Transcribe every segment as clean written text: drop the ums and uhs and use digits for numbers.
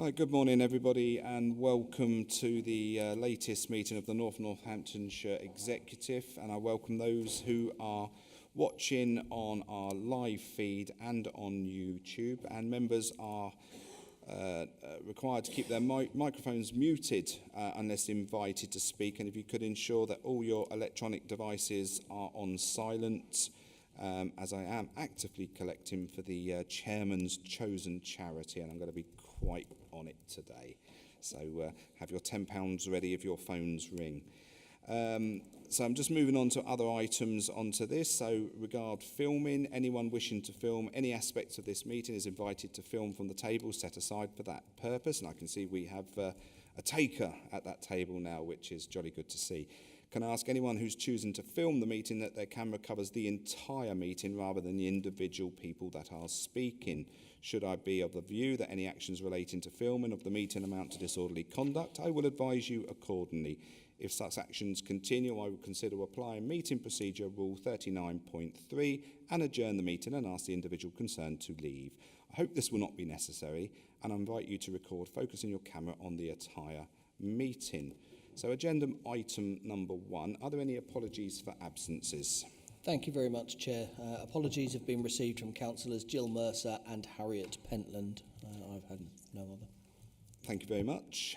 Right, good morning everybody and welcome to the latest meeting of the North Northamptonshire Executive, and I welcome those who are watching on our live feed and on YouTube, and members are required to keep their microphones muted unless invited to speak, and if you could ensure that all your electronic devices are on silent, as I am actively collecting for the chairman's chosen charity, and I'm going to be quite on it today. So have your £10 ready if your phones ring. So I'm just moving on to other items onto this. So regard filming, anyone wishing to film any aspects of this meeting is invited to film from the table set aside for that purpose. And I can see we have a taker at that table now, which is jolly good to see. Can I ask anyone who's choosing to film the meeting that their camera covers the entire meeting rather than the individual people that are speaking? Should I be of the view that any actions relating to filming of the meeting amount to disorderly conduct, I will advise you accordingly. If such actions continue, I will consider applying meeting procedure rule 39.3 and adjourn the meeting and ask the individual concerned to leave. I hope this will not be necessary, and I invite you to record focusing your camera on the entire meeting. So agenda item number 1, are there any apologies for absences? Thank you very much, Chair. Apologies have been received from Councillors Jill Mercer and Harriet Pentland. I've had no other. Thank you very much.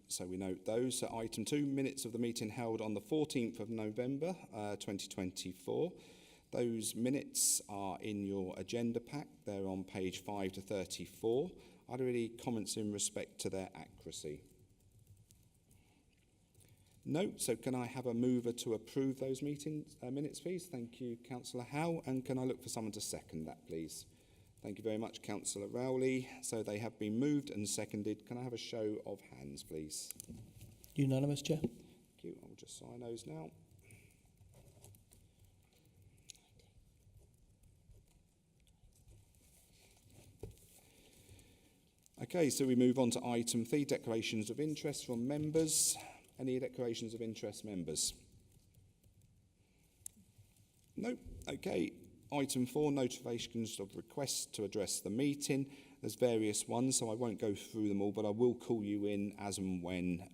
So we note those. So item 2, minutes of the meeting held on the 14th of November 2024. Those minutes are in your agenda pack. They're on page 5 to 34. Are there any comments in respect to their accuracy? No. So can I have a mover to approve those minutes, please? Thank you, Councillor Howe. And can I look for someone to second that, please? Thank you very much, Councillor Rowley. So they have been moved and seconded. Can I have a show of hands, please? Unanimous, Chair. Thank you. I'll just sign those now. Okay, so we move on to item 3, declarations of interest from members. Any declarations of interest, members? No. Okay. Item 4, notifications of requests to address the meeting. There's various ones, so I won't go through them all, but I will call you in as and when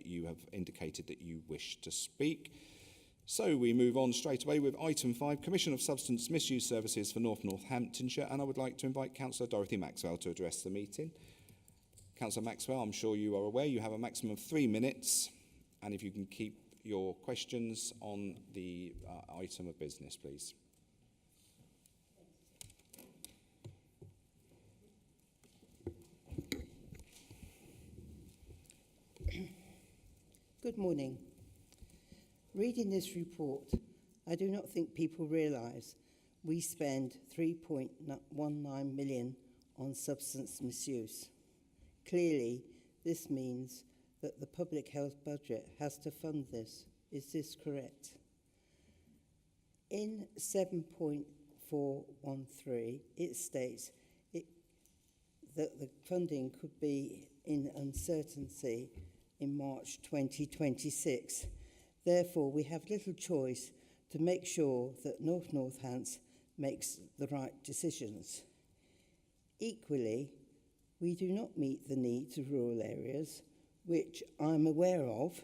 you have indicated that you wish to speak. So we move on straight away with item 5, Commission of Substance Misuse Services for North Northamptonshire, and I would like to invite Councillor Dorothy Maxwell to address the meeting. Councillor Maxwell, I'm sure you are aware you have a maximum of 3 minutes. And if you can keep your questions on the item of business, please. Good morning. Reading this report, I do not think people realise we spend 3.19 million on substance misuse. Clearly, this means that the public health budget has to fund this. Is this correct? In 7.413, it states that the funding could be in uncertainty in March 2026. Therefore, we have little choice to make sure that North Northants makes the right decisions. Equally, we do not meet the needs of rural areas, which I'm aware of,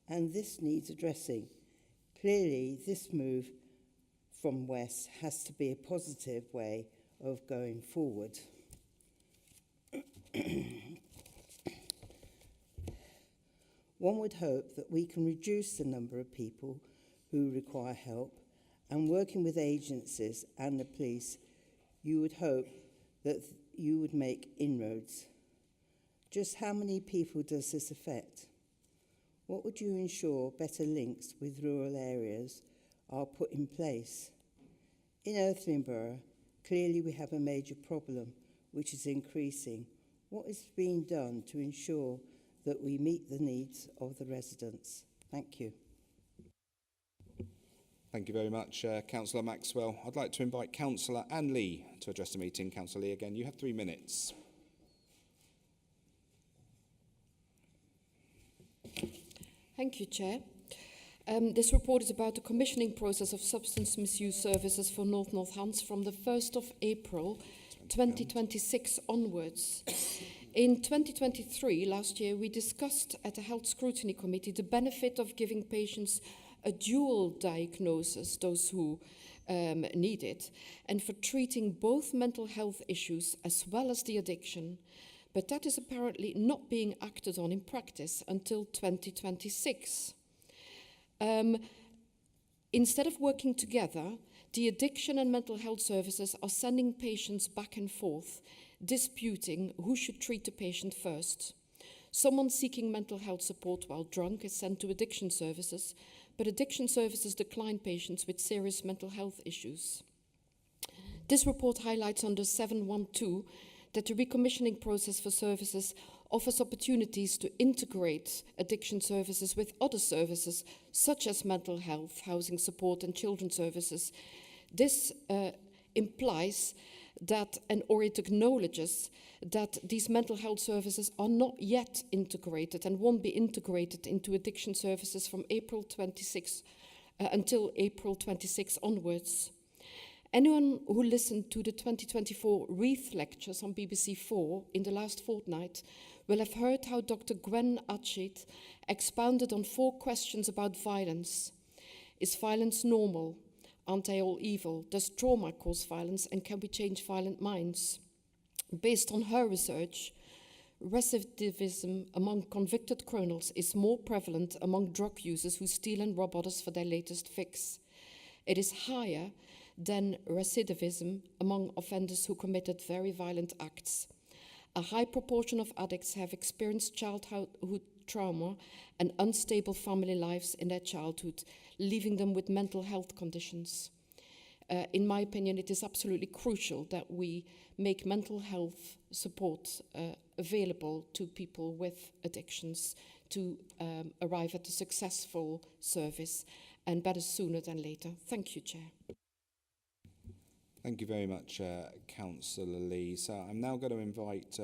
and this needs addressing. Clearly, this move from West has to be a positive way of going forward. One would hope that we can reduce the number of people who require help, and working with agencies and the police, you would hope that you would make inroads. Just how many people does this affect? What would you ensure better links with rural areas are put in place? In Earthling Borough, clearly we have a major problem which is increasing. What is being done to ensure that we meet the needs of the residents? Thank you. Thank you very much, Councillor Maxwell. I'd like to invite Councillor Anne Lee to address the meeting. Councillor Lee, again, you have 3 minutes. Thank you, Chair. This report is about the commissioning process of substance misuse services for North Northants from the 1st of April 2026 onwards. In 2023, last year, we discussed at the Health Scrutiny Committee the benefit of giving patients a dual diagnosis, those who need it, and for treating both mental health issues as well as the addiction. But that is apparently not being acted on in practice until 2026. Instead of working together, the addiction and mental health services are sending patients back and forth, disputing who should treat the patient first. Someone seeking mental health support while drunk is sent to addiction services, but addiction services decline patients with serious mental health issues. This report highlights under 7.1.2 that the recommissioning process for services offers opportunities to integrate addiction services with other services, such as mental health, housing support, and children's services. This implies that, or it acknowledges that these mental health services are not yet integrated and won't be integrated into addiction services from April 26 until April 26 onwards. Anyone who listened to the 2024 Wreath lectures on BBC4 in the last fortnight will have heard how Dr. Gwen Atchit expounded on 4 questions about violence. Is violence normal? Aren't they all evil? Does trauma cause violence? And can we change violent minds? Based on her research, recidivism among convicted criminals is more prevalent among drug users who steal and rob others for their latest fix. It is higher than recidivism among offenders who committed very violent acts. A high proportion of addicts have experienced childhood trauma and unstable family lives in their childhood, leaving them with mental health conditions. In my opinion, it is absolutely crucial that we make mental health support available to people with addictions to arrive at a successful service, and better sooner than later. Thank you, Chair. Thank you very much, Councillor Lee. So I'm now going to invite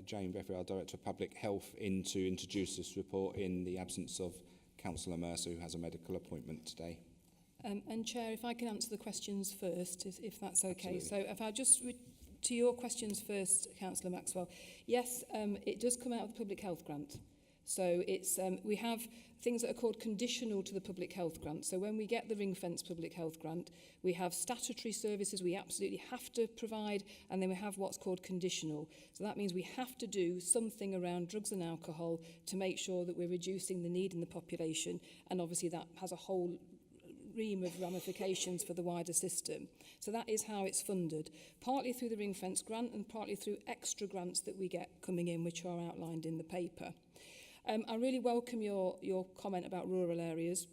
Jane Beffrey, our Director of Public Health, in to introduce this report in the absence of Councillor Mercer, who has a medical appointment today. And Chair, if I can answer the questions first, if that's okay. Absolutely. So if I just, to your questions first, Councillor Maxwell, yes, it does come out of the public health grant. So it's we have things that are called conditional to the public health grant. So when we get the ring-fence public health grant, we have statutory services we absolutely have to provide, and then we have what's called conditional. So that means we have to do something around drugs and alcohol to make sure that we're reducing the need in the population, and obviously that has a whole ream of ramifications for the wider system. So that is how it's funded, partly through the ring-fence grant and partly through extra grants that we get coming in, which are outlined in the paper. I really welcome your comment about rural areas.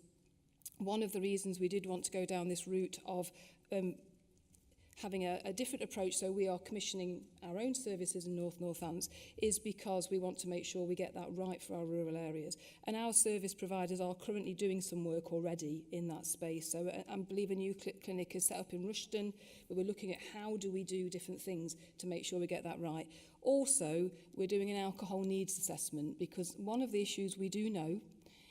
One of the reasons we did want to go down this route of having a different approach, so we are commissioning our own services in North Northants, is because we want to make sure we get that right for our rural areas. And our service providers are currently doing some work already in that space. So I believe a new clinic is set up in Rushden, where we're looking at how do we do different things to make sure we get that right. Also, we're doing an alcohol needs assessment, because one of the issues we do know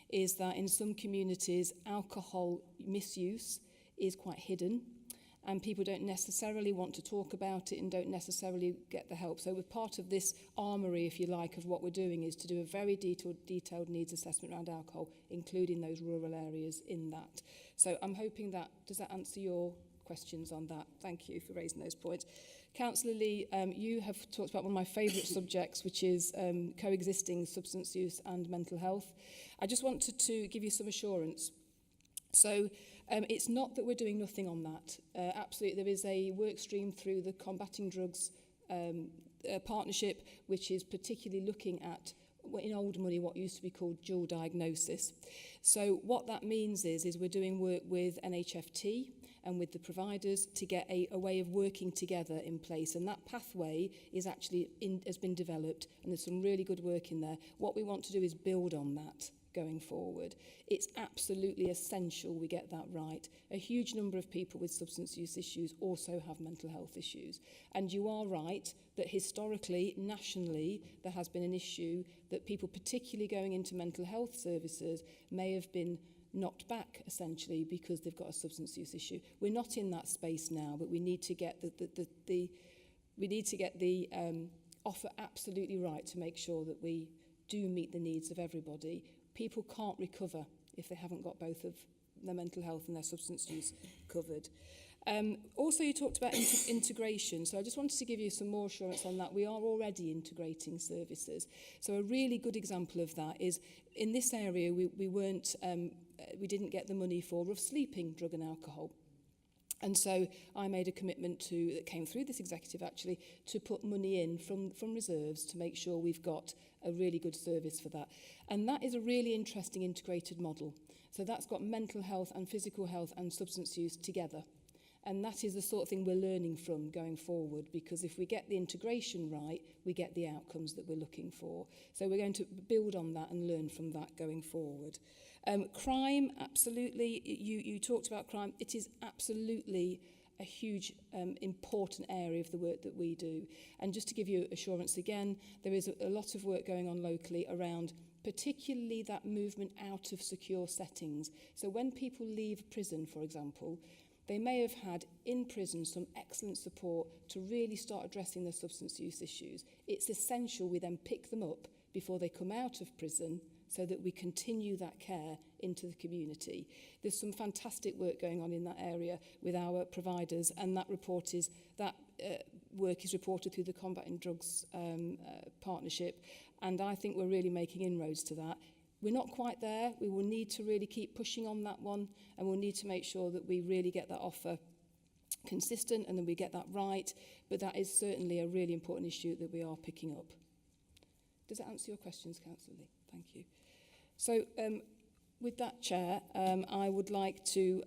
is that in some communities, alcohol misuse is quite hidden, and people don't necessarily want to talk about it and don't necessarily get the help. So we're part of this armoury, if you like, of what we're doing is to do a very detailed needs assessment around alcohol, including those rural areas in that. So I'm hoping that, does that answer your questions on that? Thank you for raising those points. Councillor Lee, you have talked about one of my favourite subjects, which is coexisting substance use and mental health. I just wanted to give you some assurance. So it's not that we're doing nothing on that. Absolutely, there is a work stream through the Combating Drugs partnership, which is particularly looking at, in old money, what used to be called dual diagnosis. So what that means is we're doing work with NHFT and with the providers to get a way of working together in place. And that pathway is actually has been developed, and there's some really good work in there. What we want to do is build on that going forward. It's absolutely essential we get that right. A huge number of people with substance use issues also have mental health issues. And you are right that historically, nationally, there has been an issue that people, particularly going into mental health services, may have been knocked back, essentially, because they've got a substance use issue. We're not in that space now, but we need to get the offer absolutely right to make sure that we do meet the needs of everybody. People can't recover if they haven't got both of their mental health and their substance use covered. Also, you talked about integration, so I just wanted to give you some more assurance on that. We are already integrating services. So a really good example of that is in this area we didn't get the money for rough sleeping, drug and alcohol. And so I made a commitment that came through this executive actually, to put money in from reserves to make sure we've got a really good service for that. And that is a really interesting integrated model. So that's got mental health and physical health and substance use together. And that is the sort of thing we're learning from going forward, because if we get the integration right, we get the outcomes that we're looking for. So we're going to build on that and learn from that going forward. Crime, absolutely. You talked about crime. It is absolutely a huge important area of the work that we do. And just to give you assurance again, there is a lot of work going on locally around particularly that movement out of secure settings. So when people leave prison, for example, they may have had in prison some excellent support to really start addressing their substance use issues. It's essential we then pick them up before they come out of prison so that we continue that care into the community. There's some fantastic work going on in that area with our providers, and that work is reported through the Combating Drugs Partnership, and I think we're really making inroads to that. We're not quite there. We will need to really keep pushing on that one, and we'll need to make sure that we really get that offer consistent and then we get that right. But that is certainly a really important issue that we are picking up. Does that answer your questions, Councillor Lee? Thank you. So with that, Chair, I would like to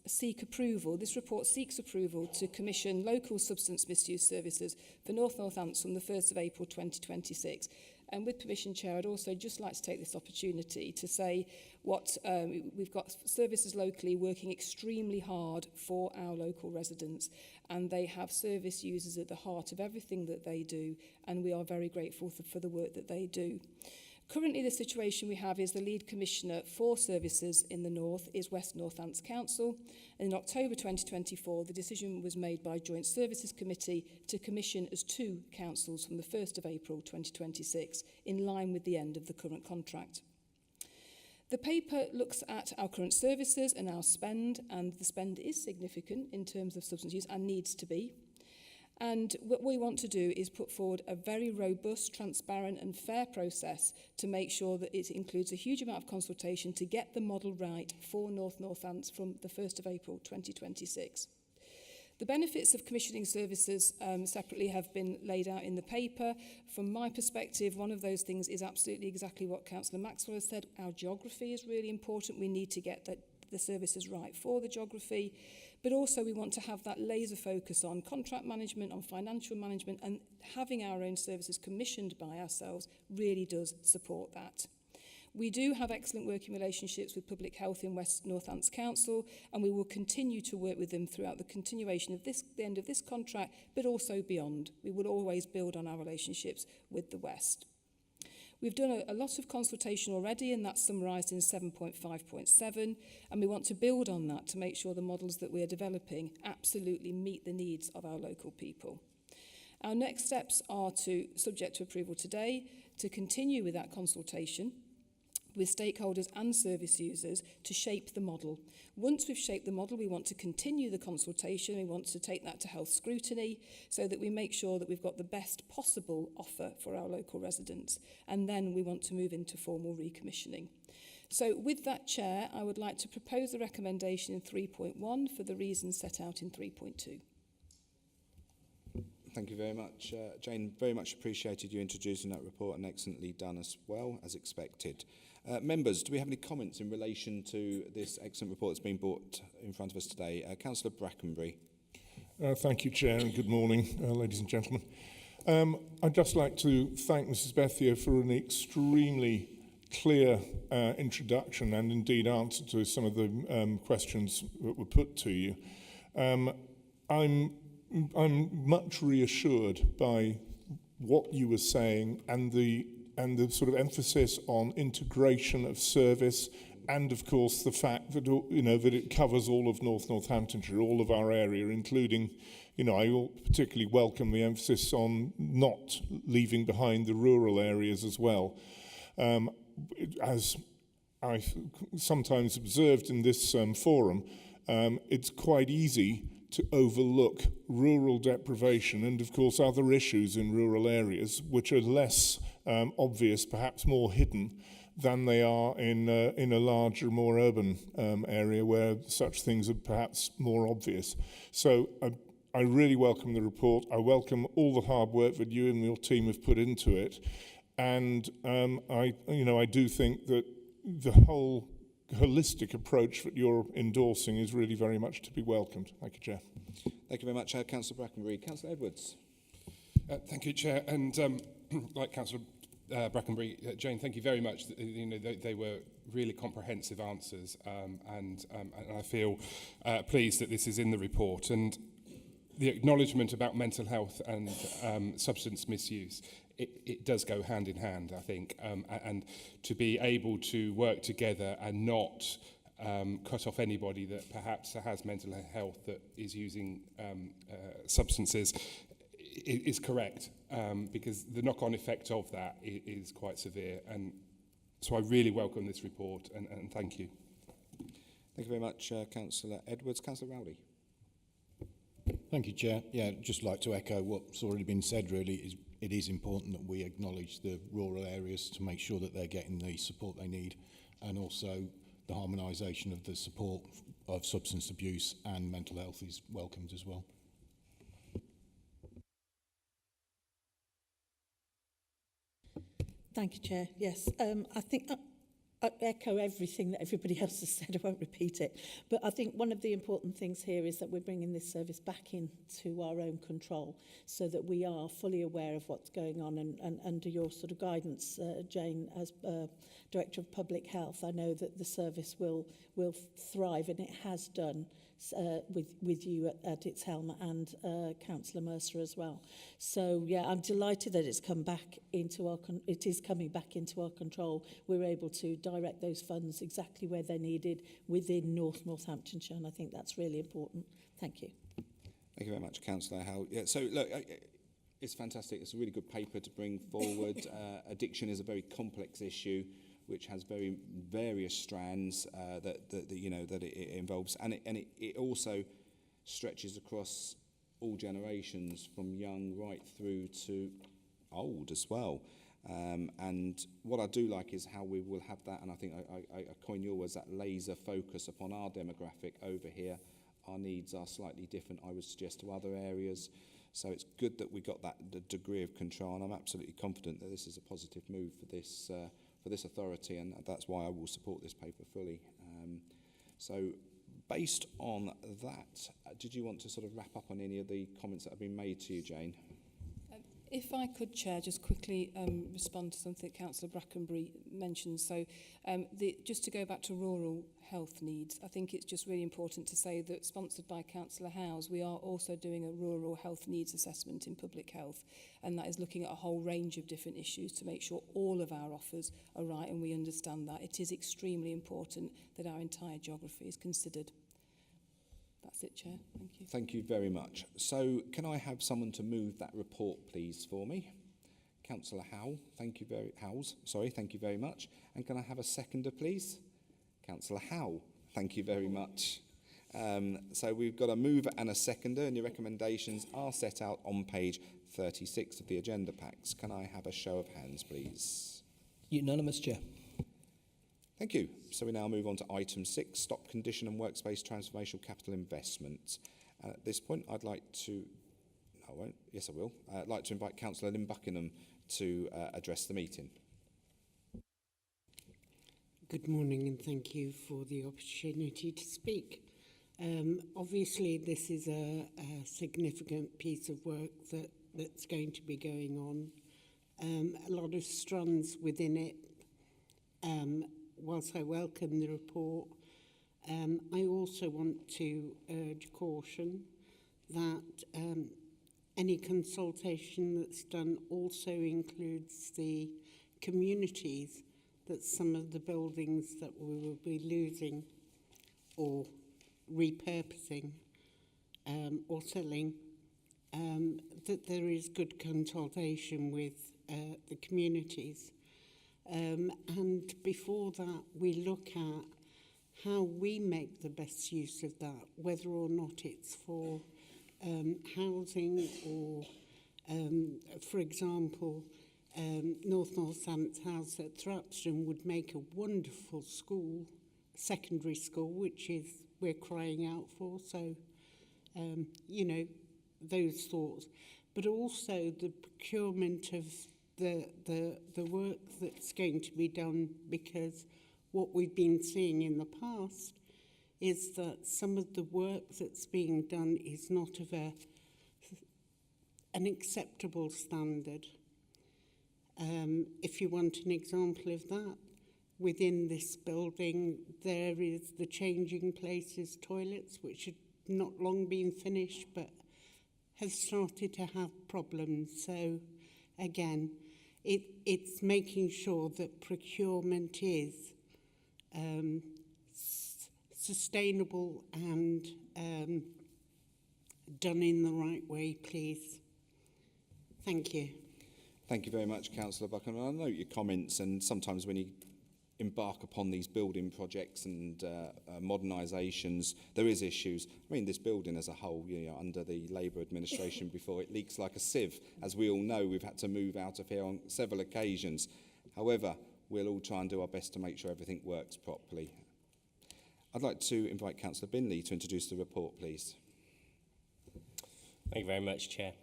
seek approval. This report seeks approval to commission local substance misuse services for North Northants from the 1st of April 2026. And with permission, Chair, I'd also just like to take this opportunity to say we've got services locally working extremely hard for our local residents, and they have service users at the heart of everything that they do, and we are very grateful for the work that they do. Currently, the situation we have is the lead commissioner for services in the North is West Northants Council. And in October 2024, the decision was made by Joint Services Committee to commission as 2 councils from the 1st of April 2026, in line with the end of the current contract. The paper looks at our current services and our spend, and the spend is significant in terms of substance use and needs to be. And what we want to do is put forward a very robust, transparent and fair process to make sure that it includes a huge amount of consultation to get the model right for North Northants from the 1st of April 2026. The benefits of commissioning services separately have been laid out in the paper. From my perspective, one of those things is absolutely exactly what Councillor Maxwell has said. Our geography is really important. We need to get the services right for the geography. But also we want to have that laser focus on contract management, on financial management, and having our own services commissioned by ourselves really does support that. We do have excellent working relationships with Public Health in West Northants Council, and we will continue to work with them throughout the continuation of the end of this contract, but also beyond. We will always build on our relationships with the West. We've done a lot of consultation already, and that's summarised in 7.5.7, and we want to build on that to make sure the models that we're developing absolutely meet the needs of our local people. Our next steps are subject to approval today, to continue with that consultation with stakeholders and service users to shape the model. Once we've shaped the model, we want to continue the consultation. We want to take that to health scrutiny so that we make sure that we've got the best possible offer for our local residents. And then we want to move into formal recommissioning. So with that, Chair, I would like to propose a recommendation in 3.1 for the reasons set out in 3.2. Thank you very much. Jane, very much appreciated you introducing that report, and excellently done as well, as expected. Members, do we have any comments in relation to this excellent report that's been brought in front of us today? Councillor Brackenbury. Thank you, Chair, and good morning, ladies and gentlemen. I'd just like to thank Mrs. Bethia for an extremely clear introduction and indeed answer to some of the questions that were put to you. I'm much reassured by what you were saying and the sort of emphasis on integration of service and of course the fact that that it covers all of North Northamptonshire, all of our area, including, I particularly welcome the emphasis on not leaving behind the rural areas as well. As I sometimes observed in this forum, it's quite easy to overlook rural deprivation and, of course, other issues in rural areas which are less obvious, perhaps more hidden, than they are in a larger, more urban area where such things are perhaps more obvious. So I really welcome the report. I welcome all the hard work that you and your team have put into it. And I do think that the whole holistic approach that you're endorsing is really very much to be welcomed. Thank you, Chair. Thank you very much, Councillor Brackenbury. Councillor Edwards. Thank you, Chair. And like Councillor Brackenbury, Jane, thank you very much. They were really comprehensive answers, and I feel pleased that this is in the report. And the acknowledgement about mental health and substance misuse, it does go hand in hand, I think, and to be able to work together and not cut off anybody that perhaps has mental health that is using substances is correct, because the knock-on effect of that is quite severe. And so I really welcome this report, and thank you. Thank you very much, Councillor Edwards. Councillor Rowley. Thank you, Chair. Yeah, just like to echo what's already been said, really. It is important that we acknowledge the rural areas to make sure that they're getting the support they need, and also the harmonisation of the support of substance abuse and mental health is welcomed as well. Thank you, Chair. Yes, I think I echo everything that everybody else has said. I won't repeat it. But I think one of the important things here is that we're bringing this service back into our own control so that we are fully aware of what's going on. And under your sort of guidance, Jane, as Director of Public Health, I know that the service will thrive, and it has done with you at its helm, and Councillor Mercer as well. So yeah, I'm delighted that it's come back into it is coming back into our control. We're able to direct those funds exactly where they're needed within North Northamptonshire, and I think that's really important. Thank you. Thank you very much, Councillor Howell. Yeah, so look, it's fantastic. It's a really good paper to bring forward. Addiction is a very complex issue, which has very various strands that it involves, and it also stretches across all generations, from young right through to old as well. And what I do like is how we will have that, and I think I coin your words, that laser focus upon our demographic over here. Our needs are slightly different, I would suggest, to other areas. So it's good that we got that degree of control, and I'm absolutely confident that this is a positive move for this authority, and that's why I will support this paper fully. So based on that, did you want to sort of wrap up on any of the comments that have been made to you, Jane? If I could, Chair, just quickly respond to something Councillor Brackenbury mentioned. So just to go back to rural health needs, I think it's just really important to say that, sponsored by Councillor Howes, we are also doing a rural health needs assessment in public health, and that is looking at a whole range of different issues to make sure all of our offers are right, and we understand that. It is extremely important that our entire geography is considered. That's it, Chair. Thank you. Thank you very much. So can I have someone to move that report, please, for me? Councillor Howell, thank you very much. And can I have a seconder, please? Councillor Howell, thank you very much. So we've got a mover and a seconder, and your recommendations are set out on page 36 of the agenda packs. Can I have a show of hands, please? Unanimous, Chair. Thank you. So we now move on to item 6, stock condition and workspace transformational capital investment. At this point, I'd like to, no, I won't, yes I will, I'd like to invite Councillor Lynn Buckingham to address the meeting. Good morning, and thank you for the opportunity to speak. Obviously, this is a significant piece of work that's going to be going on. A lot of strands within it. Whilst I welcome the report, I also want to urge caution that any consultation that's done also includes the communities that some of the buildings that we will be losing or repurposing or selling, that there is good consultation with the communities. And before that, we look at how we make the best use of that, whether or not it's for housing or, for example, North Northampton House at Thrapston would make a wonderful school, secondary school, which is we're crying out for. So, you know, those thoughts, but also the procurement of the work that's going to be done, because what we've been seeing in the past is that some of the work that's being done is not of an acceptable standard. If you want an example of that, within this building there is the changing places toilets, which had not long been finished but have started to have problems. So again, it's making sure that procurement is sustainable and done in the right way, please. Thank you. Thank you very much, Councillor Buchan. I note your comments, and sometimes when you embark upon these building projects and modernisations, there is issues. I mean, this building as a whole, you know, under the Labour administration before, it leaks like a sieve. As we all know, we've had to move out of here on several occasions. However, we'll all try and do our best to make sure everything works properly. I'd like to invite Councillor Binley to introduce the report, please. Thank you very much, Chair.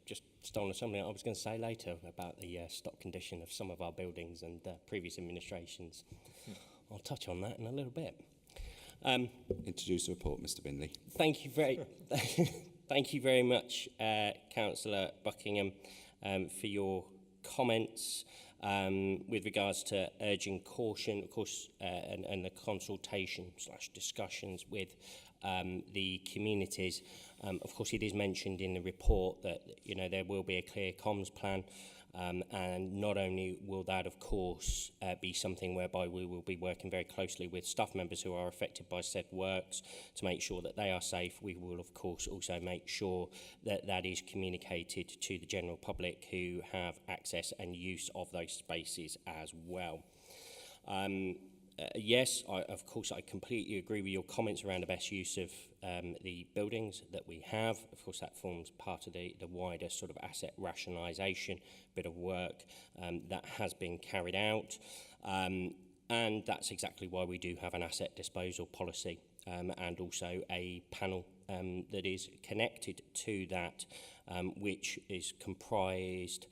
Just stolen something I was going to say later about the stock condition of some of our buildings and previous administrations. I'll touch on that in a little bit. Introduce the report, Mr. Binley. Thank you very much, Councillor Buckingham, for your comments with regards to urging caution, of course, and the consultation/discussions with the communities. Of course, it is mentioned in the report that, you know, there will be a clear comms plan, and not only will that, of course, be something whereby we will be working very closely with staff members who are affected by said works to make sure that they are safe. We will, of course, also make sure that that is communicated to the general public who have access and use of those spaces as well. Yes, of course, I completely agree with your comments around the best use of the buildings that we have. Of course, that forms part of the wider sort of asset rationalisation bit of work that has been carried out. And that's exactly why we do have an asset disposal policy and also a panel that is connected to that, which is comprised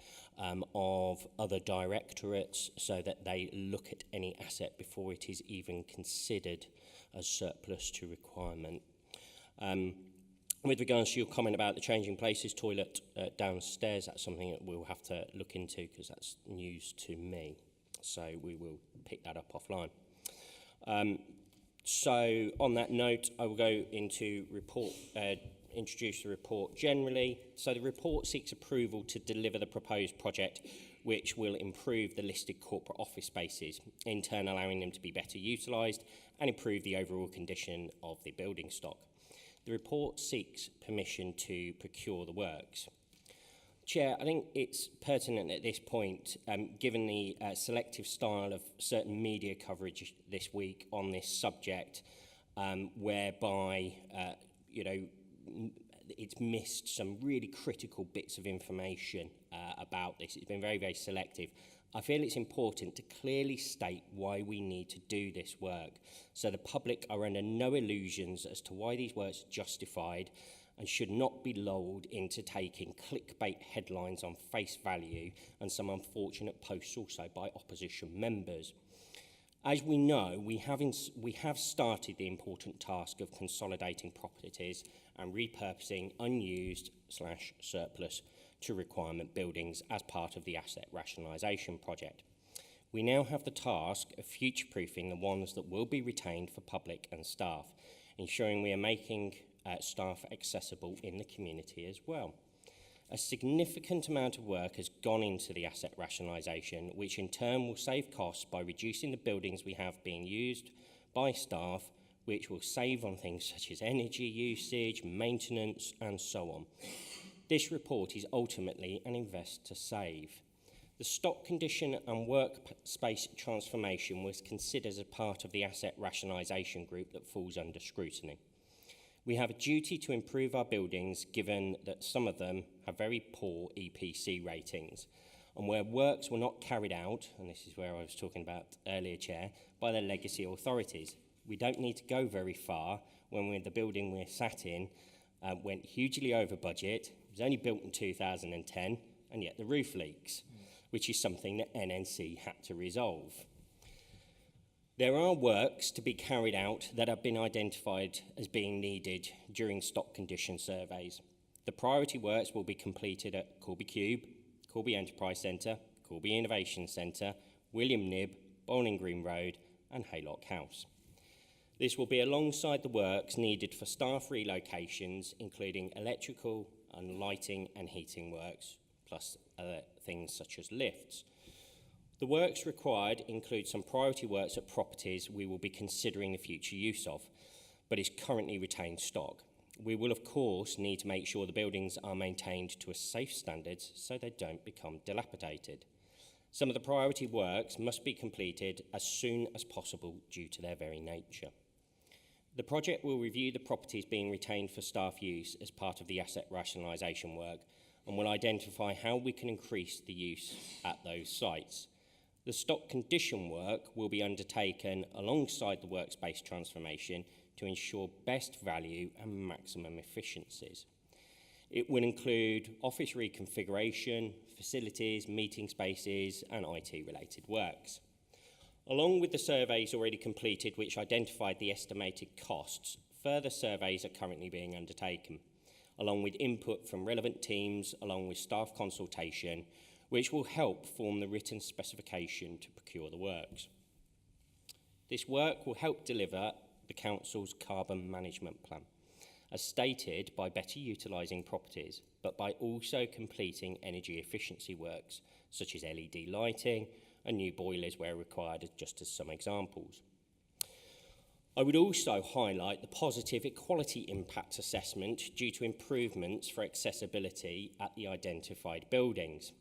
of other directorates, so that they look at any asset before it is even considered as surplus to requirement. With regards to your comment about the changing places toilet downstairs, that's something that we'll have to look into, because that's news to me. So we will pick that up offline. So on that note, I will go into introduce the report generally. So the report seeks approval to deliver the proposed project, which will improve the listed corporate office spaces, in turn allowing them to be better utilised and improve the overall condition of the building stock. The report seeks permission to procure the works. Chair, I think it's pertinent at this point, given the selective style of certain media coverage this week on this subject, whereby, you know, it's missed some really critical bits of information about this. It's been very, very selective. I feel it's important to clearly state why we need to do this work, so the public are under no illusions as to why these works are justified and should not be lulled into taking clickbait headlines on face value and some unfortunate posts also by opposition members. As we know, we have started the important task of consolidating properties and repurposing unused/surplus to requirement buildings as part of the asset rationalisation project. We now have the task of future-proofing the ones that will be retained for public and staff, ensuring we are making staff accessible in the community as well. A significant amount of work has gone into the asset rationalisation, which in turn will save costs by reducing the buildings we have being used by staff, which will save on things such as energy usage, maintenance, and so on. This report is ultimately an invest to save. The stock condition and workspace transformation was considered as part of the asset rationalisation group that falls under scrutiny. We have a duty to improve our buildings given that some of them have very poor EPC ratings, and where works were not carried out, and this is where I was talking about earlier, Chair, by the legacy authorities. We don't need to go very far when the building we're sat in went hugely over budget. It was only built in 2010, and yet the roof leaks, which is something that NNC had to resolve. There are works to be carried out that have been identified as being needed during stock condition surveys. The priority works will be completed at Corby Cube, Corby Enterprise Centre, Corby Innovation Centre, William Knibb, Bowling Green Road and Haylock House. This will be alongside the works needed for staff relocations, including electrical and lighting and heating works, plus other things such as lifts. The works required include some priority works at properties we will be considering the future use of, but is currently retained stock. We will, of course, need to make sure the buildings are maintained to a safe standard so they don't become dilapidated. Some of the priority works must be completed as soon as possible due to their very nature. The project will review the properties being retained for staff use as part of the asset rationalisation work and will identify how we can increase the use at those sites. The stock condition work will be undertaken alongside the workspace transformation to ensure best value and maximum efficiencies. It will include office reconfiguration, facilities, meeting spaces and IT-related works. Along with the surveys already completed which identified the estimated costs, further surveys are currently being undertaken, along with input from relevant teams, along with staff consultation, which will help form the written specification to procure the works. This work will help deliver the Council's carbon management plan, as stated by better utilising properties, but by also completing energy efficiency works, such as LED lighting and new boilers where required, just as some examples. I would also highlight the positive equality impact assessment due to improvements for accessibility at the identified buildings.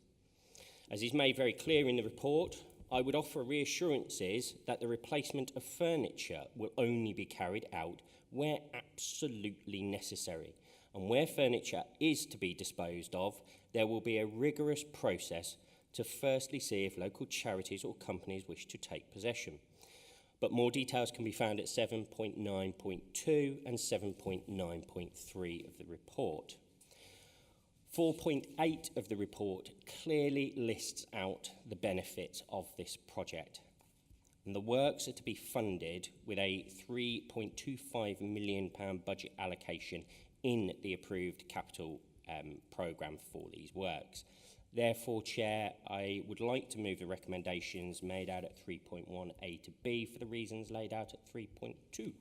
As is made very clear in the report, I would offer reassurances that the replacement of furniture will only be carried out where absolutely necessary, and where furniture is to be disposed of, there will be a rigorous process to firstly see if local charities or companies wish to take possession. But more details can be found at 7.9.2 and 7.9.3 of the report. 4.8 of the report clearly lists out the benefits of this project. And the works are to be funded with a £3.25 million budget allocation in the approved capital programme for these works. Therefore, Chair, I would like to move the recommendations made out at 3.1A to B for the reasons laid out at 3.2.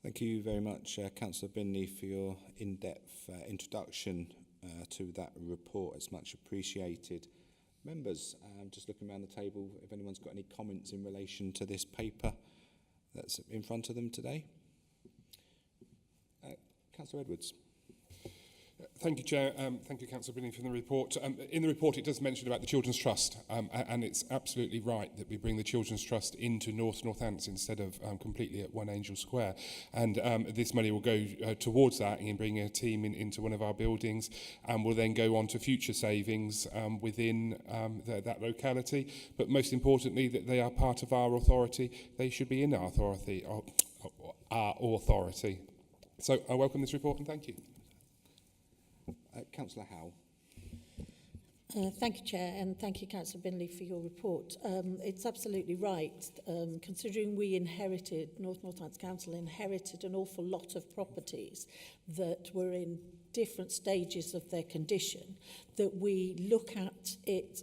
Thank you very much, Councillor Binley, for your in-depth introduction to that report. It's much appreciated. Members, just looking around the table, if anyone's got any comments in relation to this paper that's in front of them today. Councillor Edwards. Thank you, Chair. Thank you, Councillor Binley, for the report. In the report, it does mention about the Children's Trust, and it's absolutely right that we bring the Children's Trust into Northampton instead of completely at One Angel Square. And this money will go towards that and bring a team into one of our buildings, and will then go on to future savings within that locality. But most importantly, that they are part of our authority. They should be in our authority. So I welcome this report and thank you. Councillor Howe. Thank you, Chair, and thank you, Councillor Binley, for your report. It's absolutely right. Considering we inherited, Northampton Council inherited an awful lot of properties that were in different stages of their condition, that we look at it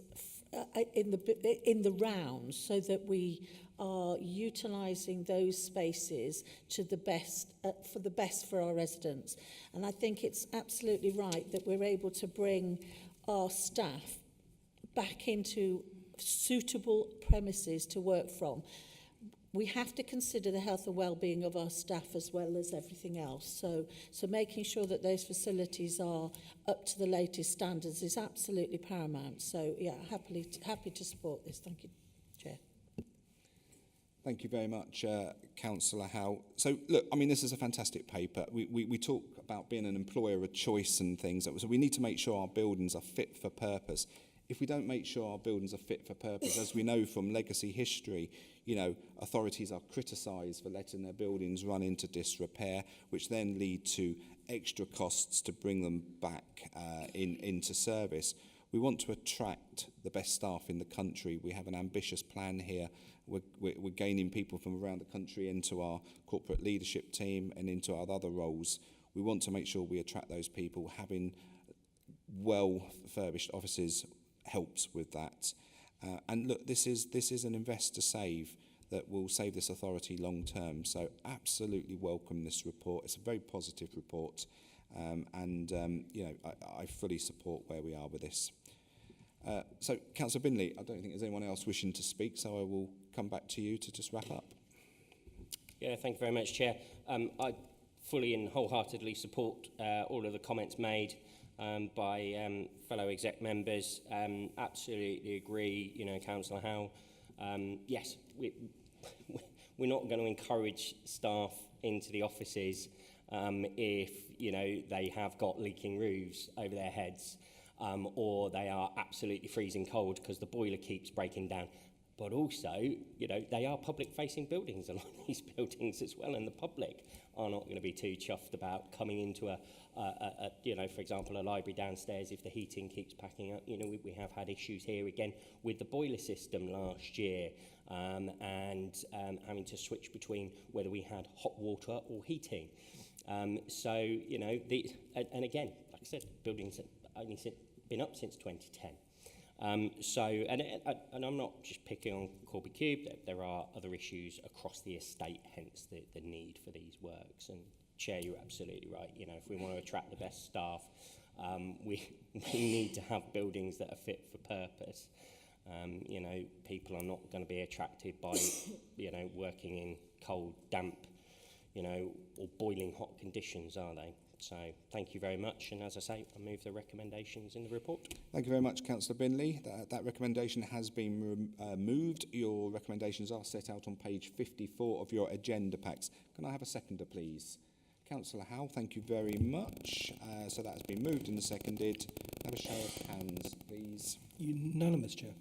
in the round so that we are utilising those spaces to the best, for the best for our residents. And I think it's absolutely right that we're able to bring our staff back into suitable premises to work from. We have to consider the health and well-being of our staff as well as everything else. So making sure that those facilities are up to the latest standards is absolutely paramount. So yeah, happy to support this. Thank you, Chair. Thank you very much, Councillor Howe. So, look, I mean, this is a fantastic paper. We talk about being an employer of choice and things. So we need to make sure our buildings are fit for purpose. If we don't make sure our buildings are fit for purpose, as we know from legacy history, you know, authorities are criticised for letting their buildings run into disrepair, which then lead to extra costs to bring them back into service. We want to attract the best staff in the country. We have an ambitious plan here. We're gaining people from around the country into our corporate leadership team and into our other roles. We want to make sure we attract those people. Having well-furbished offices helps with that. And look, this is an invest to save that will save this authority long term. So absolutely welcome this report. It's a very positive report. You know, I fully support where we are with this. So, Councillor Binley, I don't think there's anyone else wishing to speak, so I will come back to you to just wrap up. Yeah, thank you very much, Chair. I fully and wholeheartedly support all of the comments made by fellow exec members. Absolutely agree, you know, Councillor Howe. Yes, we're not going to encourage staff into the offices if, you know, they have got leaking roofs over their heads. Or they are absolutely freezing cold because the boiler keeps breaking down. But also, you know, they are public-facing buildings, a lot of these buildings as well, and the public are not going to be too chuffed about coming into you know, for example, a library downstairs if the heating keeps packing up. You know, we have had issues here again with the boiler system last year and having to switch between whether we had hot water or heating. So, you know, and again, like I said, buildings only been up since 2010. And I'm not just picking on Corby Cube. There are other issues across the estate, hence the need for these works. And Chair, you're absolutely right. You know, if we want to attract the best staff, we need to have buildings that are fit for purpose. You know, people are not going to be attracted by, you know, working in cold, damp, you know, or boiling hot conditions, are they? So thank you very much, and as I say, I move the recommendations in the report. Thank you very much, Councillor Binley. That recommendation has been moved. Your recommendations are set out on page 54 of your agenda packs. Can I have a seconder, please? Councillor Howe, thank you very much. So that has been moved and seconded. Have a show of hands, please. Unanimous, Chair.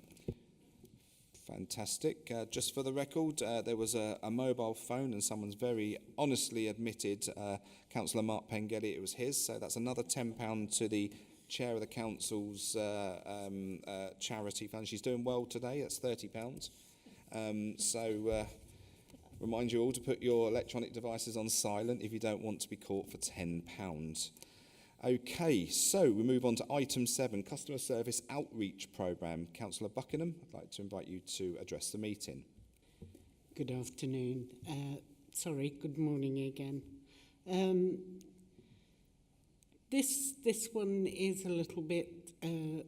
Fantastic. Just for the record, there was a mobile phone and someone's very honestly admitted, Councillor Mark Pengelly, it was his. So that's another £10 to the Chair of the Council's charity fund. She's doing well today. That's £30. Remind you all to put your electronic devices on silent if you don't want to be caught for £10. Okay, so we move on to item 7, Customer Service Outreach Programme. Councillor Buckingham, I'd like to invite you to address the meeting. Good afternoon. Good morning again. This one is a little bit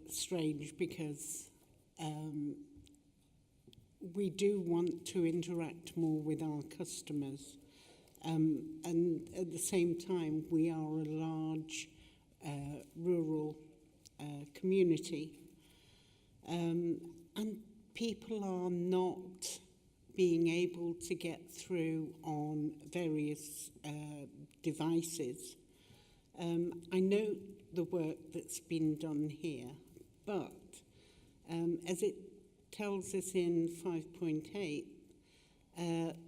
strange because we do want to interact more with our customers. And at the same time, we are a large rural community. And people are not being able to get through on various devices. I know the work that's been done here, but as it tells us in 5.8,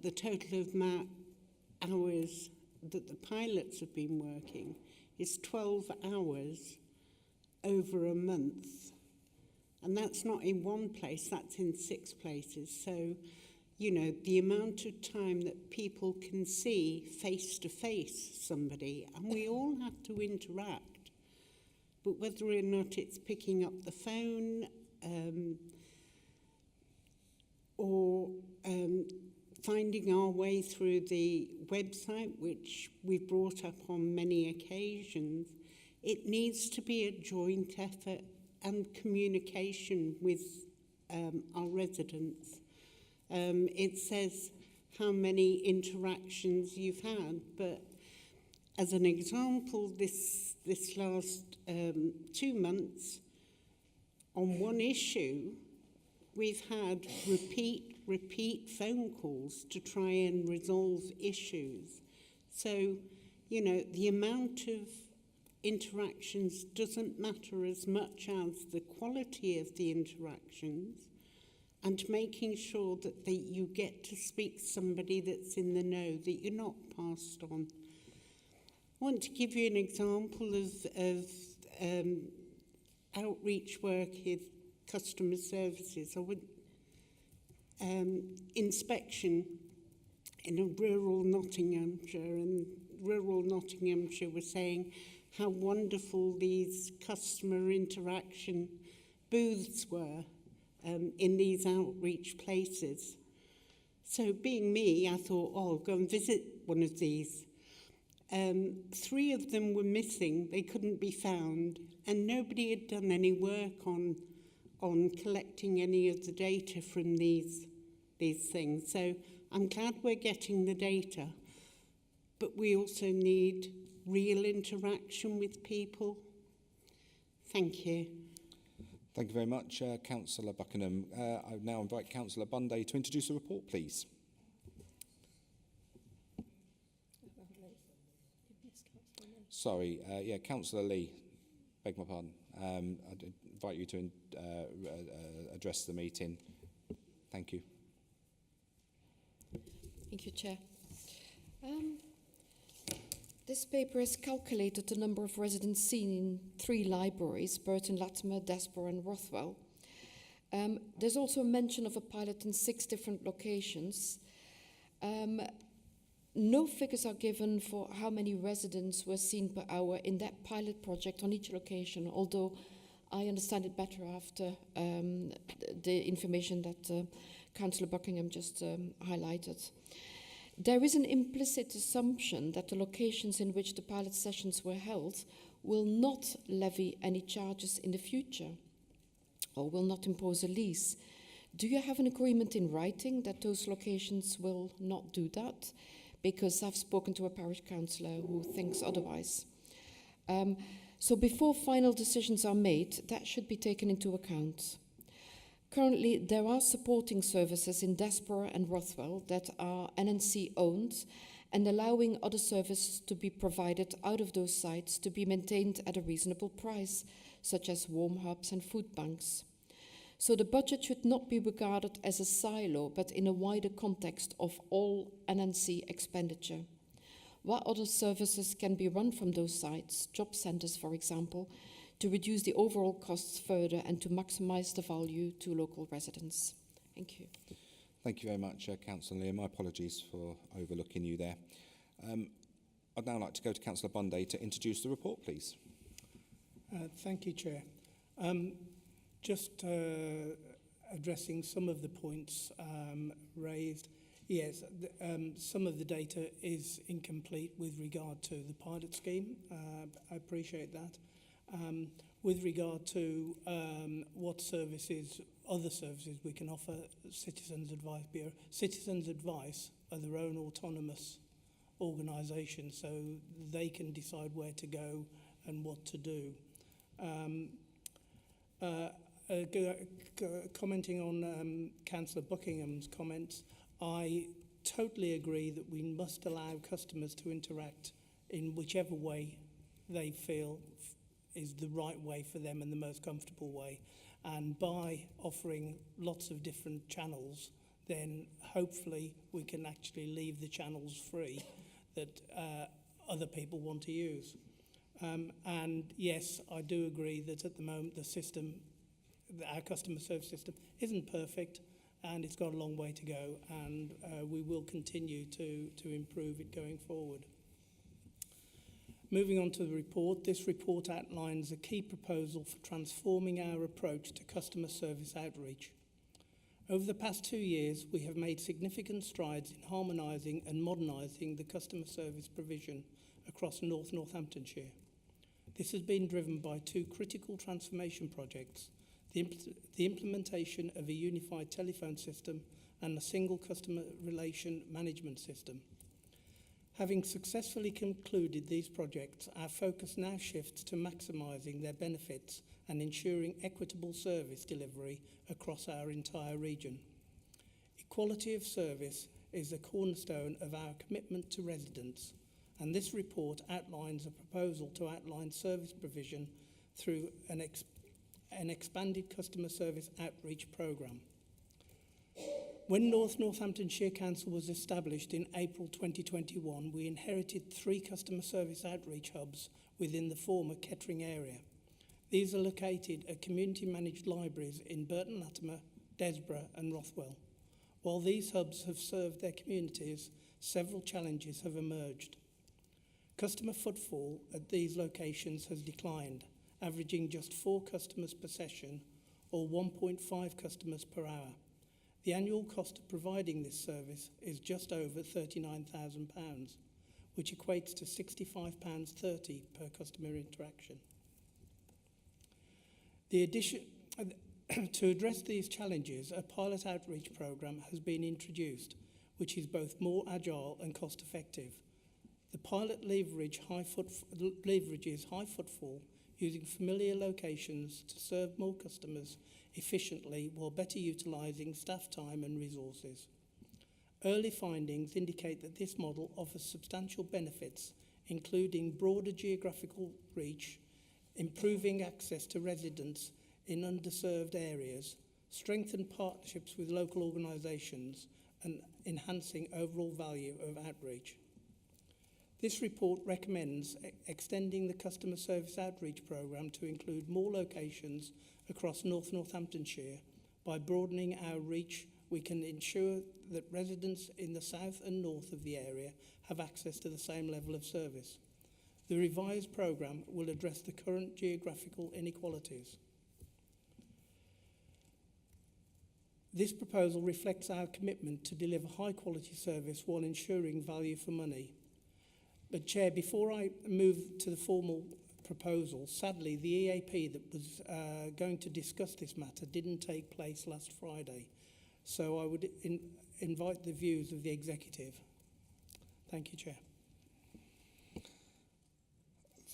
the total of hours that the pilots have been working is 12 hours over a month. And that's not in one place, that's in 6 places. So, you know, the amount of time that people can see face-to-face somebody, and we all have to interact. But whether or not it's picking up the phone, or finding our way through the website, which we've brought up on many occasions. It needs to be a joint effort and communication with our residents. It says how many interactions you've had, but as an example, this last 2 months, on one issue, we've had repeat phone calls to try and resolve issues. So, you know, the amount of interactions doesn't matter as much as the quality of the interactions and making sure that you get to speak to somebody that's in the know, that you're not passed on. I want to give you an example of outreach work with customer services. I would inspection in a rural Nottinghamshire, and rural Nottinghamshire was saying how wonderful these customer interaction booths were in these outreach places. So being me, I thought, oh, I'll go and visit one of these. 3 of them were missing, they couldn't be found, and nobody had done any work on collecting any of the data from these things. So I'm glad we're getting the data, but we also need real interaction with people. Thank you. Thank you very much, Councillor Buckingham. I now invite Councillor Bunday to introduce the report, please. Sorry, Councillor Lee, beg my pardon. I'd invite you to address the meeting. Thank you. Thank you, Chair. This paper has calculated the number of residents seen in 3 libraries, Burton, Latimer, Desborough and Rothwell. There's also a mention of a pilot in 6 different locations. No figures are given for how many residents were seen per hour in that pilot project on each location, although I understand it better after the information that Councillor Buckingham just highlighted. There is an implicit assumption that the locations in which the pilot sessions were held will not levy any charges in the future or will not impose a lease. Do you have an agreement in writing that those locations will not do that? Because I've spoken to a parish councillor who thinks otherwise. So before final decisions are made, that should be taken into account. Currently, there are supporting services in Desborough and Rothwell that are NNC owned and allowing other services to be provided out of those sites to be maintained at a reasonable price, such as warm hubs and food banks. So the budget should not be regarded as a silo, but in a wider context of all NNC expenditure. What other services can be run from those sites, job centres for example, to reduce the overall costs further and to maximise the value to local residents? Thank you. Thank you very much, Councillor Lee. My apologies for overlooking you there. I'd now like to go to Councillor Bunday to introduce the report, please. Thank you, Chair. Just addressing some of the points raised. Yes, some of the data is incomplete with regard to the pilot scheme. I appreciate that. With regard to what services, other services we can offer, Citizens Advice Bureau. Citizens Advice are their own autonomous organisation, so they can decide where to go and what to do. Commenting on Councillor Buckingham's comments, I totally agree that we must allow customers to interact in whichever way they feel is the right way for them and the most comfortable way. And by offering lots of different channels, then hopefully we can actually leave the channels free that other people want to use. And yes, I do agree that at the moment the system, our customer service system, isn't perfect and it's got a long way to go, and we will continue to improve it going forward. Moving on to the report, this report outlines a key proposal for transforming our approach to customer service outreach. Over the past 2 years, we have made significant strides in harmonising and modernising the customer service provision across North Northamptonshire. This has been driven by 2 critical transformation projects, the implementation of a unified telephone system and a single customer relation management system. Having successfully concluded these projects, our focus now shifts to maximising their benefits and ensuring equitable service delivery across our entire region. Equality of service is the cornerstone of our commitment to residents, and this report outlines a proposal to outline service provision through an expanded customer service outreach programme. When North Northamptonshire Council was established in April 2021, we inherited 3 customer service outreach hubs within the former Kettering area. These are located at community-managed libraries in Burton Latimer, Desborough and Rothwell. While these hubs have served their communities, several challenges have emerged. Customer footfall at these locations has declined, averaging just 4 customers per session or 1.5 customers per hour. The annual cost of providing this service is just over £39,000, which equates to £65.30 per customer interaction. To address these challenges, a pilot outreach programme has been introduced, which is both more agile and cost-effective. The pilot leverages high footfall using familiar locations to serve more customers efficiently while better utilising staff time and resources. Early findings indicate that this model offers substantial benefits, including broader geographical reach, improving access to residents in underserved areas, strengthened partnerships with local organisations, and enhancing overall value of outreach. This report recommends extending the customer service outreach programme to include more locations across North Northamptonshire. By broadening our reach, we can ensure that residents in the south and north of the area have access to the same level of service. The revised programme will address the current geographical inequalities. This proposal reflects our commitment to deliver high-quality service while ensuring value for money. But, Chair, before I move to the formal proposal, sadly, the EAP that was going to discuss this matter didn't take place last Friday. So I would invite the views of the Executive. Thank you, Chair.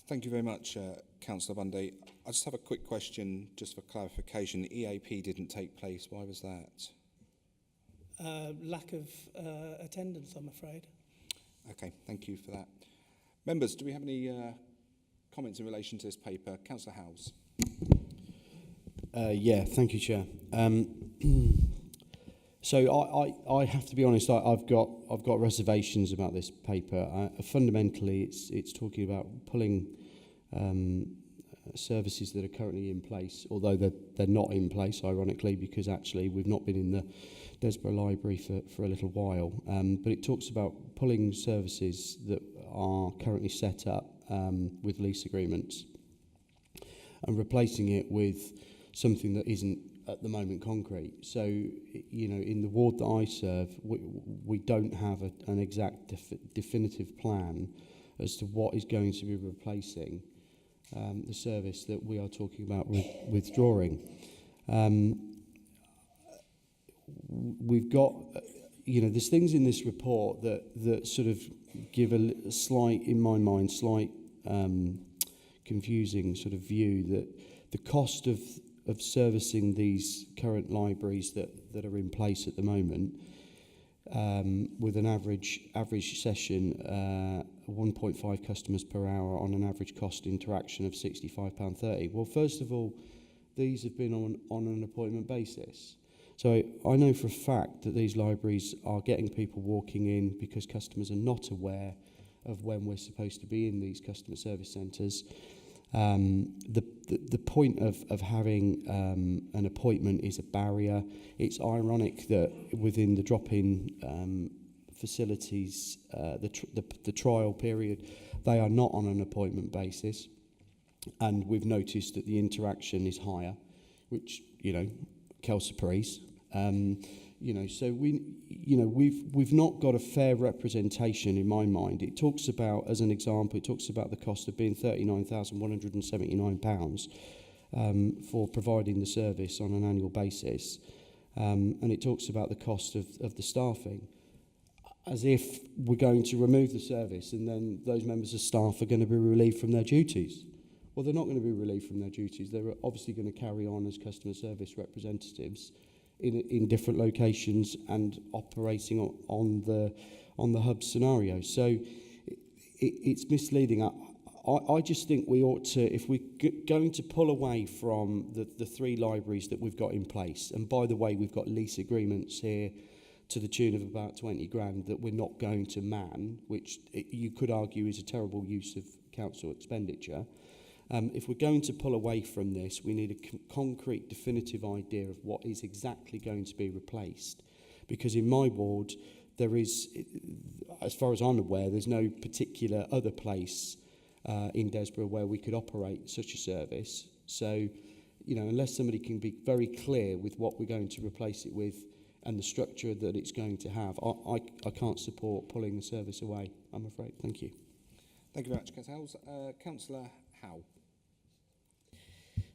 Thank you very much, Councillor Bundy. I just have a quick question, just for clarification. The EAP didn't take place. Why was that? Lack of attendance, I'm afraid. Okay, thank you for that. Members, do we have any comments in relation to this paper? Councillor Howes. Yeah, thank you, Chair. So I have to be honest. I've got reservations about this paper. Fundamentally, it's talking about pulling services that are currently in place, although they're not in place, ironically, because actually we've not been in the Desborough Library for a little while. But it talks about pulling services that are currently set up with lease agreements and replacing it with something that isn't at the moment concrete. So, you know, in the ward that I serve, we don't have an exact definitive plan as to what is going to be replacing the service that we are talking about withdrawing. We've got, you know, there's things in this report that sort of give a slight, in my mind, confusing sort of view that the cost of servicing these current libraries that are in place at the moment, with an average session, 1.5 customers per hour on an average cost interaction of £65.30. Well, first of all, these have been on an appointment basis. So I know for a fact that these libraries are getting people walking in because customers are not aware of when we're supposed to be in these customer service centres. The point of having an appointment is a barrier. It's ironic that within the drop-in facilities, the trial period, they are not on an appointment basis, and we've noticed that the interaction is higher, which, you know, quelle surprise. You know, so we've not got a fair representation in my mind. It talks about, as an example, it talks about the cost of being £39,179 for providing the service on an annual basis, and it talks about the cost of the staffing, as if we're going to remove the service and then those members of staff are going to be relieved from their duties. Well, they're not going to be relieved from their duties. They're obviously going to carry on as customer service representatives in different locations and operating on the hub scenario. So it's misleading. I just think we ought to, if we're going to pull away from the 3 libraries that we've got in place, and by the way, we've got lease agreements here to the tune of about 20 grand that we're not going to man, which you could argue is a terrible use of council expenditure. If we're going to pull away from this, we need a concrete, definitive idea of what is exactly going to be replaced. Because in my ward, there is, as far as I'm aware, there's no particular other place in Desborough where we could operate such a service. So, you know, unless somebody can be very clear with what we're going to replace it with and the structure that it's going to have, I can't support pulling the service away, I'm afraid. Thank you. Thank you very much, Councillor Howes. Councillor Howe.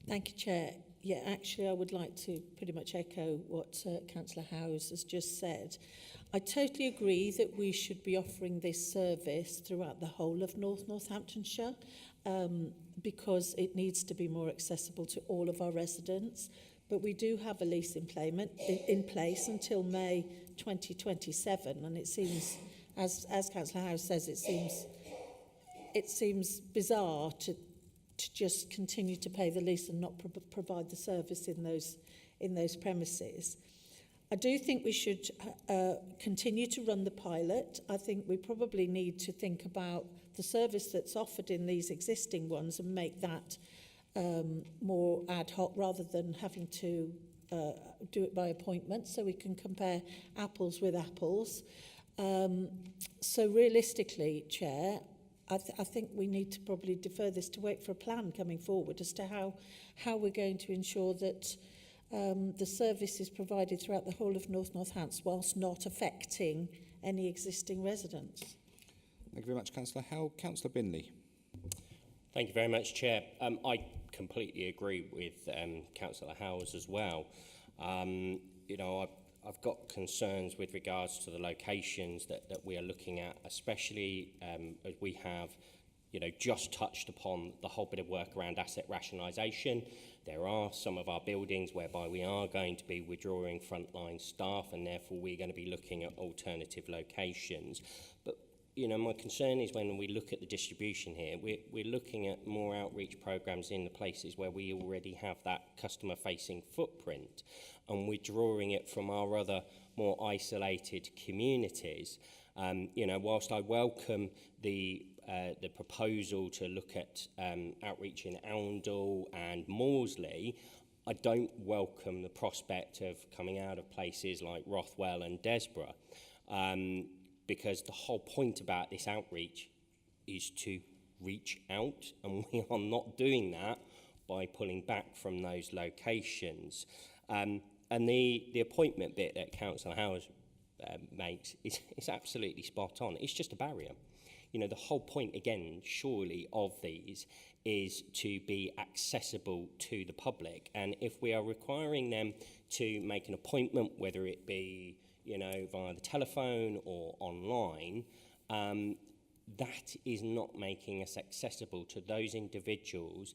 Thank you, Chair. Yeah, actually, I would like to pretty much echo what Councillor Howes has just said. I totally agree that we should be offering this service throughout the whole of North Northamptonshire because it needs to be more accessible to all of our residents. But we do have a lease in place until May 2027, and it seems, as Councillor Howes says, it seems bizarre to just continue to pay the lease and not provide the service in those premises. I do think we should continue to run the pilot. I think we probably need to think about the service that's offered in these existing ones and make that more ad hoc rather than having to do it by appointment, so we can compare apples with apples. So realistically, Chair, I think we need to probably defer this to wait for a plan coming forward as to how we're going to ensure that the service is provided throughout the whole of North Northampton whilst not affecting any existing residents. Thank you very much, Councillor Howe. Councillor Binley. Thank you very much, Chair. I completely agree with Councillor Howes as well. You know, I've got concerns with regards to the locations that we are looking at, especially as we have, you know, just touched upon the whole bit of work around asset rationalisation. There are some of our buildings whereby we are going to be withdrawing frontline staff, and therefore we're going to be looking at alternative locations. But you know, my concern is when we look at the distribution here, we're looking at more outreach programs in the places where we already have that customer-facing footprint, and we're drawing it from our other more isolated communities. You know, whilst I welcome the proposal to look at outreach in Oundle and Morsley, I don't welcome the prospect of coming out of places like Rothwell and Desborough. Because the whole point about this outreach is to reach out, and we are not doing that by pulling back from those locations. And the appointment bit that Councillor Howes makes is absolutely spot on. It's just a barrier. You know, the whole point, again, surely, of these is to be accessible to the public. And if we are requiring them to make an appointment, whether it be, you know, via the telephone or online, that is not making us accessible to those individuals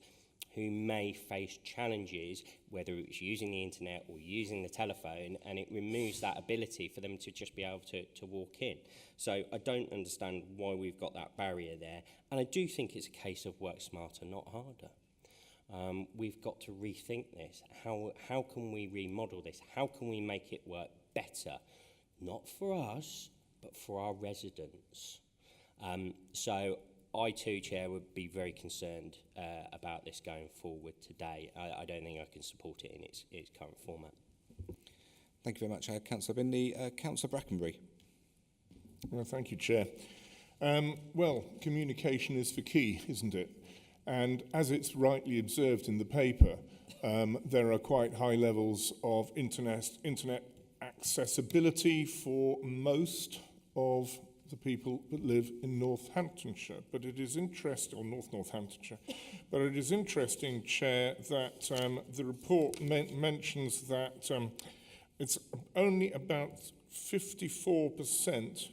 who may face challenges, whether it's using the internet or using the telephone, and it removes that ability for them to just be able to walk in. So I don't understand why we've got that barrier there. And I do think it's a case of work smarter, not harder. We've got to rethink this. How can we remodel this? How can we make it work better? Not for us, but for our residents. So I too, Chair, would be very concerned about this going forward today. I don't think I can support it in its current format. Thank you very much, Councillor Binley. Councillor Brackenbury. Well, thank you, Chair. Well, communication is the key, isn't it? And as it's rightly observed in the paper, there are quite high levels of internet accessibility for most of the people that live in Northamptonshire. But it is interesting, or Northamptonshire, but it is interesting, Chair, that the report mentions that it's only about 54%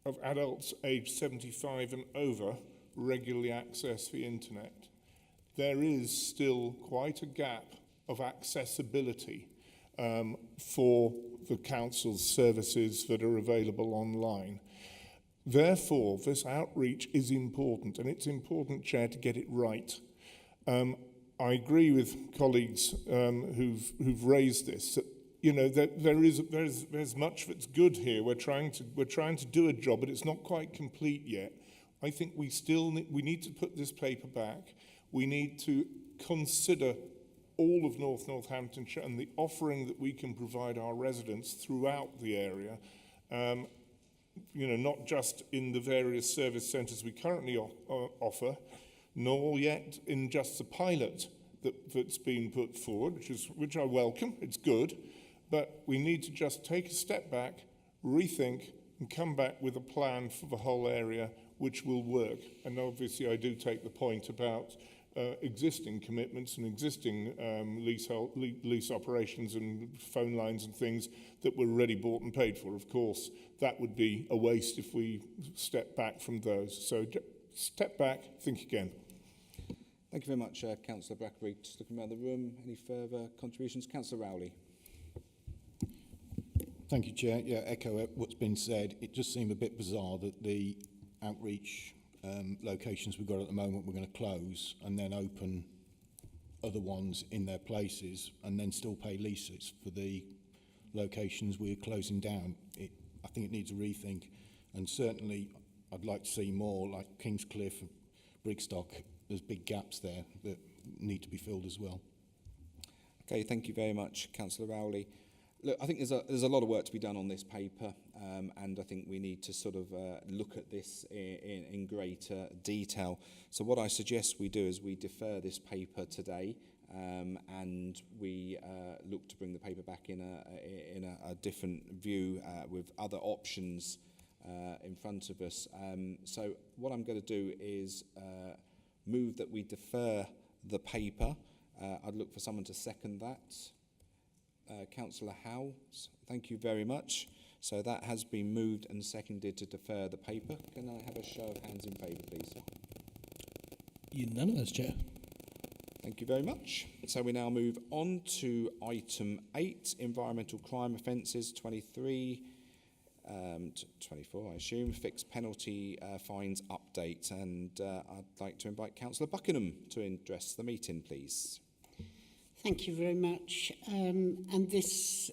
of adults aged 75 and over regularly access the internet. There is still quite a gap of accessibility for the council's services that are available online. Therefore, this outreach is important, and it's important, Chair, to get it right. I agree with colleagues who've raised this. That, you know, that there's much that's good here. We're trying to do a job, but it's not quite complete yet. I think we need to put this paper back. We need to consider all of Northamptonshire and the offering that we can provide our residents throughout the area. You know, not just in the various service centres we currently offer, nor yet in just the pilot that's been put forward, which I welcome. It's good, but we need to just take a step back, rethink, and come back with a plan for the whole area which will work. And obviously, I do take the point about existing commitments and existing lease operations and phone lines and things that were already bought and paid for. Of course, that would be a waste if we step back from those. So step back, think again. Thank you very much, Councillor Brackenbury. Just looking around the room, any further contributions? Councillor Rowley. Thank you, Chair. Yeah, echo what's been said. It just seemed a bit bizarre that the outreach locations we've got at the moment we're going to close and then open other ones in their places and then still pay leases for the locations we're closing down. I think it needs a rethink, and certainly I'd like to see more like Kingscliff and Brigstock. There's big gaps there that need to be filled as well. Okay, thank you very much, Councillor Rowley. Look, I think there's a lot of work to be done on this paper, and I think we need to sort of look at this in greater detail. So what I suggest we do is we defer this paper today, and we look to bring the paper back in a different view with other options in front of us. So what I'm going to do is move that we defer the paper. I'd look for someone to second that. Councillor Howe, thank you very much. So that has been moved and seconded to defer the paper. Can I have a show of hands in favour, please? Unanimous, Chair. Thank you very much. So we now move on to item 8, environmental crime offences 23 to 24, I assume, fixed penalty fines update. And I'd like to invite Councillor Buckingham to address the meeting, please. Thank you very much. And this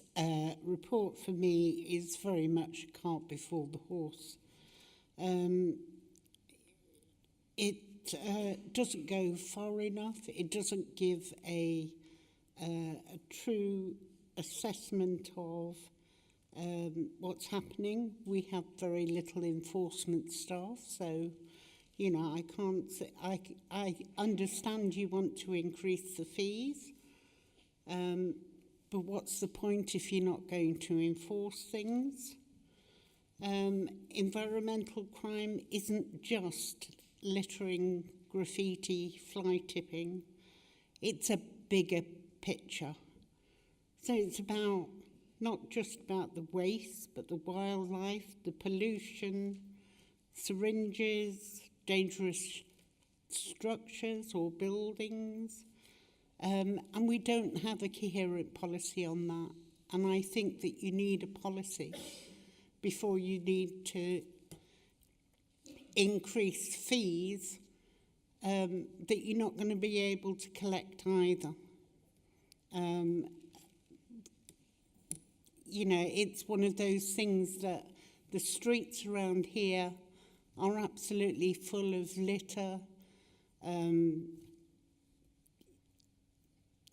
report for me is very much a cart before the horse. It doesn't go far enough. It doesn't give a true assessment of what's happening. We have very little enforcement staff, so you know I can't. I understand you want to increase the fees. But what's the point if you're not going to enforce things? Environmental crime isn't just littering, graffiti, fly tipping. It's a bigger picture. So it's about not just about the waste, but the wildlife, the pollution, syringes, dangerous structures or buildings. And we don't have a coherent policy on that. And I think that you need a policy before you need to increase fees that you're not going to be able to collect either. You know, it's one of those things that the streets around here are absolutely full of litter.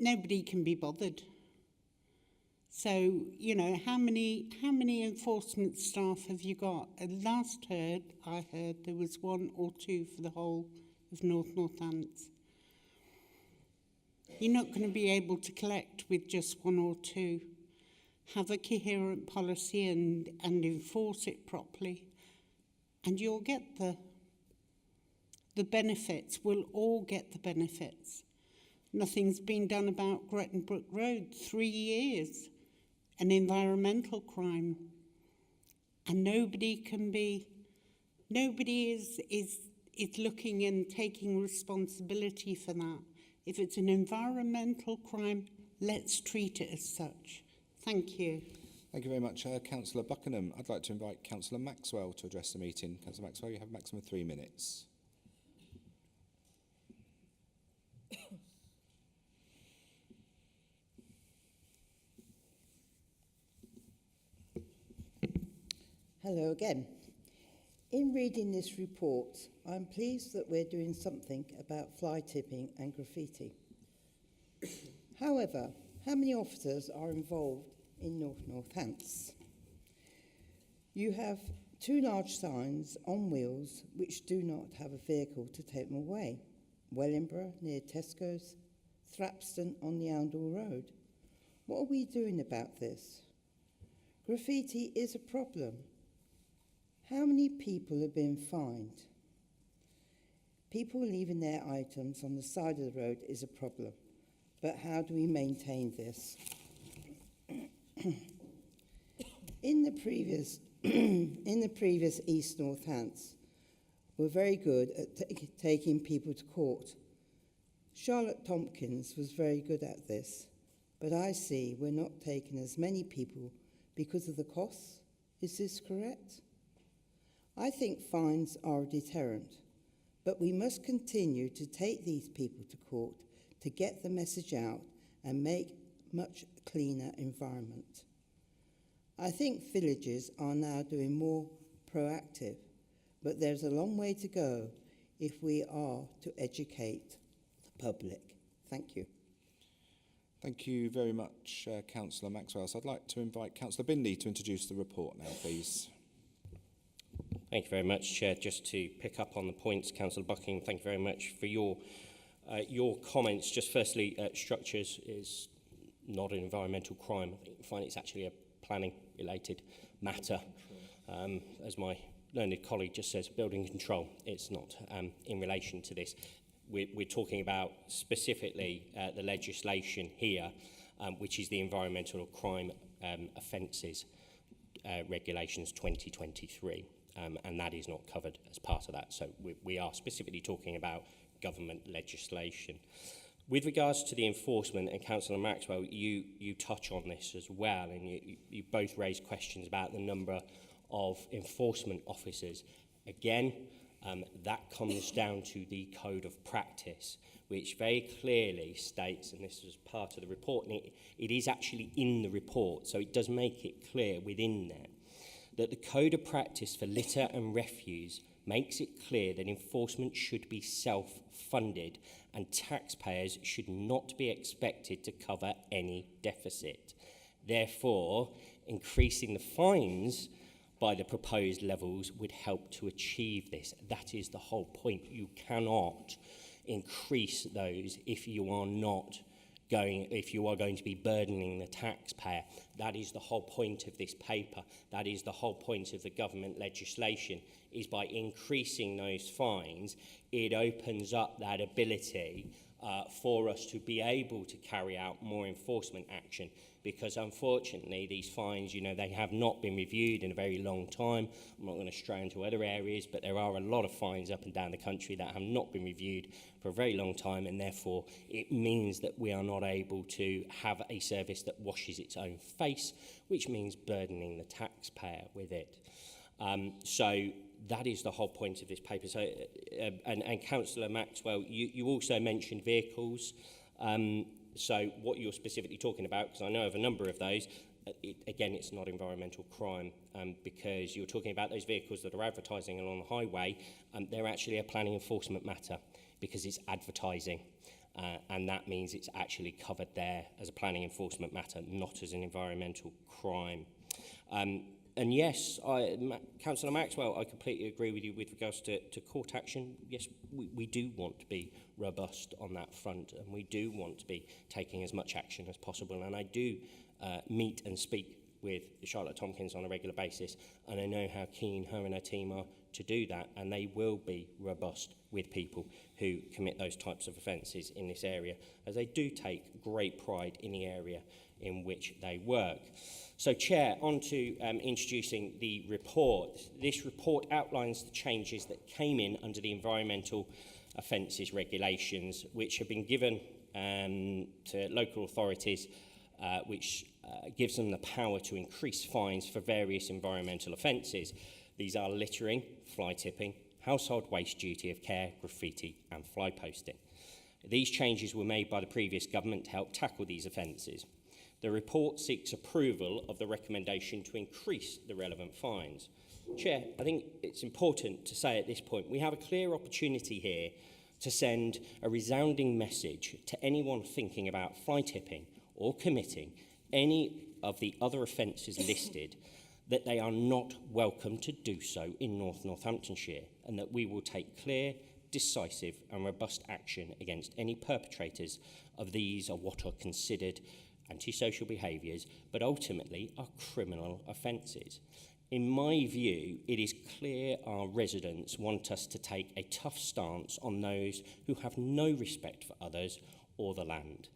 Nobody can be bothered. So, you know, how many enforcement staff have you got? Last I heard there was 1 or 2 for the whole of Northants. You're not going to be able to collect with just 1 or 2. have a coherent policy and enforce it properly, and you'll get the benefits. We'll all get the benefits. Nothing's been done about Gretton Brook Road. 3 years, an environmental crime, and nobody is looking and taking responsibility for that. If it's an environmental crime, let's treat it as such. Thank you. Thank you very much, Councillor Buckingham. I'd like to invite Councillor Maxwell to address the meeting. Councillor Maxwell, you have a maximum of 3 minutes. Hello again. In reading this report, I'm pleased that we're doing something about fly tipping and graffiti. However, how many officers are involved in North Northants? You have 2 large signs on wheels which do not have a vehicle to take them away. Wellingborough near Tesco's, Thrapston on the Oundle Road. What are we doing about this? Graffiti is a problem. How many people have been fined? People leaving their items on the side of the road is a problem, but how do we maintain this? In the previous East Northants, we're very good at taking people to court. Charlotte Tompkins was very good at this, but I see we're not taking as many people because of the costs. Is this correct? I think fines are a deterrent, but we must continue to take these people to court to get the message out and make much cleaner environment. I think villages are now doing more proactive, but there's a long way to go if we are to educate the public. Thank you. Thank you very much, Councillor Maxwell. So I'd like to invite Councillor Bindley to introduce the report now, please. Thank you very much, Chair. Just to pick up on the points, Councillor Buckingham, thank you very much for your comments. Just firstly, structures is not an environmental crime. I find it's actually a planning-related matter. As my learned colleague just says, building control. It's not in relation to this. We're talking about specifically the legislation here, which is the Environmental Crime Offences Regulations 2023. And that is not covered as part of that. So we are specifically talking about government legislation. With regards to the enforcement, and Councillor Maxwell, you touch on this as well, and you both raise questions about the number of enforcement officers. Again, that comes down to the code of practice, which very clearly states, and this was part of the report, and it is actually in the report, so it does make it clear within there, that the code of practice for litter and refuse makes it clear that enforcement should be self-funded and taxpayers should not be expected to cover any deficit. Therefore, increasing the fines by the proposed levels would help to achieve this. That is the whole point. You cannot increase those if you are going to be burdening the taxpayer. That is the whole point of this paper. That is the whole point of the government legislation, is by increasing those fines, it opens up that ability for us to be able to carry out more enforcement action, because unfortunately these fines, they have not been reviewed in a very long time. I'm not going to stray into other areas, but there are a lot of fines up and down the country that have not been reviewed for a very long time, and therefore it means that we are not able to have a service that washes its own face, which means burdening the taxpayer with it. So that is the whole point of this paper. So, and Councillor Maxwell, you also mentioned vehicles. So what you're specifically talking about, because I know of a number of those, again, it's not environmental crime, because you're talking about those vehicles that are advertising along the highway. They're actually a planning enforcement matter, because it's advertising. And that means it's actually covered there as a planning enforcement matter, not as an environmental crime. And yes, Councillor Maxwell, I completely agree with you with regards to court action. Yes, we do want to be robust on that front, and we do want to be taking as much action as possible. And I do meet and speak with Charlotte Tompkins on a regular basis, and I know how keen her and her team are to do that, and they will be robust with people who commit those types of offences in this area, as they do take great pride in the area in which they work. So, Chair, on to introducing the report. This report outlines the changes that came in under the Environmental Offences Regulations, which have been given to local authorities, which gives them the power to increase fines for various environmental offences. These are littering, fly tipping, household waste duty of care, graffiti and fly posting. These changes were made by the previous government to help tackle these offences. The report seeks approval of the recommendation to increase the relevant fines. Chair, I think it's important to say at this point, we have a clear opportunity here to send a resounding message to anyone thinking about fly tipping or committing any of the other offences listed, that they are not welcome to do so in North Northamptonshire, and that we will take clear, decisive and robust action against any perpetrators of these, or what are considered antisocial behaviours, but ultimately are criminal offences. In my view, it is clear our residents want us to take a tough stance on those who have no respect for others or the land.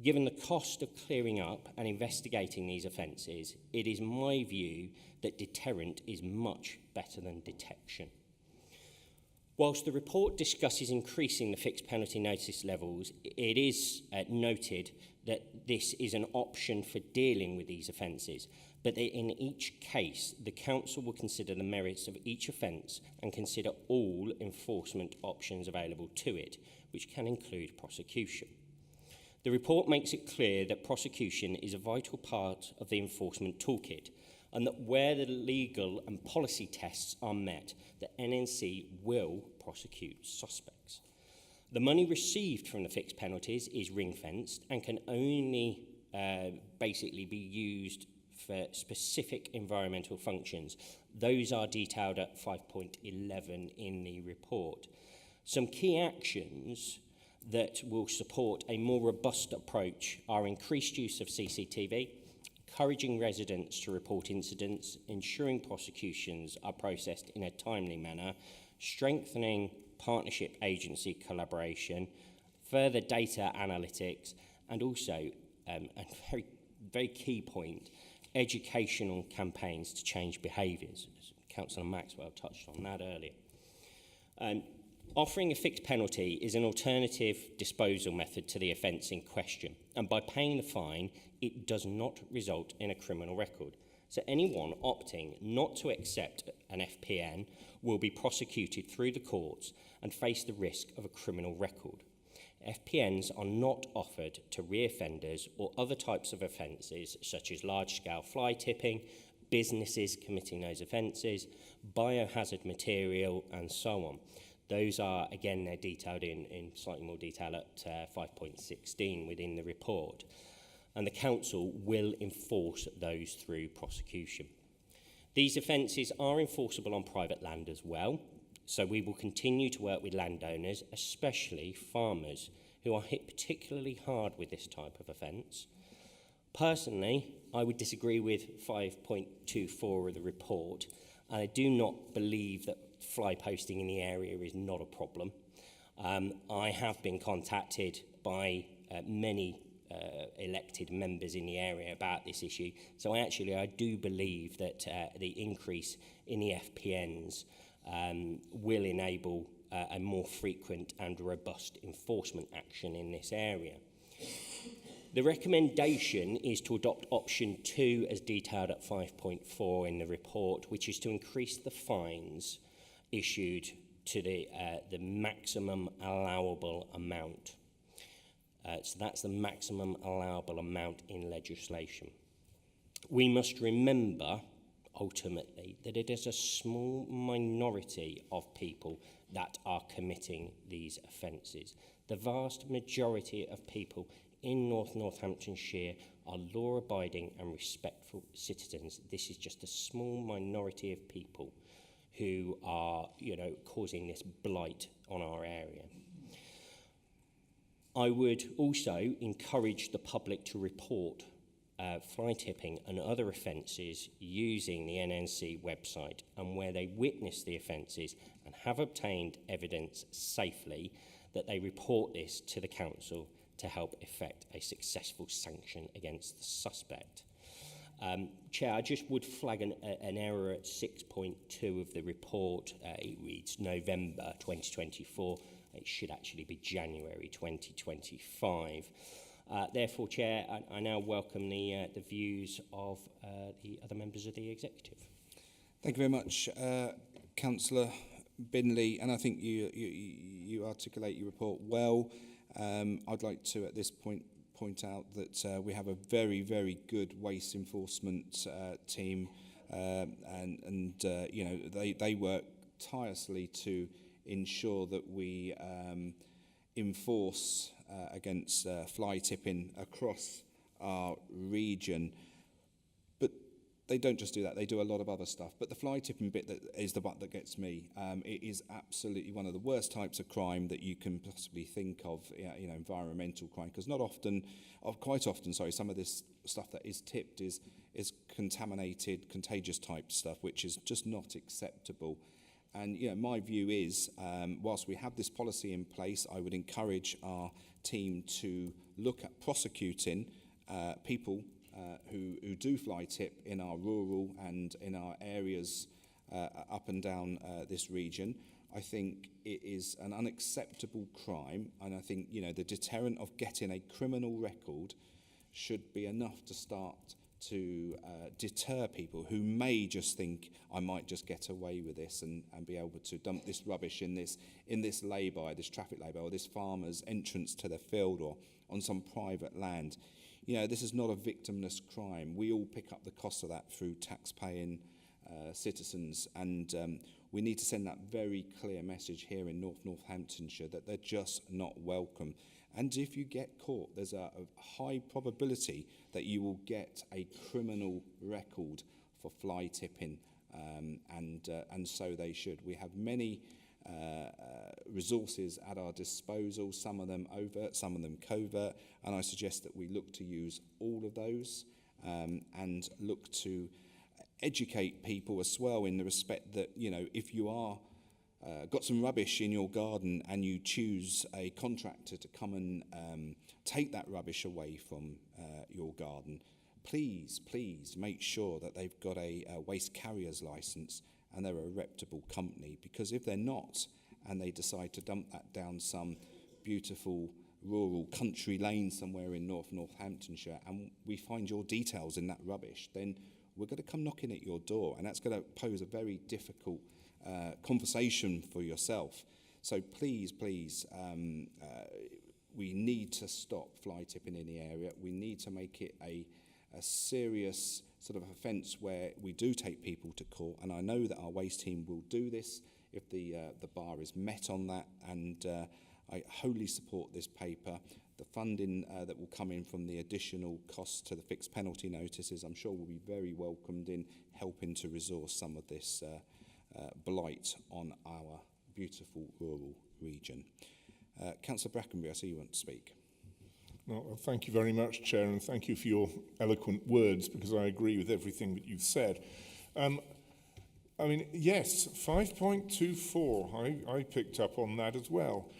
Given the cost of clearing up and investigating these offences, it is my view that deterrent is much better than detection. Whilst the report discusses increasing the fixed penalty notice levels, it is noted that this is an option for dealing with these offences, but that in each case, the Council will consider the merits of each offence and consider all enforcement options available to it, which can include prosecution. The report makes it clear that prosecution is a vital part of the enforcement toolkit, and that where the legal and policy tests are met, the NNC will prosecute suspects. The money received from the fixed penalties is ring-fenced and can only basically be used for specific environmental functions. Those are detailed at 5.11 in the report. Some key actions that will support a more robust approach are increased use of CCTV, encouraging residents to report incidents, ensuring prosecutions are processed in a timely manner, strengthening partnership agency collaboration, further data analytics, and also, a very key point, educational campaigns to change behaviours. Councillor Maxwell touched on that earlier. Offering a fixed penalty is an alternative disposal method to the offence in question, and by paying the fine, it does not result in a criminal record. So anyone opting not to accept an FPN will be prosecuted through the courts and face the risk of a criminal record. FPNs are not offered to reoffenders or other types of offences, such as large-scale fly tipping, businesses committing those offences, biohazard material, and so on. Those are, again, they're detailed in slightly more detail at 5.16 within the report. And the Council will enforce those through prosecution. These offences are enforceable on private land as well, so we will continue to work with landowners, especially farmers, who are hit particularly hard with this type of offence. Personally, I would disagree with 5.24 of the report, and I do not believe that fly posting in the area is not a problem. I have been contacted by many elected members in the area about this issue, so I do believe that the increase in the FPNs will enable a more frequent and robust enforcement action in this area. The recommendation is to adopt option 2 as detailed at 5.4 in the report, which is to increase the fines issued to the maximum allowable amount. So that's the maximum allowable amount in legislation. We must remember, ultimately, that it is a small minority of people that are committing these offences. The vast majority of people in Northamptonshire are law-abiding and respectful citizens. This is just a small minority of people who are, causing this blight on our area. I would also encourage the public to report fly tipping and other offences using the NNC website, and where they witness the offences and have obtained evidence safely, that they report this to the council to help effect a successful sanction against the suspect. Chair, I just would flag an error at 6.2 of the report. It reads November 2024. It should actually be January 2025. Therefore, Chair, I now welcome the views of the other members of the executive. Thank you very much, Councillor Binley, and I think you articulate your report well. I'd like to, at this point out that we have a very, very good waste enforcement team, and they work tirelessly to ensure that we enforce against fly tipping across our region. But they don't just do that, they do a lot of other stuff. But the fly tipping bit that is the bit that gets me. It is absolutely one of the worst types of crime that you can possibly think of, environmental crime, because quite often, some of this stuff that is tipped is contaminated, contagious type stuff, which is just not acceptable. And my view is, whilst we have this policy in place, I would encourage our team to look at prosecuting people who do fly tip in our rural and in our areas up and down this region. I think it is an unacceptable crime, and I think the deterrent of getting a criminal record should be enough to start to deter people who may just think, I might just get away with this and be able to dump this rubbish in this lay-by, this traffic lay-by, or this farmer's entrance to the field, or on some private land. This is not a victimless crime. We all pick up the cost of that through tax-paying citizens, and we need to send that very clear message here in Northamptonshire that they're just not welcome. And if you get caught, there's a high probability that you will get a criminal record for fly tipping, and so they should. We have many resources at our disposal, some of them overt, some of them covert, and I suggest that we look to use all of those and look to educate people as well, in the respect that, if you are got some rubbish in your garden and you choose a contractor to come and take that rubbish away from your garden, please make sure that they've got a waste carrier's licence and they're a reputable company, because if they're not and they decide to dump that down some beautiful rural country lane somewhere in Northamptonshire, and we find your details in that rubbish, then we're going to come knocking at your door, and that's going to pose a very difficult conversation for yourself. So please, we need to stop fly tipping in the area. We need to make it a serious sort of offence where we do take people to court, and I know that our waste team will do this if the bar is met on that, and I wholly support this paper. The funding that will come in from the additional costs to the fixed penalty notices, I'm sure will be very welcomed in helping to resource some of this blight on our beautiful rural region. Councillor Brackenbury, I see you want to speak. Well, thank you very much, Chair, and thank you for your eloquent words, because I agree with everything that you've said. Yes, 5.24, I picked up on that as well.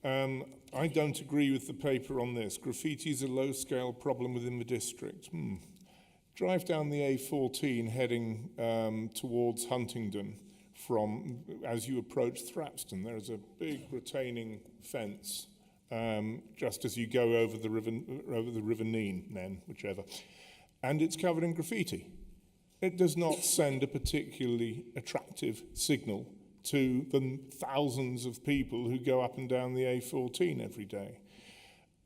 I don't agree with the paper on this. Graffiti is a low-scale problem within the district. Drive down the A14 heading towards Huntingdon as you approach Thrapston. There is a big retaining fence just as you go over the River Nene, whichever. And it's covered in graffiti. It does not send a particularly attractive signal to the thousands of people who go up and down the A14 every day.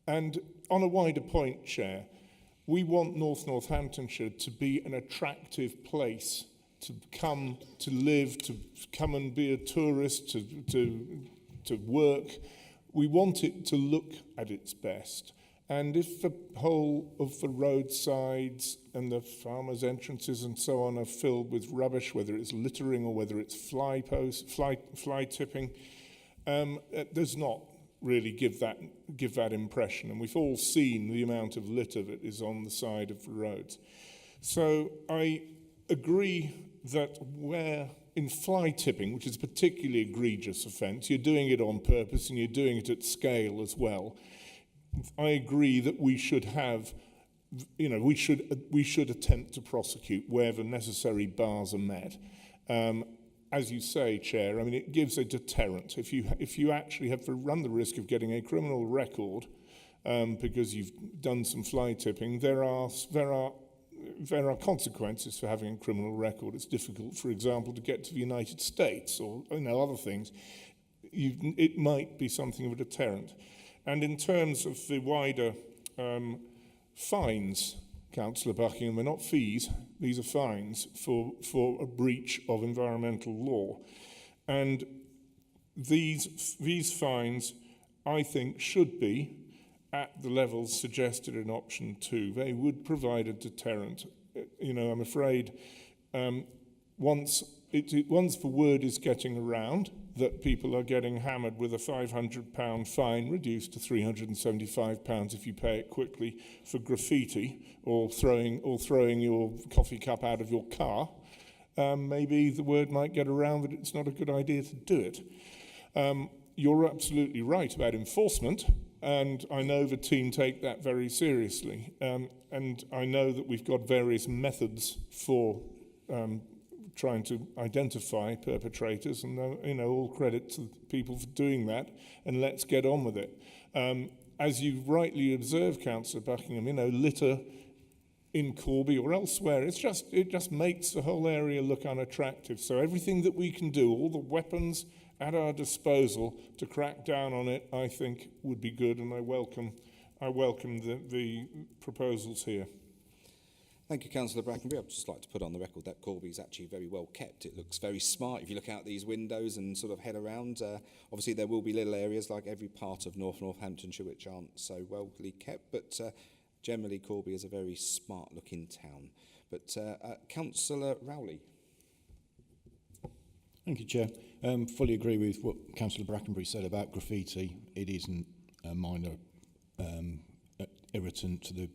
And on a wider point, Chair, we want Northamptonshire to be an attractive place to come to live, to come and be a tourist, to work. We want it to look at its best. And if the whole of the roadsides and the farmers' entrances and so on are filled with rubbish, whether it's littering or whether it's fly tipping, it does not really give that impression. And we've all seen the amount of litter that is on the side of the roads. So I agree that where in fly tipping, which is a particularly egregious offence, you're doing it on purpose and you're doing it at scale as well. I agree that we should have, we should attempt to prosecute where the necessary bars are met. As you say, Chair, I mean, it gives a deterrent. If you actually have to run the risk of getting a criminal record because you've done some fly tipping, there are consequences for having a criminal record. It's difficult, for example, to get to the United States or other things. It might be something of a deterrent. And in terms of the wider fines, Councillor Buckingham, they're not fees, these are fines for a breach of environmental law. And these fines, I think, should be at the levels suggested in option 2. They would provide a deterrent. I'm afraid once the word is getting around that people are getting hammered with a £500 fine reduced to £375 if you pay it quickly for graffiti or throwing your coffee cup out of your car, maybe the word might get around that it's not a good idea to do it. You're absolutely right about enforcement, and I know the team take that very seriously. And I know that we've got various methods for trying to identify perpetrators, and all credit to people for doing that, and let's get on with it. As you rightly observed, Councillor Buckingham, litter in Corby or elsewhere, it just makes the whole area look unattractive. So everything that we can do, all the weapons at our disposal to crack down on it, I think would be good, and I welcome the proposals here. Thank you, Councillor Brackenbury. I'd just like to put on the record that Corby is actually very well kept. It looks very smart if you look out these windows and sort of head around. Obviously, there will be little areas like every part of Northamptonshire which aren't so well kept, but generally Corby is a very smart-looking town. But Councillor Rowley. Thank you, Chair. Fully agree with what Councillor Brackenbury said about graffiti. It isn't a minor irritant to the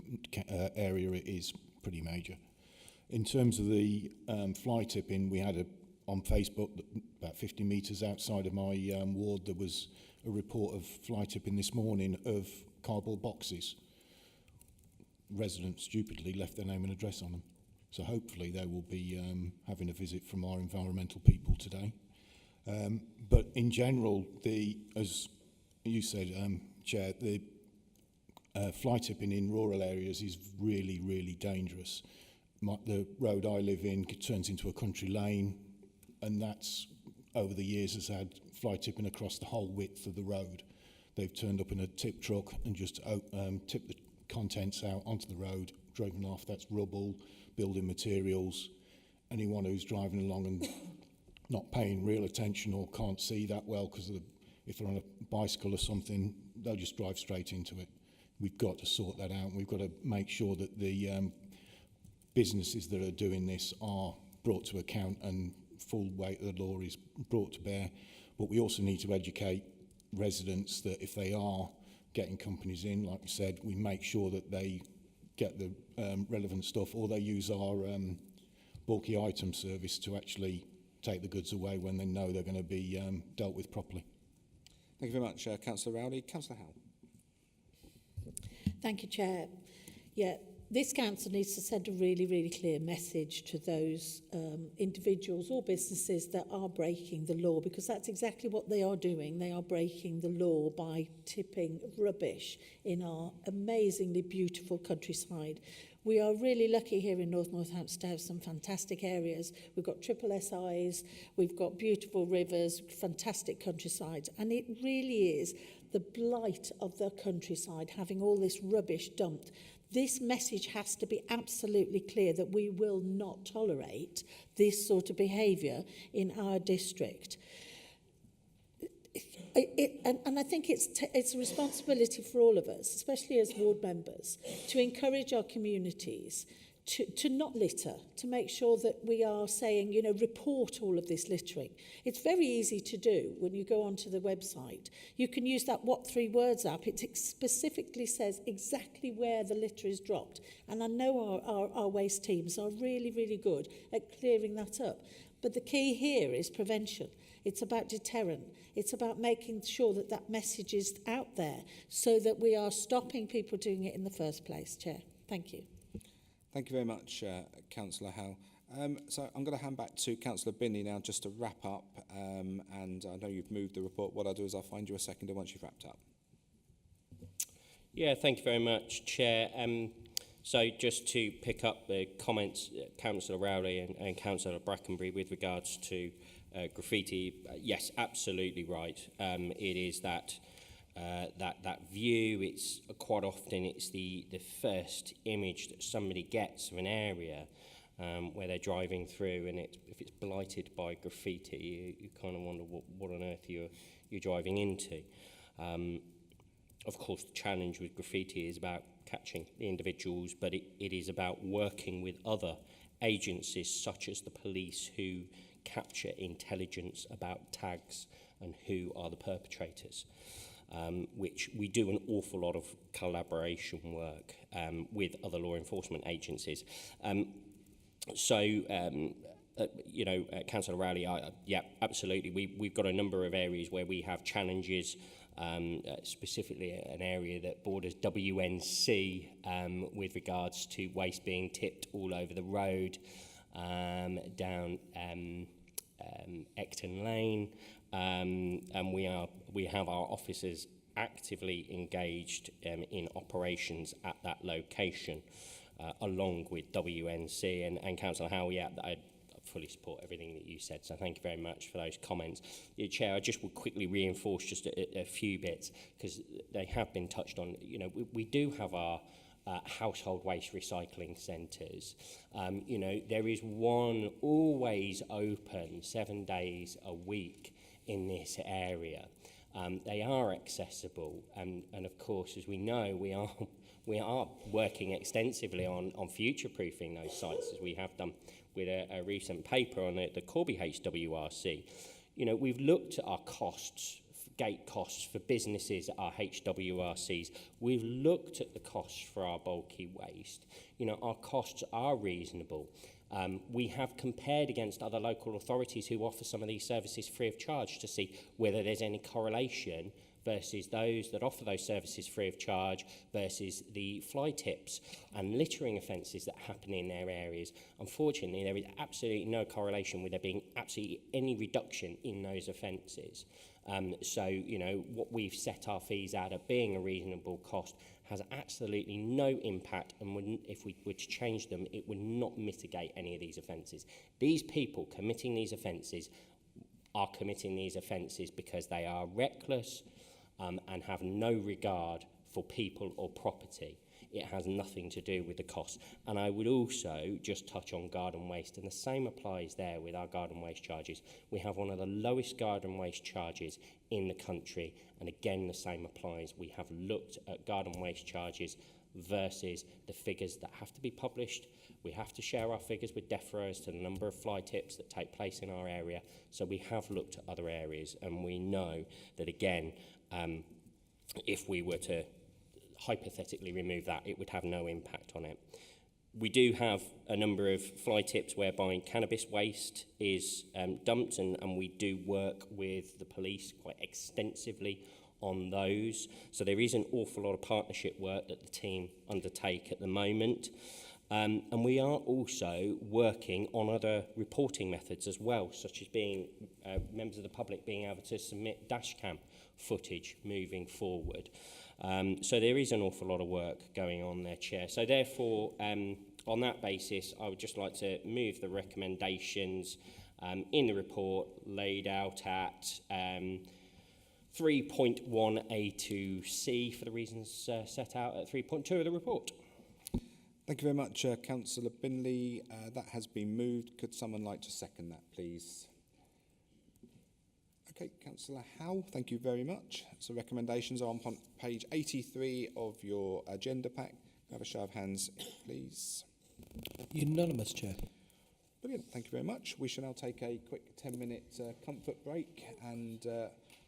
area. It is pretty major. In terms of the fly tipping, we had on Facebook, about 50 metres outside of my ward, there was a report of fly tipping this morning of cardboard boxes. Residents stupidly left their name and address on them. So hopefully they will be having a visit from our environmental people today. But in general, as you said, Chair, the fly tipping in rural areas is really, really dangerous. The road I live in turns into a country lane, and that's, over the years, has had fly tipping across the whole width of the road. They've turned up in a tip truck and just tipped the contents out onto the road, driven off. That's rubble, building materials. Anyone who's driving along and not paying real attention or can't see that well because if they're on a bicycle or something, they'll just drive straight into it. We've got to sort that out. We've got to make sure that the businesses that are doing this are brought to account and full weight of the law is brought to bear. But we also need to educate residents that if they are getting companies in, like we said, we make sure that they get the relevant stuff, or they use our bulky item service to actually take the goods away when they know they're going to be dealt with properly. Thank you very much, Councillor Rowley. Councillor Howell. Thank you, Chair. Yeah, this council needs to send a really, really clear message to those individuals or businesses that are breaking the law, because that's exactly what they are doing. They are breaking the law by tipping rubbish in our amazingly beautiful countryside. We are really lucky here in North Northampton to have some fantastic areas. We've got triple SIs, we've got beautiful rivers, fantastic countrysides, and it really is the blight of the countryside, having all this rubbish dumped. This message has to be absolutely clear that we will not tolerate this sort of behaviour in our district. And I think it's a responsibility for all of us, especially as ward members, to encourage our communities to not litter, to make sure that we are saying, you know, report all of this littering. It's very easy to do when you go onto the website. You can use that What 3 Words app. It specifically says exactly where the litter is dropped. And I know our waste teams are really, really good at clearing that up. But the key here is prevention. It's about deterrent. It's about making sure that that message is out there so that we are stopping people doing it in the first place, Chair. Thank you. Thank you very much, Councillor Howe. So I'm going to hand back to Councillor Binney now just to wrap up. And I know you've moved the report. What I'll do is I'll find you a seconder once you've wrapped up. Yeah, thank you very much, Chair. So just to pick up the comments, Councillor Rowley and Councillor Brackenbury with regards to graffiti, yes, absolutely right. It is that view. It's quite often it's the first image that somebody gets of an area where they're driving through, and if it's blighted by graffiti, you kind of wonder what on earth you're driving into. Of course, the challenge with graffiti is about catching the individuals, but it is about working with other agencies such as the police who capture intelligence about tags and who are the perpetrators. Which we do an awful lot of collaboration work with other law enforcement agencies. Councillor Rowley, yeah, absolutely. We've got a number of areas where we have challenges, specifically an area that borders WNC with regards to waste being tipped all over the road, down Ecton Lane. And we have our officers actively engaged in operations at that location, along with WNC and Councillor Howe. Yeah, I fully support everything that you said, so thank you very much for those comments. Chair, I just will quickly reinforce just a few bits, because they have been touched on. You know, we do have our household waste recycling centres. There is one always open 7 days a week in this area. They are accessible, and of course, as we know, we are working extensively on future-proofing those sites, as we have done with a recent paper on the Corby HWRC. We've looked at our costs, gate costs for businesses at our HWRCs. We've looked at the costs for our bulky waste. Our costs are reasonable. We have compared against other local authorities who offer some of these services free of charge to see whether there's any correlation versus those that offer those services free of charge versus the fly tips and littering offences that happen in their areas. Unfortunately, there is absolutely no correlation with there being absolutely any reduction in those offences. What we've set our fees at being a reasonable cost has absolutely no impact, and if we were to change them, it would not mitigate any of these offences. These people committing these offences are committing these offences because they are reckless and have no regard for people or property. It has nothing to do with the cost. And I would also just touch on garden waste, and the same applies there with our garden waste charges. We have one of the lowest garden waste charges in the country, and again the same applies. We have looked at garden waste charges versus the figures that have to be published. We have to share our figures with DEFRA as to the number of fly tips that take place in our area. So we have looked at other areas, and we know that again, if we were to hypothetically remove that, it would have no impact on it. We do have a number of fly tips whereby cannabis waste is dumped, and we do work with the police quite extensively on those. So there is an awful lot of partnership work that the team undertake at the moment. And we are also working on other reporting methods as well, such as being members of the public being able to submit dashcam footage moving forward. So there is an awful lot of work going on there, Chair. So therefore, on that basis, I would just like to move the recommendations in the report laid out at 3.1A2C for the reasons set out at 3.2 of the report. Thank you very much, Councillor Binley. That has been moved. Could someone like to second that, please? Okay, Councillor Howe, thank you very much. So recommendations are on page 83 of your agenda pack. Can I have a show of hands, please? Unanimous, Chair. Brilliant, thank you very much. We shall now take a quick 10-minute comfort break, and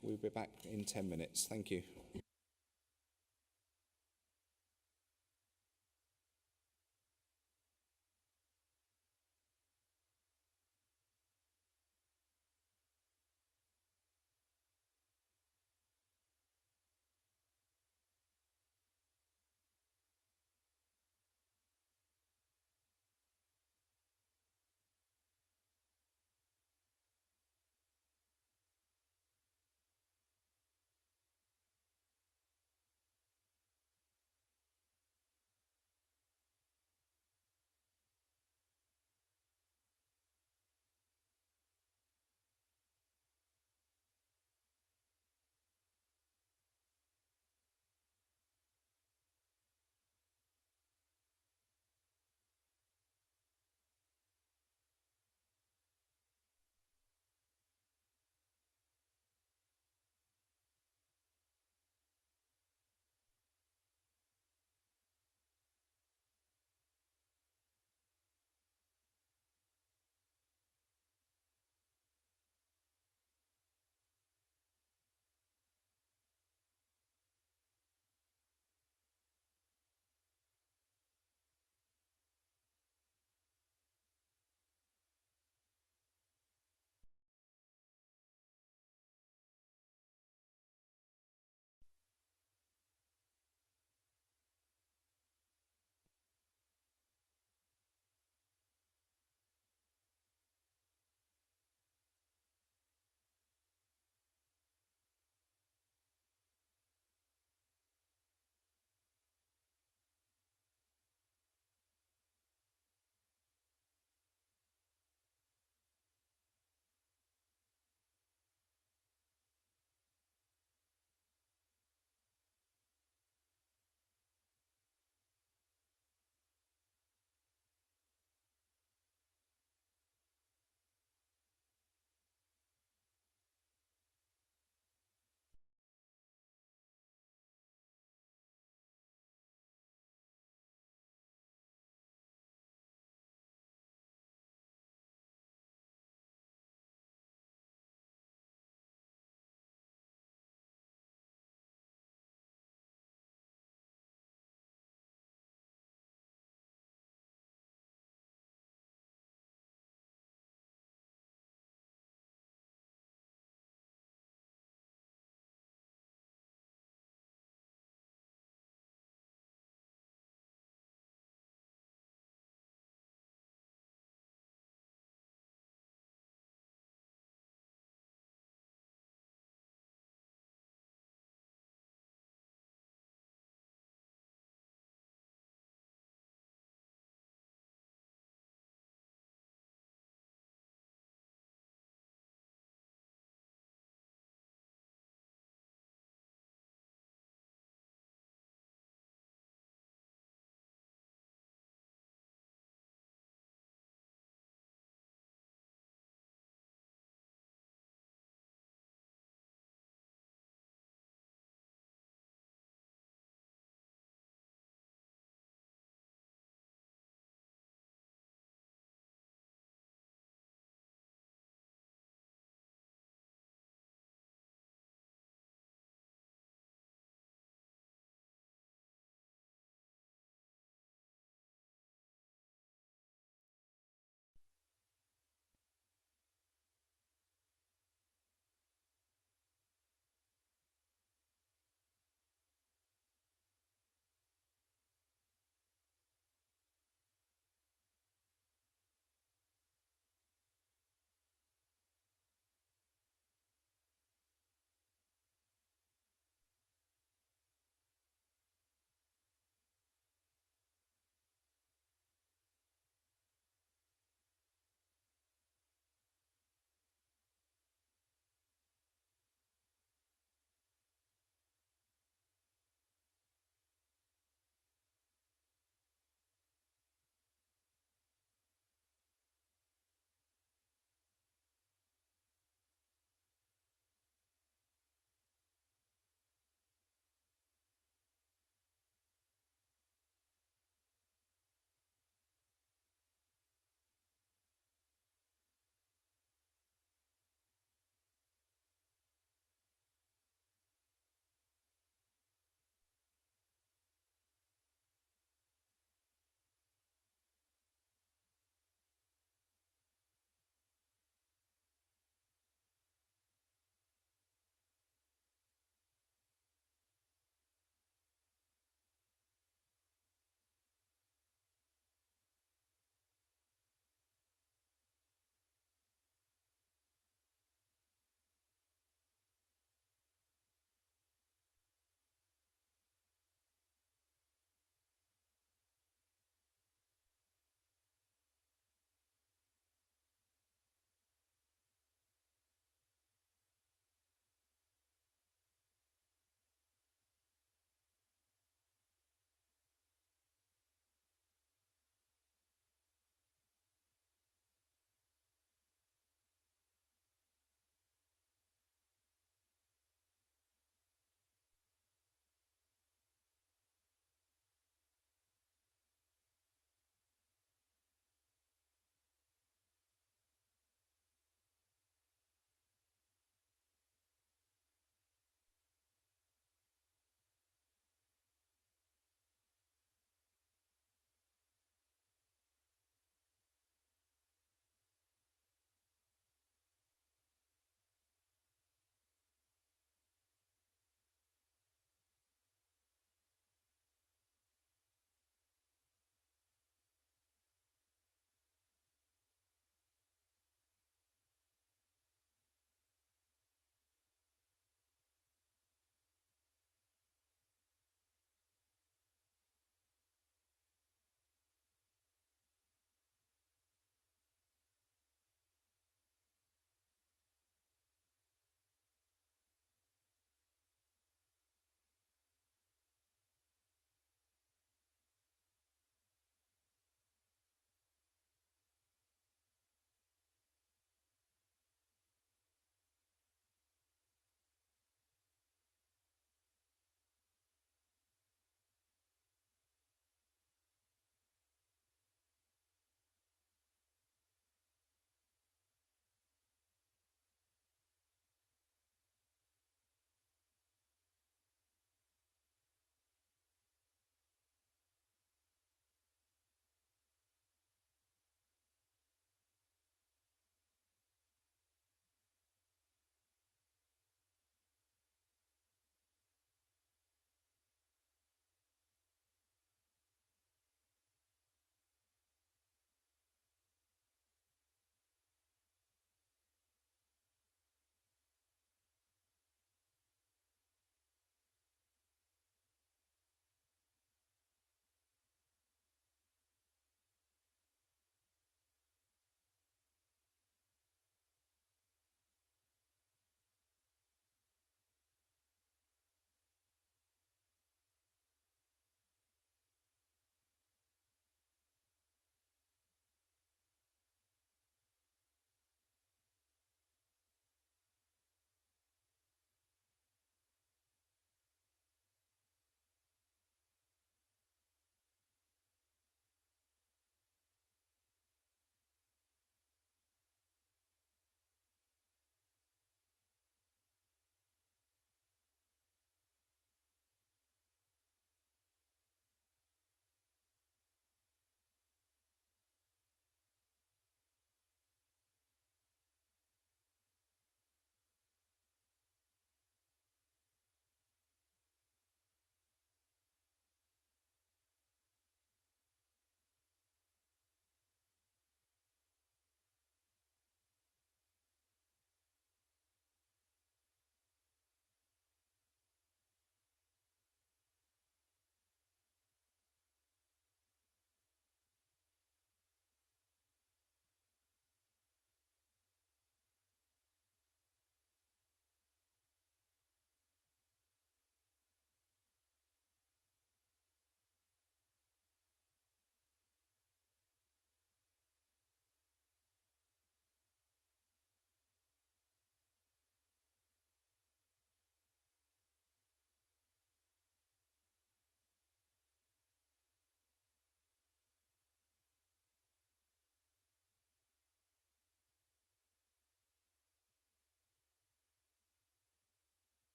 we'll be back in 10 minutes. Thank you.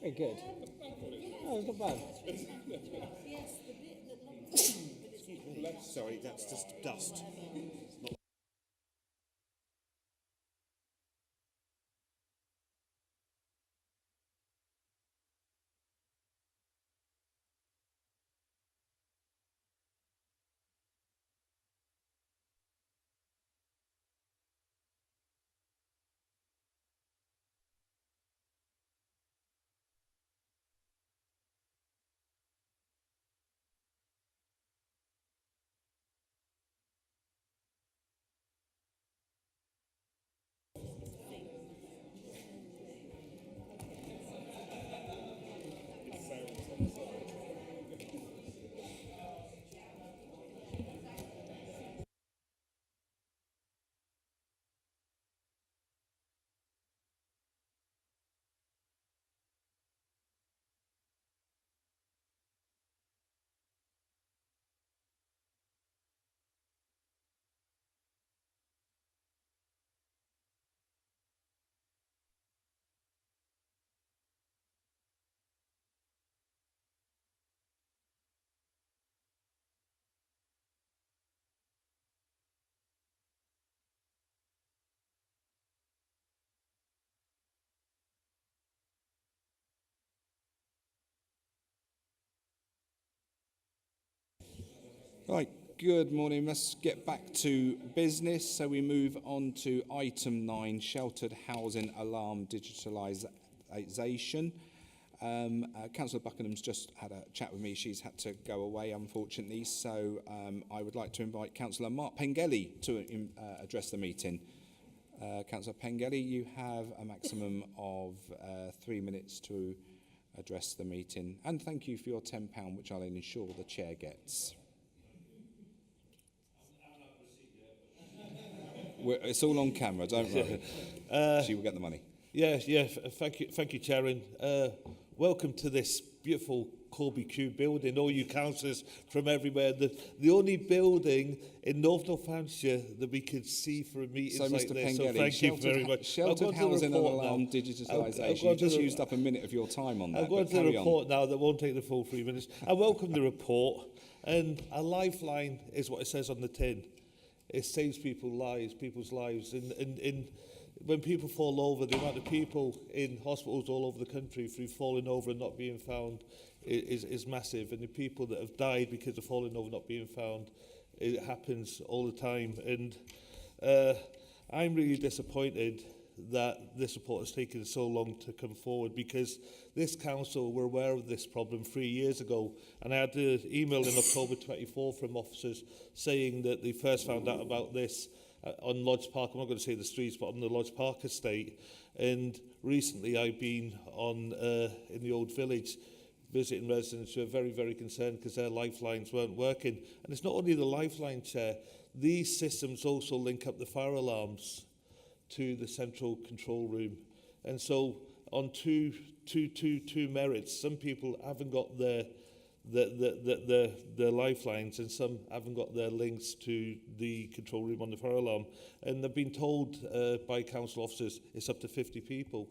Very good. Oh, it's not bad. Sorry, that's just dust. Right, good morning. Let's get back to business. So we move on to item 9, sheltered housing alarm digitalisation. Councillor Buckingham's just had a chat with me. She's had to go away, unfortunately. So I would like to invite Councillor Mark Pengelly to address the meeting. Councillor Pengelly, you have a maximum of 3 minutes to address the meeting. And thank you for your £10, which I'll ensure the chair gets. It's all on camera, don't worry. She will get the money. Thank you, Chair. And welcome to this beautiful Corby Q building, all you councillors from everywhere. The only building in Northamptonshire that we could see for a meeting So, like Mr. this. Pengelly, So thank you very much. Sheltered housing and alarm digitalisation. You just used up a minute of your time on that. I've got to the report now that won't take the full 3 minutes. I welcome the report. And a lifeline is what it says on the tin. It saves people's lives. And when people fall over, the amount of people in hospitals all over the country through falling over and not being found is massive. And the people that have died because of falling over and not being found, it happens all the time. And I'm really disappointed that this report has taken so long to come forward, because this council were aware of this problem 3 years ago, and I had an email in October 24 from officers saying that they first found out about this on Lodge Park. I'm not going to say the streets, but on the Lodge Park estate. And recently I've been on in the old village visiting residents who are very, very concerned because their lifelines weren't working. And it's not only the lifeline, Chair, these systems also link up the fire alarms to the central control room. And so on two merits, some people haven't got their lifelines and some haven't got their links to the control room on the fire alarm. And they've been told by council officers it's up to 50 people.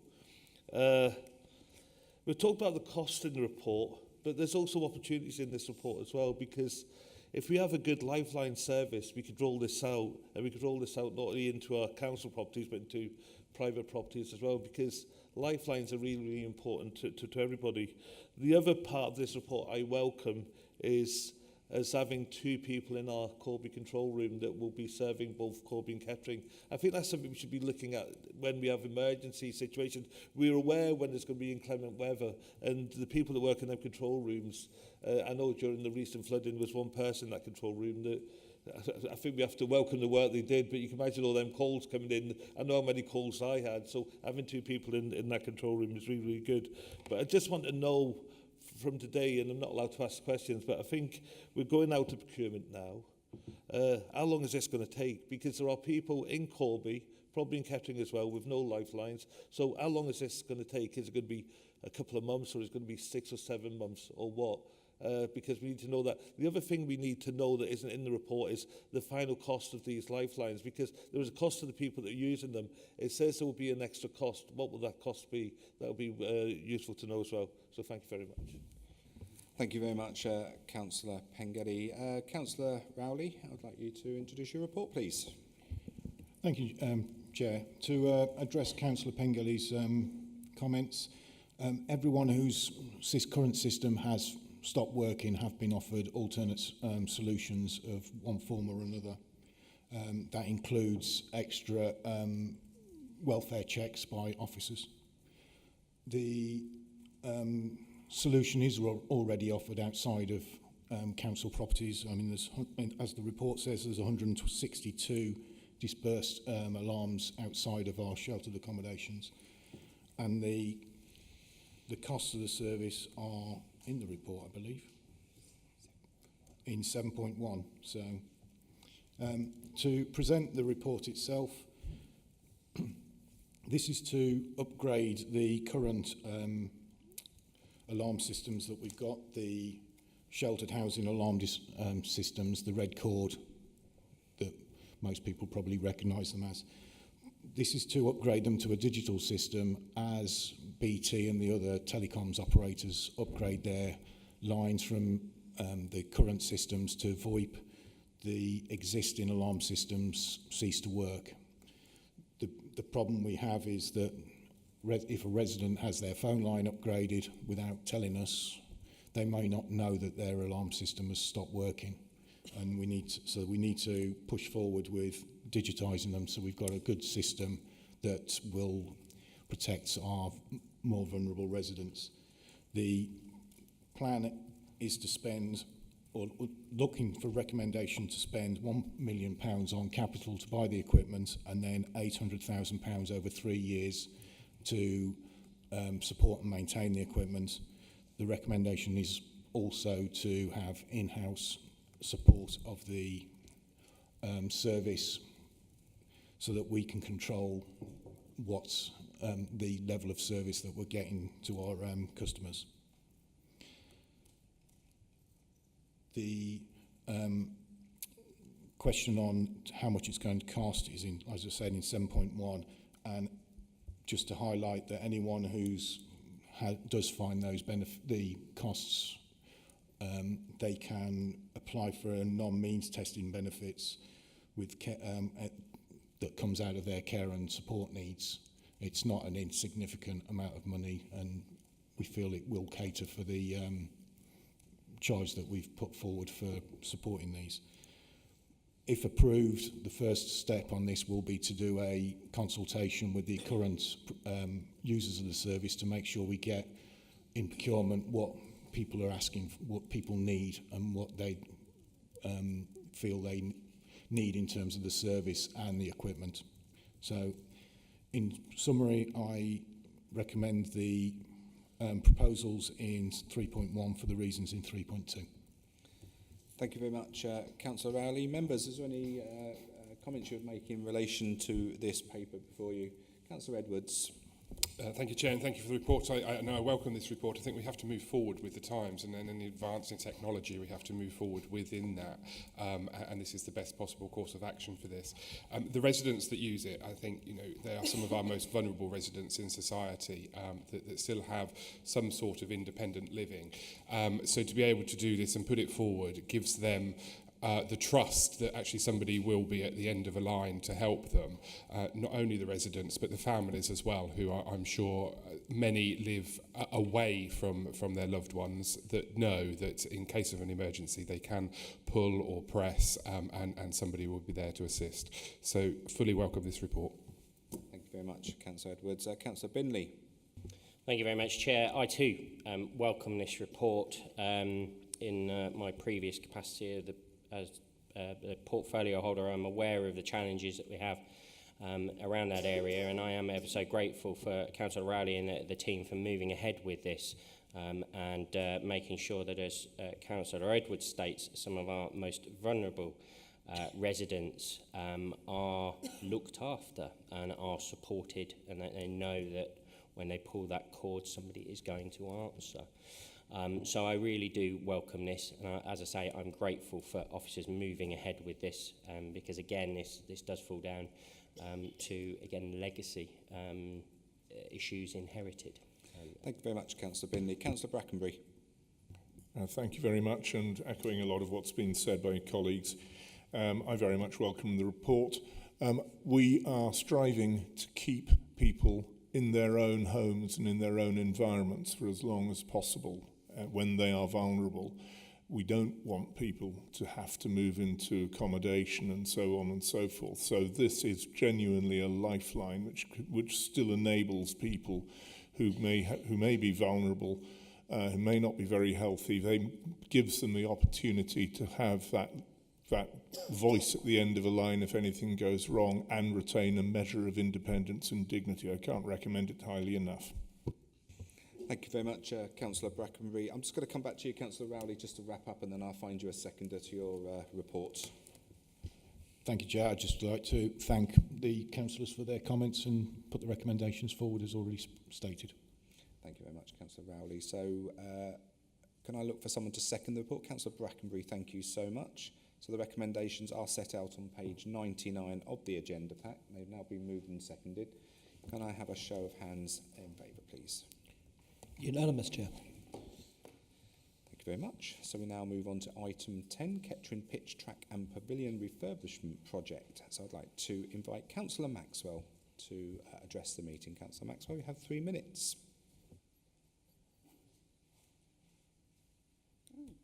We've talked about the cost in the report, but there's also opportunities in this report as well, because if we have a good lifeline service, we could roll this out, and we could roll this out not only into our council properties, but into private properties as well, because lifelines are really, really important to everybody. The other part of this report I welcome is as having 2 people in our Corby control room that will be serving both Corby and Kettering. I think that's something we should be looking at when we have emergency situations. We're aware when there's going to be inclement weather, and the people that work in them control rooms, I know during the recent flooding there was one person in that control room that I think we have to welcome the work they did, but you can imagine all them calls coming in. I know how many calls I had, so having 2 people in that control room is really, really good. But I just want to know from today, and I'm not allowed to ask questions, but I think we're going out to procurement now. How long is this going to take? Because there are people in Corby, probably in Kettering as well, with no lifelines. So how long is this going to take? Is it going to be a couple of months, or is it going to be 6 or 7 months, or what? because we need to know that. The other thing we need to know that isn't in the report is the final cost of these lifelines, because there is a cost to the people that are using them. It says there will be an extra cost. What will that cost be? That will be useful to know as well. So thank you very much. Thank you very much, Councillor Pengetty. Councillor Rowley, I would like you to introduce your report, please. Thank you, Chair. To address Councillor Pengelly's comments, everyone whose current system has stopped working have been offered alternate solutions of one form or another. That includes extra welfare checks by officers. The solution is already offered outside of council properties. I mean, as the report says, there's 162 dispersed alarms outside of our sheltered accommodations, and the costs of the service are in the report, I believe, in 7.1. So to present the report itself, this is to upgrade the current alarm systems that we've got, the sheltered housing alarm systems, the red cord that most people probably recognise them as. This is to upgrade them to a digital system as BT and the other telecoms operators upgrade their lines from the current systems to VoIP. The existing alarm systems cease to work. The problem we have is that if a resident has their phone line upgraded without telling us, they may not know that their alarm system has stopped working. And we need to push forward with digitising them so we've got a good system that will protect our more vulnerable residents. The plan is to spend, or looking for recommendation to spend £1 million on capital to buy the equipment, and then £800,000 over 3 years to support and maintain the equipment. The recommendation is also to have in-house support of the service so that we can control what's the level of service that we're getting to our customers. The question on how much it's going to cost is, in, as I said, in 7.1, and just to highlight that anyone who's does find those the costs, they can apply for a non-means testing benefits with that comes out of their care and support needs. It's not an insignificant amount of money, and we feel it will cater for the charge that we've put forward for supporting these. If approved, the first step on this will be to do a consultation with the current users of the service to make sure we get in procurement what people are asking, what people need, and what they feel they need in terms of the service and the equipment. So, in summary, I recommend the proposals in 3.1 for the reasons in 3.2. Thank you very much, Councillor Rowley. Members, is there any comments you would make in relation to this paper before you? Councillor Edwards. Thank you, Chair, and thank you for the report. I welcome this report. I think we have to move forward with the times, and then in the advance in technology, we have to move forward within that, and this is the best possible course of action for this. The residents that use it, I think, they are some of our most vulnerable residents in society that still have some sort of independent living. So to be able to do this and put it forward gives them the trust that actually somebody will be at the end of a line to help them, not only the residents but the families as well, who are, I'm sure many live away from their loved ones, that know that in case of an emergency they can pull or press and somebody will be there to assist. So fully welcome this report. Thank you very much, Councillor Edwards. Councillor Binley. Thank you very much, Chair. I too welcome this report. In my previous capacity as a portfolio holder, I'm aware of the challenges that we have around that area, and I am ever so grateful for Councillor Rowley and the team for moving ahead with this and making sure that, as Councillor Edwards states, some of our most vulnerable residents are looked after and are supported, and that they know that when they pull that cord, somebody is going to answer. So I really do welcome this, and as I say, I'm grateful for officers moving ahead with this, because again, this does fall down to, again, legacy issues inherited. Thank you very much, Councillor Binley. Councillor Brackenbury. Thank you very much, and echoing a lot of what's been said by colleagues, I very much welcome the report. We are striving to keep people in their own homes and in their own environments for as long as possible when they are vulnerable. We don't want people to have to move into accommodation and so on and so forth. So this is genuinely a lifeline which still enables people who may be vulnerable, who may not be very healthy. They gives them the opportunity to have that voice at the end of a line if anything goes wrong, and retain a measure of independence and dignity. I can't recommend it highly enough. Thank you very much, Councillor Brackenbury. I'm just going to come back to you, Councillor Rowley, just to wrap up, and then I'll find you a seconder to your report. Thank you, Chair. I'd just like to thank the councillors for their comments and put the recommendations forward as already stated. Thank you very much, Councillor Rowley. So can I look for someone to second the report? Councillor Brackenbury, thank you so much. So the recommendations are set out on page 99 of the agenda pack. They've now been moved and seconded. Can I have a show of hands in favour, please? Unanimous, Chair. Thank you very much. So we now move on to item 10, Kettering Pitch Track and Pavilion Refurbishment Project. So I'd like to invite Councillor Maxwell to address the meeting. Councillor Maxwell, you have 3 minutes.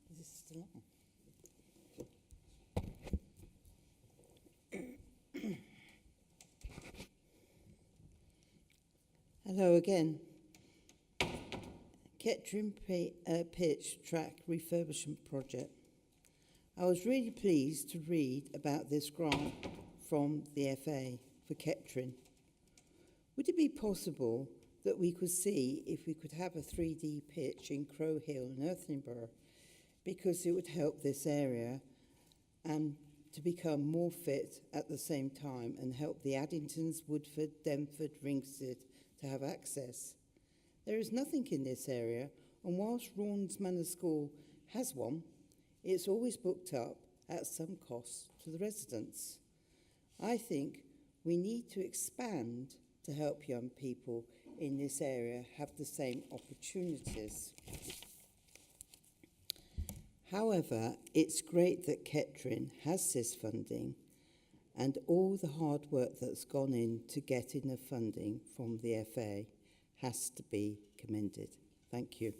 Is this still on? Hello again. Kettering Pitch Track Refurbishment Project. I was really pleased to read about this grant from the FA for Kettering. Would it be possible that we could see if we could have a 3D pitch in Crow Hill in Earthenborough, because it would help this area and to become more fit at the same time and help the Addingtons, Woodford, Denford, Ringsted to have access. There is nothing in this area, and whilst Raunds Manor School has one, it's always booked up at some cost to the residents. I think we need to expand to help young people in this area have the same opportunities. However, it's great that Kettering has this funding, and all the hard work that's gone into getting the funding from the FA has to be commended. Thank you.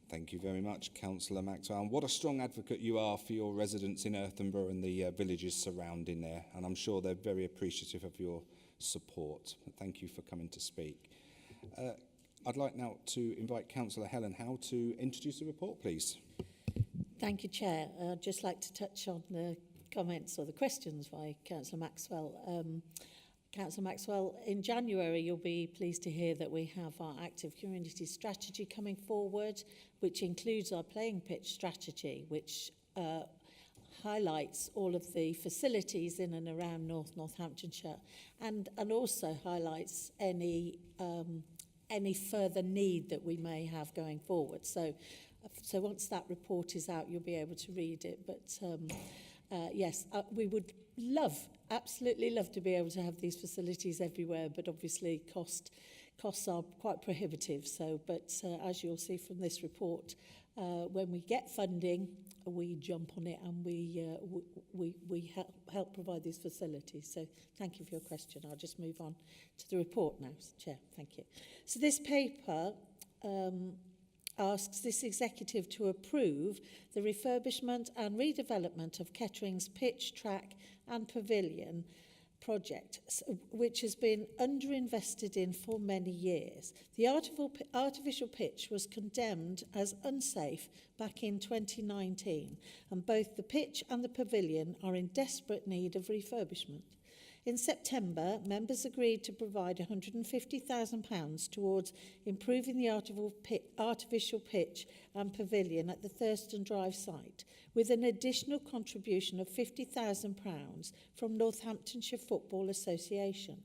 Thank you very much, Councillor Maxwell. And what a strong advocate you are for your residents in Earthenborough and the villages surrounding there. And I'm sure they're very appreciative of your support. Thank you for coming to speak. I'd like now to invite Councillor Helen Howe to introduce the report, please. Thank you, Chair. I'd just like to touch on the comments or the questions by Councillor Maxwell. Councillor Maxwell, in January you'll be pleased to hear that we have our active community strategy coming forward, which includes our playing pitch strategy, which highlights all of the facilities in and around Northamptonshire, and also highlights any further need that we may have going forward. So once that report is out, you'll be able to read it. But yes, we would absolutely love to be able to have these facilities everywhere, but obviously costs are quite prohibitive. So, but as you'll see from this report, when we get funding, we jump on it and we help provide these facilities. So thank you for your question. I'll just move on to the report now, Chair. Thank you. So this paper asks this executive to approve the refurbishment and redevelopment of Kettering's pitch, track and pavilion project, which has been underinvested in for many years. The artificial pitch was condemned as unsafe back in 2019, and both the pitch and the pavilion are in desperate need of refurbishment. In September, members agreed to provide £150,000 towards improving the artificial pitch and pavilion at the Thurston Drive site, with an additional contribution of £50,000 from Northamptonshire Football Association.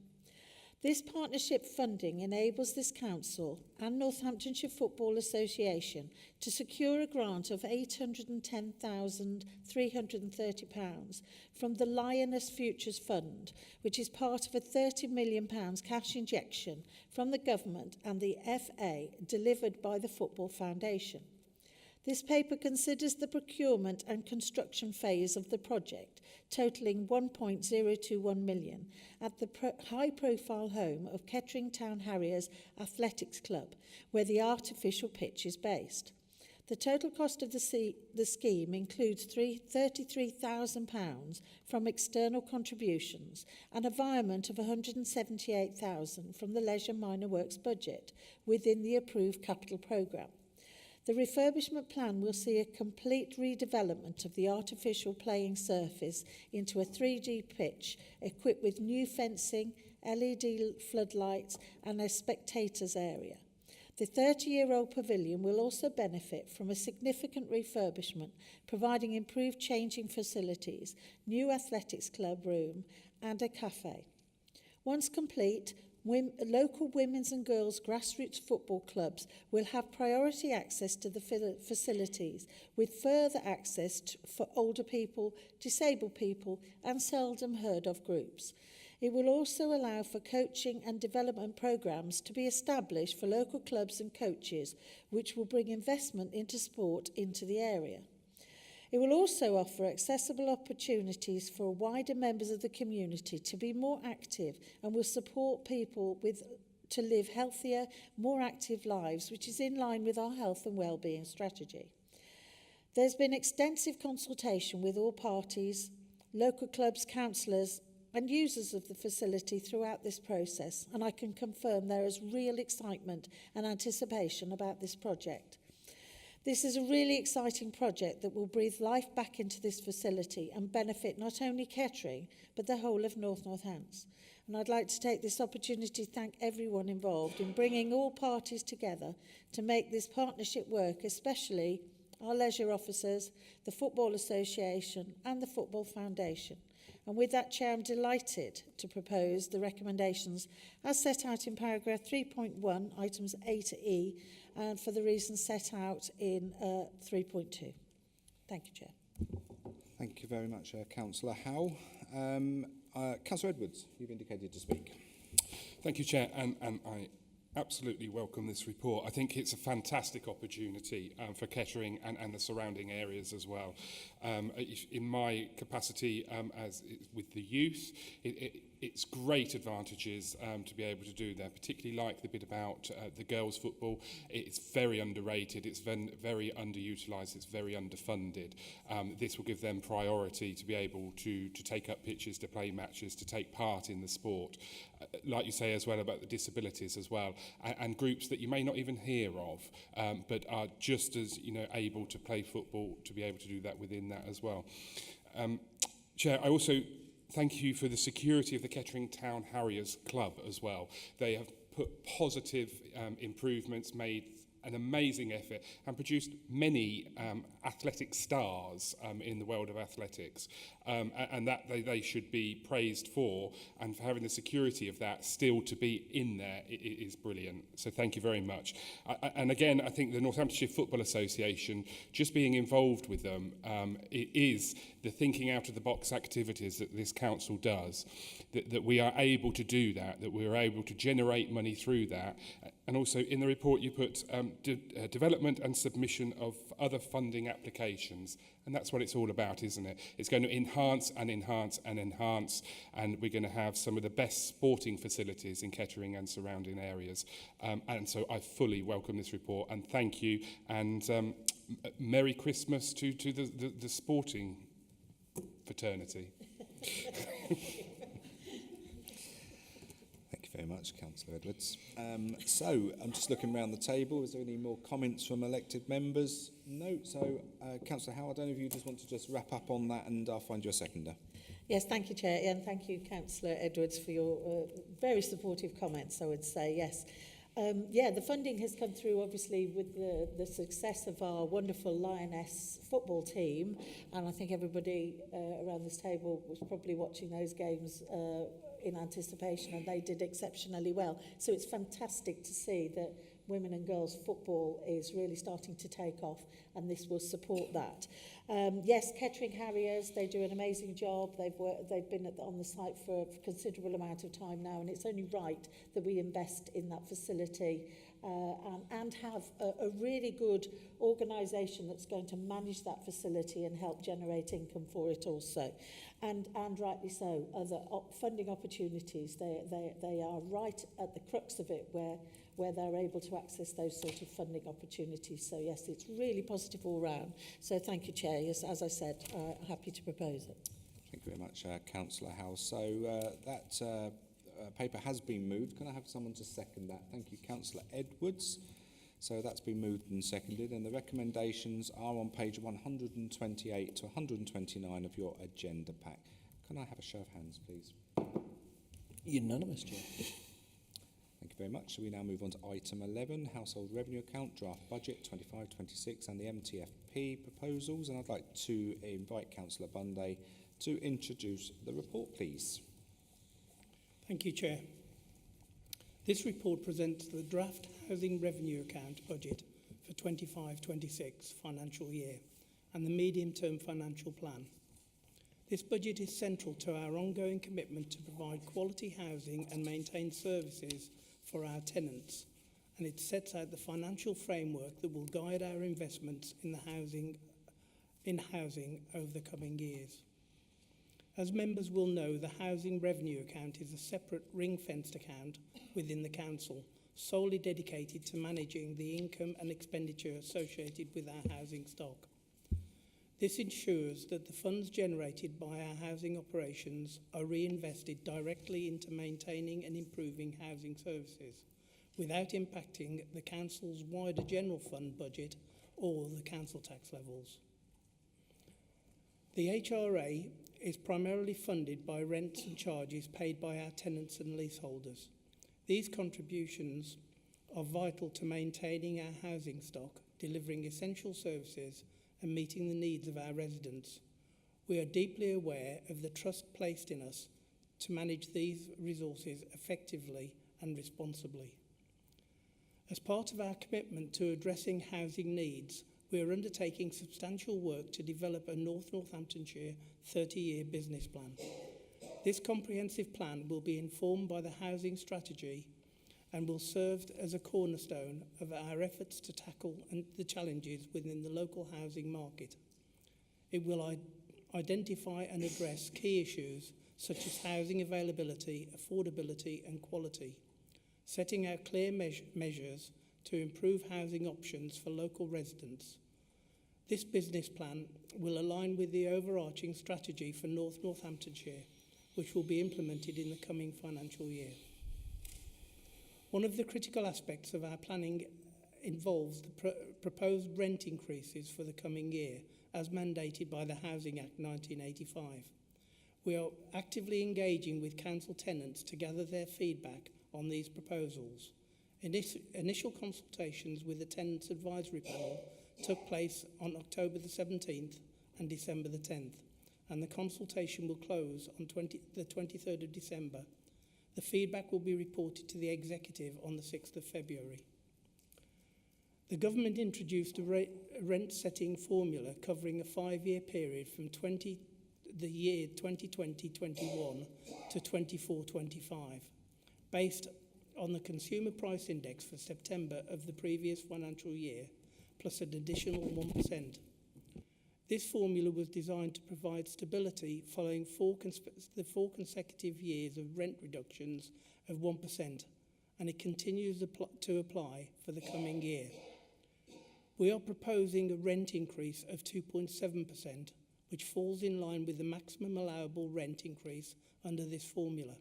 This partnership funding enables this council and Northamptonshire Football Association to secure a grant of £810,330 from the Lioness Futures Fund, which is part of a £30 million cash injection from the government and the FA delivered by the Football Foundation. This paper considers the procurement and construction phase of the project, totalling £1.021 million, at the high-profile home of Kettering Town Harriers Athletics Club, where the artificial pitch is based. The total cost of the scheme includes £33,000 from external contributions and a virement of £178,000 from the Leisure Minor Works budget within the approved capital programme. The refurbishment plan will see a complete redevelopment of the artificial playing surface into a 3D pitch equipped with new fencing, LED floodlights and a spectators area. The 30-year-old pavilion will also benefit from a significant refurbishment, providing improved changing facilities, new athletics club room and a cafe. Once complete, local women's and girls' grassroots football clubs will have priority access to the facilities, with further access for older people, disabled people and seldom heard of groups. It will also allow for coaching and development programmes to be established for local clubs and coaches, which will bring investment into sport into the area. It will also offer accessible opportunities for wider members of the community to be more active and will support people to live healthier, more active lives, which is in line with our health and wellbeing strategy. There's been extensive consultation with all parties, local clubs, councillors and users of the facility throughout this process, and I can confirm there is real excitement and anticipation about this project. This is a really exciting project that will breathe life back into this facility and benefit not only Kettering, but the whole of North Northants. And I'd like to take this opportunity to thank everyone involved in bringing all parties together to make this partnership work, especially our leisure officers, the Football Association and the Football Foundation. And with that, Chair, I'm delighted to propose the recommendations as set out in paragraph 3.1, items A to E, and for the reasons set out in 3.2. Thank you, Chair. Thank you very much, Councillor Howe. Councillor Edwards, you've indicated to speak. Thank you, Chair, and I absolutely welcome this report. I think it's a fantastic opportunity for Kettering and the surrounding areas as well. In my capacity with the youth, it's great advantages to be able to do that, particularly like the bit about the girls' football. It's very underrated, it's very underutilised, it's very underfunded. This will give them priority to be able to take up pitches, to play matches, to take part in the sport. Like you say as well about the disabilities as well, and groups that you may not even hear of, but are just as able to play football, to be able to do that within that as well. Chair, I also thank you for the security of the Kettering Town Harriers Club as well. They have put positive improvements, made an amazing effort and produced many athletic stars in the world of athletics, and that they should be praised for, and for having the security of that still to be in there is brilliant. So thank you very much. And again, I think the Northamptonshire Football Association, just being involved with them, it is the thinking out of the box activities that this council does, that we are able to do that we are able to generate money through that. And also in the report you put development and submission of other funding applications, and that's what it's all about, isn't it? It's going to enhance and enhance and enhance, and we're going to have some of the best sporting facilities in Kettering and surrounding areas. And so I fully welcome this report, and thank you, and Merry Christmas to the sporting fraternity. Very much, Councillor Edwards. So, I'm just looking around the table. Is there any more comments from elected members? No. So, Councillor Howe, I don't know if you just want to wrap up on that, and I'll find you a seconder. Yes, thank you, Chair, and thank you, Councillor Edwards, for your very supportive comments, I would say, yes. The funding has come through, obviously, with the success of our wonderful Lioness football team, and I think everybody around this table was probably watching those games in anticipation, and they did exceptionally well. So it's fantastic to see that women and girls football is really starting to take off, and this will support that. Yes, Kettering Harriers, they do an amazing job. They've been on the site for a considerable amount of time now, and it's only right that we invest in that facility and have a really good organisation that's going to manage that facility and help generate income for it also. And rightly so, other funding opportunities, they are right at the crux of it where they're able to access those sort of funding opportunities. So yes, it's really positive all round. So thank you, Chair. Yes, as I said, happy to propose it. Thank you very much, Councillor Howe. So that paper has been moved. Can I have someone to second that? Thank you, Councillor Edwards. So that's been moved and seconded, and the recommendations are on page 128 to 129 of your agenda pack. Can I have a show of hands, please? Unanimous, Chair. Thank you very much. So we now move on to item 11, Household Revenue Account, Draft Budget 25-26 and the MTFP proposals. And I'd like to invite Councillor Bunday to introduce the report, please. Thank you, Chair. This report presents the Draft Housing Revenue Account Budget for 25-26 financial year and the medium-term financial plan. This budget is central to our ongoing commitment to provide quality housing and maintain services for our tenants, and it sets out the financial framework that will guide our investments in housing over the coming years. As members will know, the Housing Revenue Account is a separate ring-fenced account within the Council, solely dedicated to managing the income and expenditure associated with our housing stock. This ensures that the funds generated by our housing operations are reinvested directly into maintaining and improving housing services, without impacting the Council's wider general fund budget or the council tax levels. The HRA is primarily funded by rents and charges paid by our tenants and leaseholders. These contributions are vital to maintaining our housing stock, delivering essential services and meeting the needs of our residents. We are deeply aware of the trust placed in us to manage these resources effectively and responsibly. As part of our commitment to addressing housing needs, we are undertaking substantial work to develop a North Northamptonshire 30-year business plan. This comprehensive plan will be informed by the housing strategy and will serve as a cornerstone of our efforts to tackle the challenges within the local housing market. It will identify and address key issues such as housing availability, affordability and quality, setting out clear measures to improve housing options for local residents. This business plan will align with the overarching strategy for North Northamptonshire, which will be implemented in the coming financial year. One of the critical aspects of our planning involves the proposed rent increases for the coming year, as mandated by the Housing Act 1985. We are actively engaging with council tenants to gather their feedback on these proposals. Initial consultations with the Tenants Advisory Panel took place on October the 17th and December the 10th, and the consultation will close on the 23rd of December. The feedback will be reported to the Executive on the 6th of February. The government introduced a rent-setting formula covering a 5-year period from the year 2020-21 to 24-25, based on the Consumer Price Index for September of the previous financial year, plus an additional 1%. This formula was designed to provide stability following the 4 consecutive years of rent reductions of 1%, and it continues to apply for the coming year. We are proposing a rent increase of 2.7%, which falls in line with the maximum allowable rent increase under this formula.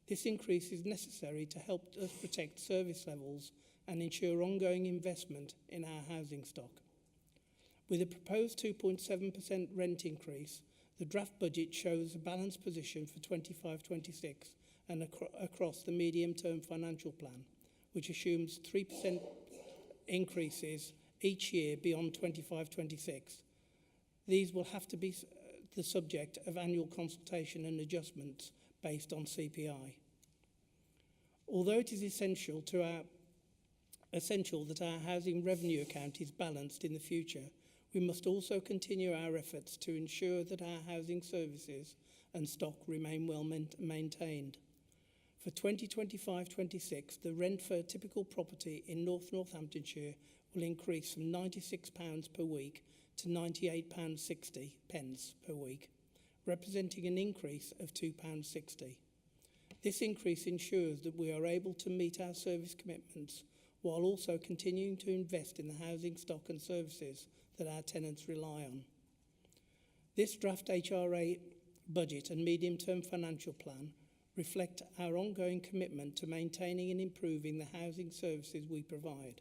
This increase is necessary to help us protect service levels and ensure ongoing investment in our housing stock. With a proposed 2.7% rent increase, the draft budget shows a balanced position for 25-26 and across the medium-term financial plan, which assumes 3% increases each year beyond 25-26. These will have to be the subject of annual consultation and adjustments based on CPI. Although it is essential that our housing revenue account is balanced in the future, we must also continue our efforts to ensure that our housing services and stock remain well maintained. For 2025-26, the rent for a typical property in North Northamptonshire will increase from £96 per week to £98.60 per week, representing an increase of £2.60. This increase ensures that we are able to meet our service commitments while also continuing to invest in the housing stock and services that our tenants rely on. This draft HRA budget and medium-term financial plan reflect our ongoing commitment to maintaining and improving the housing services we provide.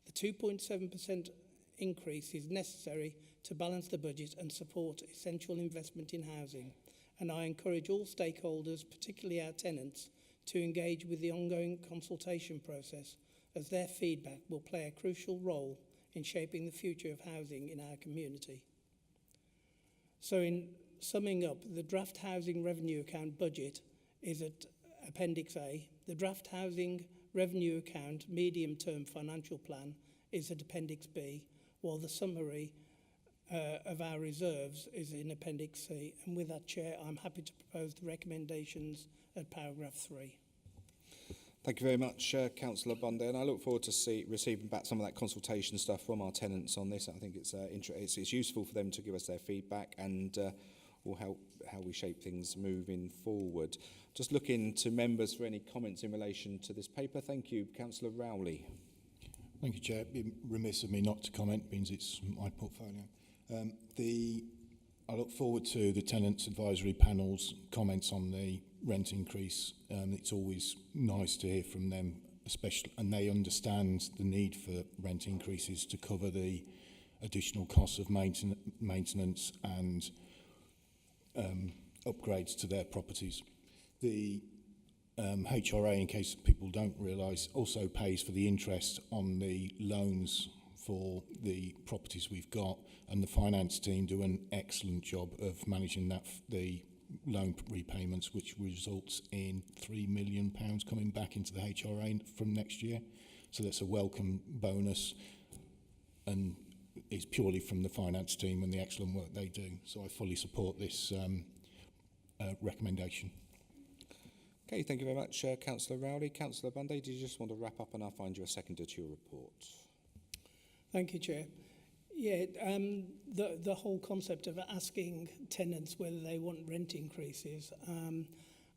The 2.7% increase is necessary to balance the budget and support essential investment in housing, and I encourage all stakeholders, particularly our tenants, to engage with the ongoing consultation process, as their feedback will play a crucial role in shaping the future of housing in our community. So in summing up, the draft housing revenue account budget is at Appendix A. The draft housing revenue account medium-term financial plan is at Appendix B, while the summary of our reserves is in Appendix C. And with that, Chair, I'm happy to propose the recommendations at paragraph 3. Thank you very much, Councillor Bundy, and I look forward to receiving back some of that consultation stuff from our tenants on this. I think it's useful for them to give us their feedback and will help how we shape things moving forward. Just looking to members for any comments in relation to this paper. Thank you, Councillor Rowley. Thank you, Chair. It'd be remiss of me not to comment, means it's my portfolio. I look forward to the Tenants Advisory Panel's comments on the rent increase. It's always nice to hear from them, especially, and they understand the need for rent increases to cover the additional costs of maintenance and upgrades to their properties. The HRA, in case people don't realise, also pays for the interest on the loans for the properties we've got, and the finance team do an excellent job of managing the loan repayments, which results in £3 million coming back into the HRA from next year. So that's a welcome bonus, and it's purely from the finance team and the excellent work they do. So I fully support this recommendation. Okay, thank you very much, Councillor Rowley. Councillor Bundy, did you just want to wrap up, and I'll find you a seconder to your report? Thank you, Chair. Yeah, the whole concept of asking tenants whether they want rent increases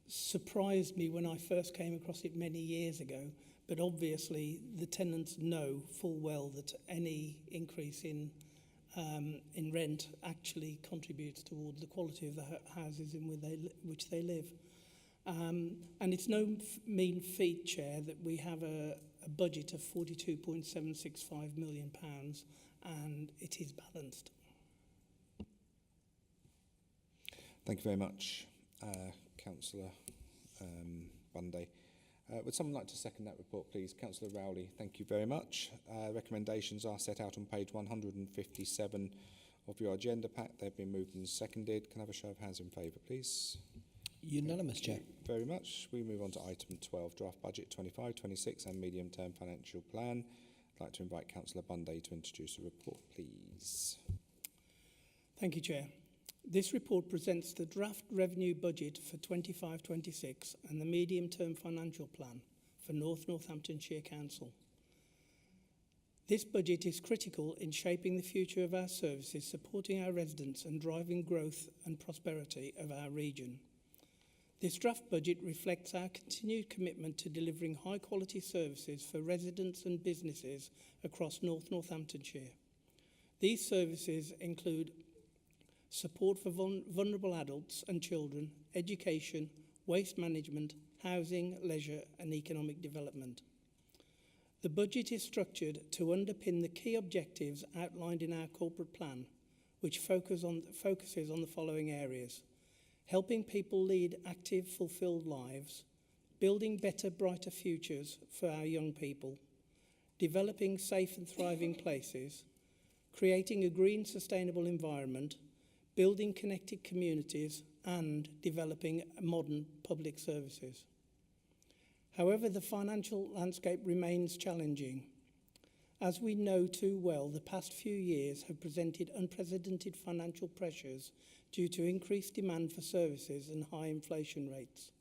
surprised me when I first came across it many years ago. But obviously, the tenants know full well that any increase in rent actually contributes towards the quality of the houses in which they live. And it's no mean feat, Chair, that we have a budget of £42.765 million, and it is balanced. Thank you very much, Councillor Bundy. Would someone like to second that report, please? Councillor Rowley, thank you very much. Recommendations are set out on page 157 of your agenda pack. They've been moved and seconded. Can I have a show of hands in favour, please? Unanimous, Chair. Very much. We move on to item 12, draft budget 25-26 and medium-term financial plan. I'd like to invite Councillor Bundy to introduce the report, please. Thank you, Chair. This report presents the draft revenue budget for 25-26 and the medium-term financial plan for North Northamptonshire Council. This budget is critical in shaping the future of our services, supporting our residents and driving growth and prosperity of our region. This draft budget reflects our continued commitment to delivering high-quality services for residents and businesses across North Northamptonshire. These services include support for vulnerable adults and children, education, waste management, housing, leisure and economic development. The budget is structured to underpin the key objectives outlined in our corporate plan, which focuses on the following areas: helping people lead active, fulfilled lives, building better, brighter futures for our young people, developing safe and thriving places, creating a green, sustainable environment, building connected communities and developing modern public services. However, the financial landscape remains challenging. As we know too well, the past few years have presented unprecedented financial pressures due to increased demand for services and high inflation rates.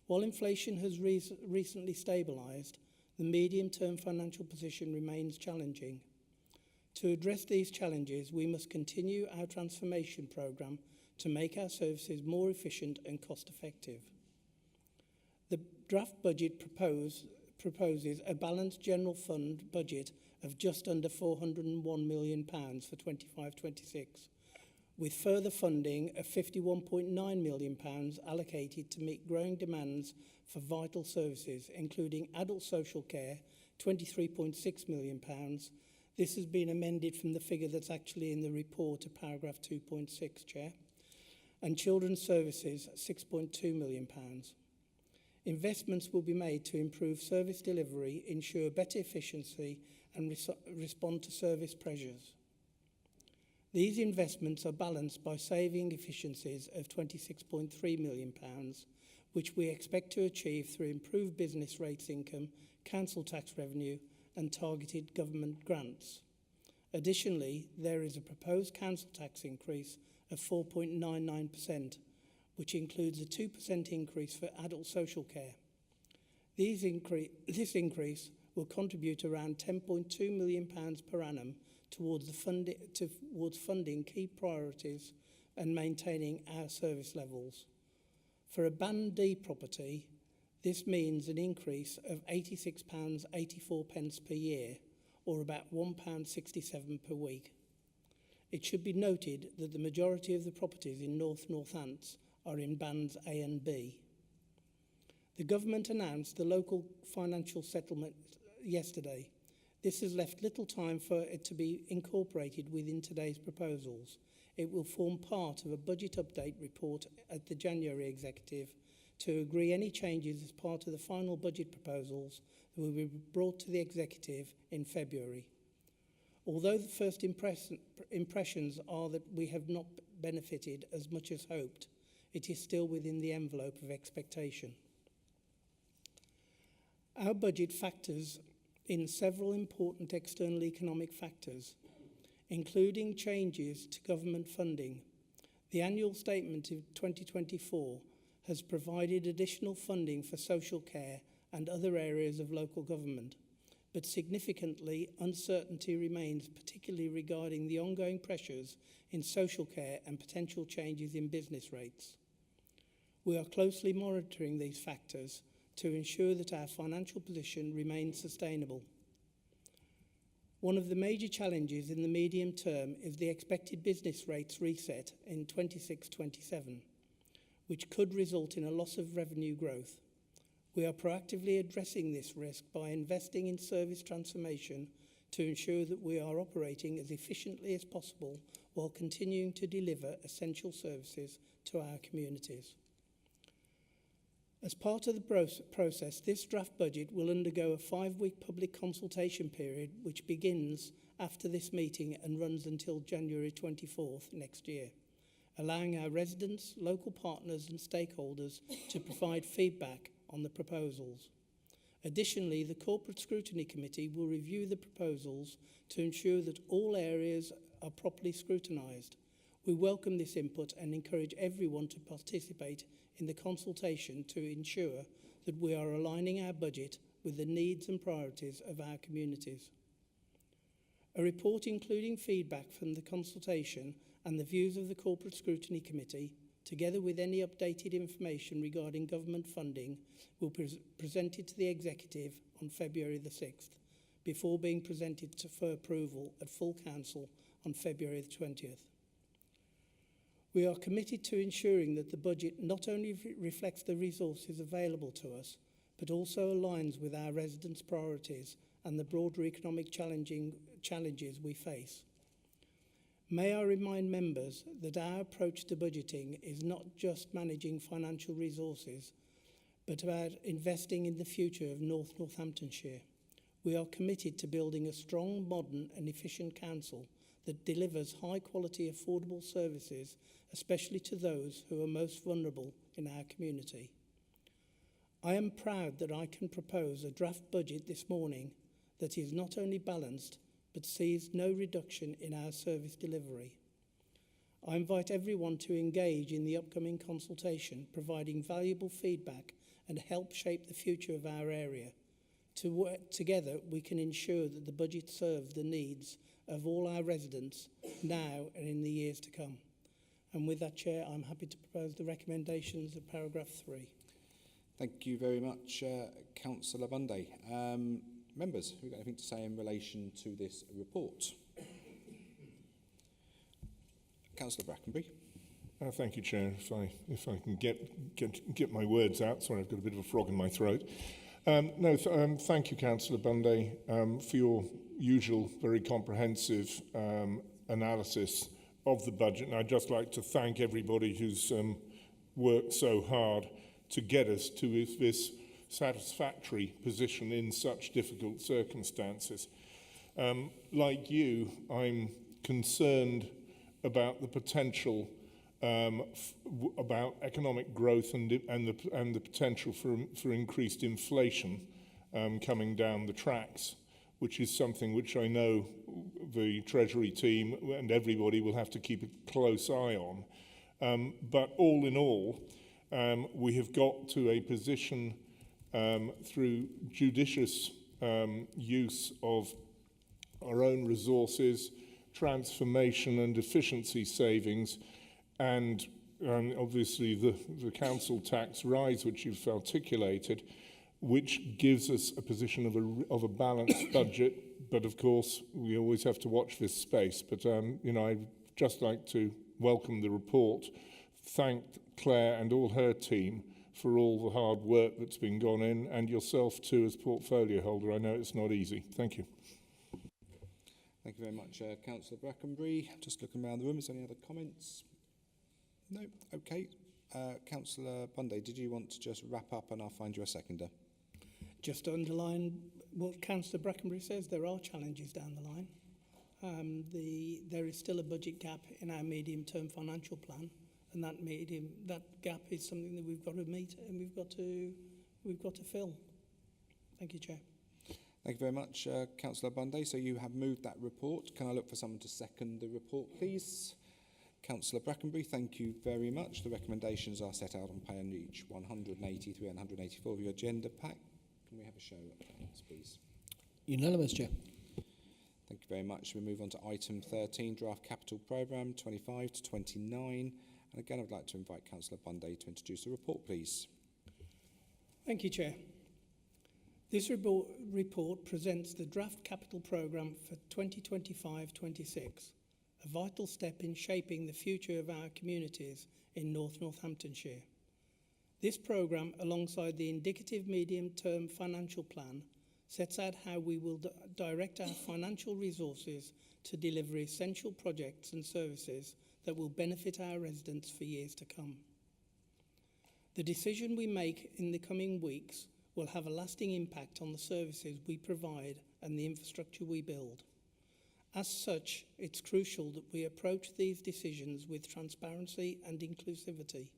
While inflation has recently stabilised, the medium-term financial position remains challenging. To address these challenges, we must continue our transformation programme to make our services more efficient and cost-effective. The draft budget proposes a balanced general fund budget of just under £401 million for 25-26, with further funding of £51.9 million allocated to meet growing demands for vital services, including adult social care, £23.6 million. This has been amended from the figure that's actually in the report to paragraph 2.6, Chair. And children's services, £6.2 million. Investments will be made to improve service delivery, ensure better efficiency and respond to service pressures. These investments are balanced by saving efficiencies of £26.3 million, which we expect to achieve through improved business rates income, council tax revenue and targeted government grants. Additionally, there is a proposed council tax increase of 4.99%, which includes a 2% increase for adult social care. This increase will contribute around £10.2 million per annum towards funding key priorities and maintaining our service levels. For a Band D property, this means an increase of £86.84 per year, or about £1.67 per week. It should be noted that the majority of the properties in North Northants are in Bands A and B. The government announced the local financial settlement yesterday. This has left little time for it to be incorporated within today's proposals. It will form part of a budget update report at the January executive to agree any changes as part of the final budget proposals that will be brought to the executive in February. Although the first impressions are that we have not benefited as much as hoped, it is still within the envelope of expectation. Our budget factors in several important external economic factors, including changes to government funding. The annual statement of 2024 has provided additional funding for social care and other areas of local government, but significantly, uncertainty remains, particularly regarding the ongoing pressures in social care and potential changes in business rates. We are closely monitoring these factors to ensure that our financial position remains sustainable. One of the major challenges in the medium term is the expected business rates reset in 26-27, which could result in a loss of revenue growth. We are proactively addressing this risk by investing in service transformation to ensure that we are operating as efficiently as possible while continuing to deliver essential services to our communities. As part of the process, this draft budget will undergo a 5-week public consultation period which begins after this meeting and runs until January 24th next year, allowing our residents, local partners and stakeholders to provide feedback on the proposals. Additionally, the Corporate Scrutiny Committee will review the proposals to ensure that all areas are properly scrutinised. We welcome this input and encourage everyone to participate in the consultation to ensure that we are aligning our budget with the needs and priorities of our communities. A report including feedback from the consultation and the views of the Corporate Scrutiny Committee, together with any updated information regarding government funding, will be presented to the Executive on February the 6th, before being presented for approval at full council on February the 20th. We are committed to ensuring that the budget not only reflects the resources available to us, but also aligns with our residents' priorities and the broader economic challenges we face. May I remind members that our approach to budgeting is not just managing financial resources, but about investing in the future of North Northamptonshire. We are committed to building a strong, modern and efficient council that delivers high-quality, affordable services, especially to those who are most vulnerable in our community. I am proud that I can propose a draft budget this morning that is not only balanced, but sees no reduction in our service delivery. I invite everyone to engage in the upcoming consultation, providing valuable feedback and help shape the future of our area. Together, we can ensure that the budget serves the needs of all our residents now and in the years to come. And with that, Chair, I'm happy to propose the recommendations of paragraph 3. Thank you very much, Councillor Bunday. Members, who got anything to say in relation to this report? Councillor Brackenbury. Thank you, Chair. If I can get my words out. Sorry, I've got a bit of a frog in my throat. Thank you, Councillor Bunday, for your usual very comprehensive analysis of the budget. And I'd just like to thank everybody who's worked so hard to get us to this satisfactory position in such difficult circumstances. Like you, I'm concerned about the potential about economic growth and the potential for increased inflation coming down the tracks, which is something which I know the Treasury team and everybody will have to keep a close eye on. But all in all, we have got to a position through judicious use of our own resources, transformation and efficiency savings, and obviously the council tax rise, which you've articulated, which gives us a position of a balanced budget. But of course, we always have to watch this space. But I'd just like to welcome the report, thank Claire and all her team for all the hard work that's been gone in, and yourself too as portfolio holder. I know it's not easy. Thank you. Thank you very much, Councillor Brackenbury. Just looking around the room, is there any other comments? No? Okay. Councillor Bunday, did you want to just wrap up and I'll find you a seconder? Just to underline what Councillor Brackenbury says, there are challenges down the line. There is still a budget gap in our medium-term financial plan, and that gap is something that we've got to meet and we've got to fill. Thank you, Chair. Thank you very much, Councillor Bunday. So you have moved that report. Can I look for someone to second the report, please? Councillor Brackenbury, thank you very much. The recommendations are set out on page 183 and 184 of your agenda pack. Can we have a show of thanks, please? Unanimous, Chair. Thank you very much. We move on to item 13, Draft Capital Programme 25 to 29. And again, I'd like to invite Councillor Bunday to introduce the report, please. Thank you, Chair. This report presents the Draft Capital Programme for 2025-26, a vital step in shaping the future of our communities in North Northamptonshire. This programme, alongside the indicative medium-term financial plan, sets out how we will direct our financial resources to deliver essential projects and services that will benefit our residents for years to come. The decision we make in the coming weeks will have a lasting impact on the services we provide and the infrastructure we build. As such, it's crucial that we approach these decisions with transparency and inclusivity.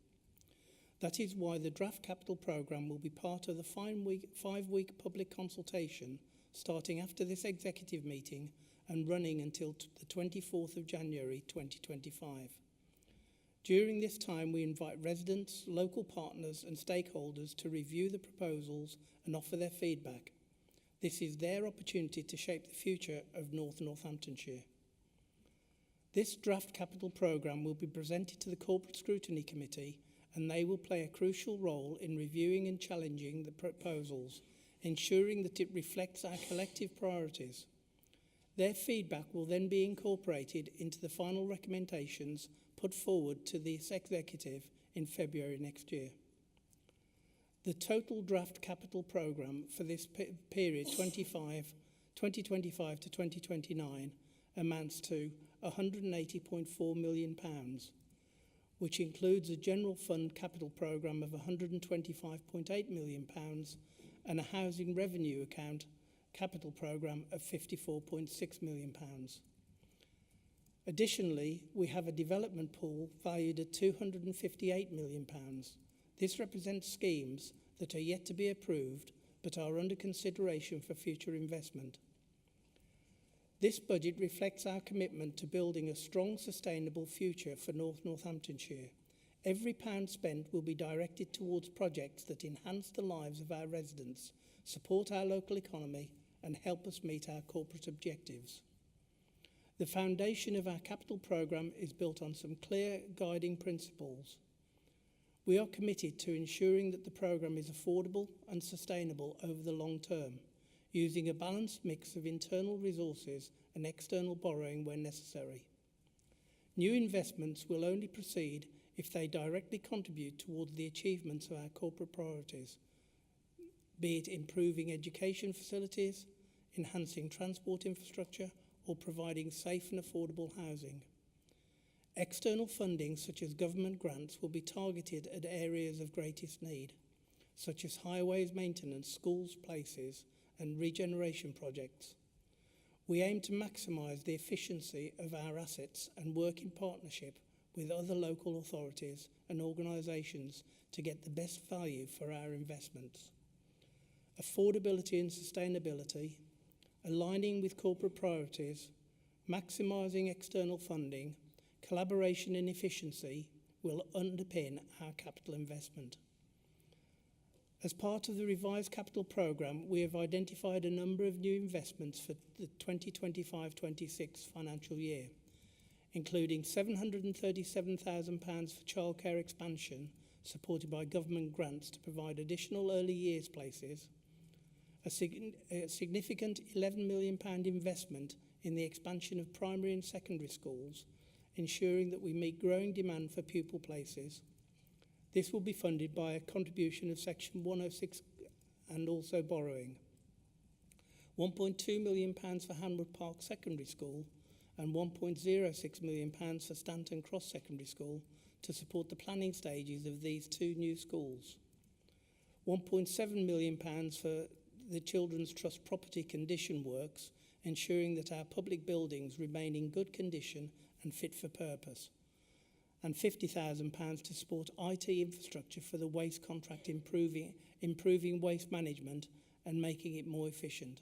That is why the Draft Capital Programme will be part of the five-week public consultation starting after this executive meeting and running until the 24th of January 2025. During this time, we invite residents, local partners and stakeholders to review the proposals and offer their feedback. This is their opportunity to shape the future of North Northamptonshire. This Draft Capital Programme will be presented to the Corporate Scrutiny Committee, and they will play a crucial role in reviewing and challenging the proposals, ensuring that it reflects our collective priorities. Their feedback will then be incorporated into the final recommendations put forward to this executive in February next year. The total draft capital programme for this period 2025 to 2029 amounts to £180.4 million, which includes a general fund capital programme of £125.8 million and a housing revenue account capital programme of £54.6 million. Additionally, we have a development pool valued at £258 million. This represents schemes that are yet to be approved but are under consideration for future investment. This budget reflects our commitment to building a strong, sustainable future for North Northamptonshire. Every pound spent will be directed towards projects that enhance the lives of our residents, support our local economy, and help us meet our corporate objectives. The foundation of our capital programme is built on some clear guiding principles. We are committed to ensuring that the programme is affordable and sustainable over the long term, using a balanced mix of internal resources and external borrowing when necessary. New investments will only proceed if they directly contribute towards the achievements of our corporate priorities, be it improving education facilities, enhancing transport infrastructure, or providing safe and affordable housing. External funding, such as government grants, will be targeted at areas of greatest need, such as highways maintenance, schools, places, and regeneration projects. We aim to maximise the efficiency of our assets and work in partnership with other local authorities and organisations to get the best value for our investments. Affordability and sustainability, aligning with corporate priorities, maximising external funding, collaboration and efficiency will underpin our capital investment. As part of the revised capital programme, we have identified a number of new investments for the 2025-26 financial year, including £737,000 for childcare expansion, supported by government grants to provide additional early years places, a significant £11 million investment in the expansion of primary and secondary schools, ensuring that we meet growing demand for pupil places. This will be funded by a contribution of Section 106 and also borrowing. £1.2 million for Hanwood Park Secondary School and £1.06 million for Stanton Cross Secondary School to support the planning stages of these two new schools. £1.7 million for the Children's Trust property condition works, ensuring that our public buildings remain in good condition and fit for purpose, and £50,000 to support IT infrastructure for the waste contract, improving waste management and making it more efficient.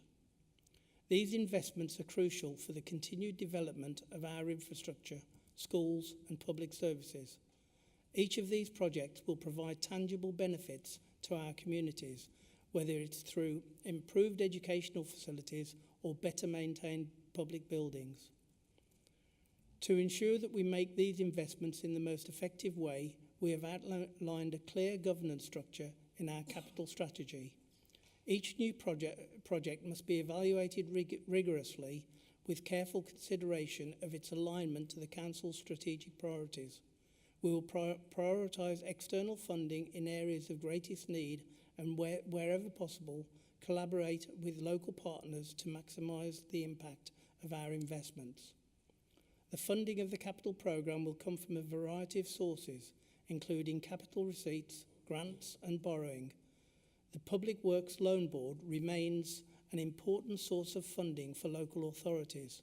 These investments are crucial for the continued development of our infrastructure, schools and public services. Each of these projects will provide tangible benefits to our communities, whether it's through improved educational facilities or better maintained public buildings. To ensure that we make these investments in the most effective way, we have outlined a clear governance structure in our capital strategy. Each new project must be evaluated rigorously with careful consideration of its alignment to the Council's strategic priorities. We will prioritise external funding in areas of greatest need and wherever possible, collaborate with local partners to maximise the impact of our investments. The funding of the capital programme will come from a variety of sources, including capital receipts, grants and borrowing. The Public Works Loan Board remains an important source of funding for local authorities,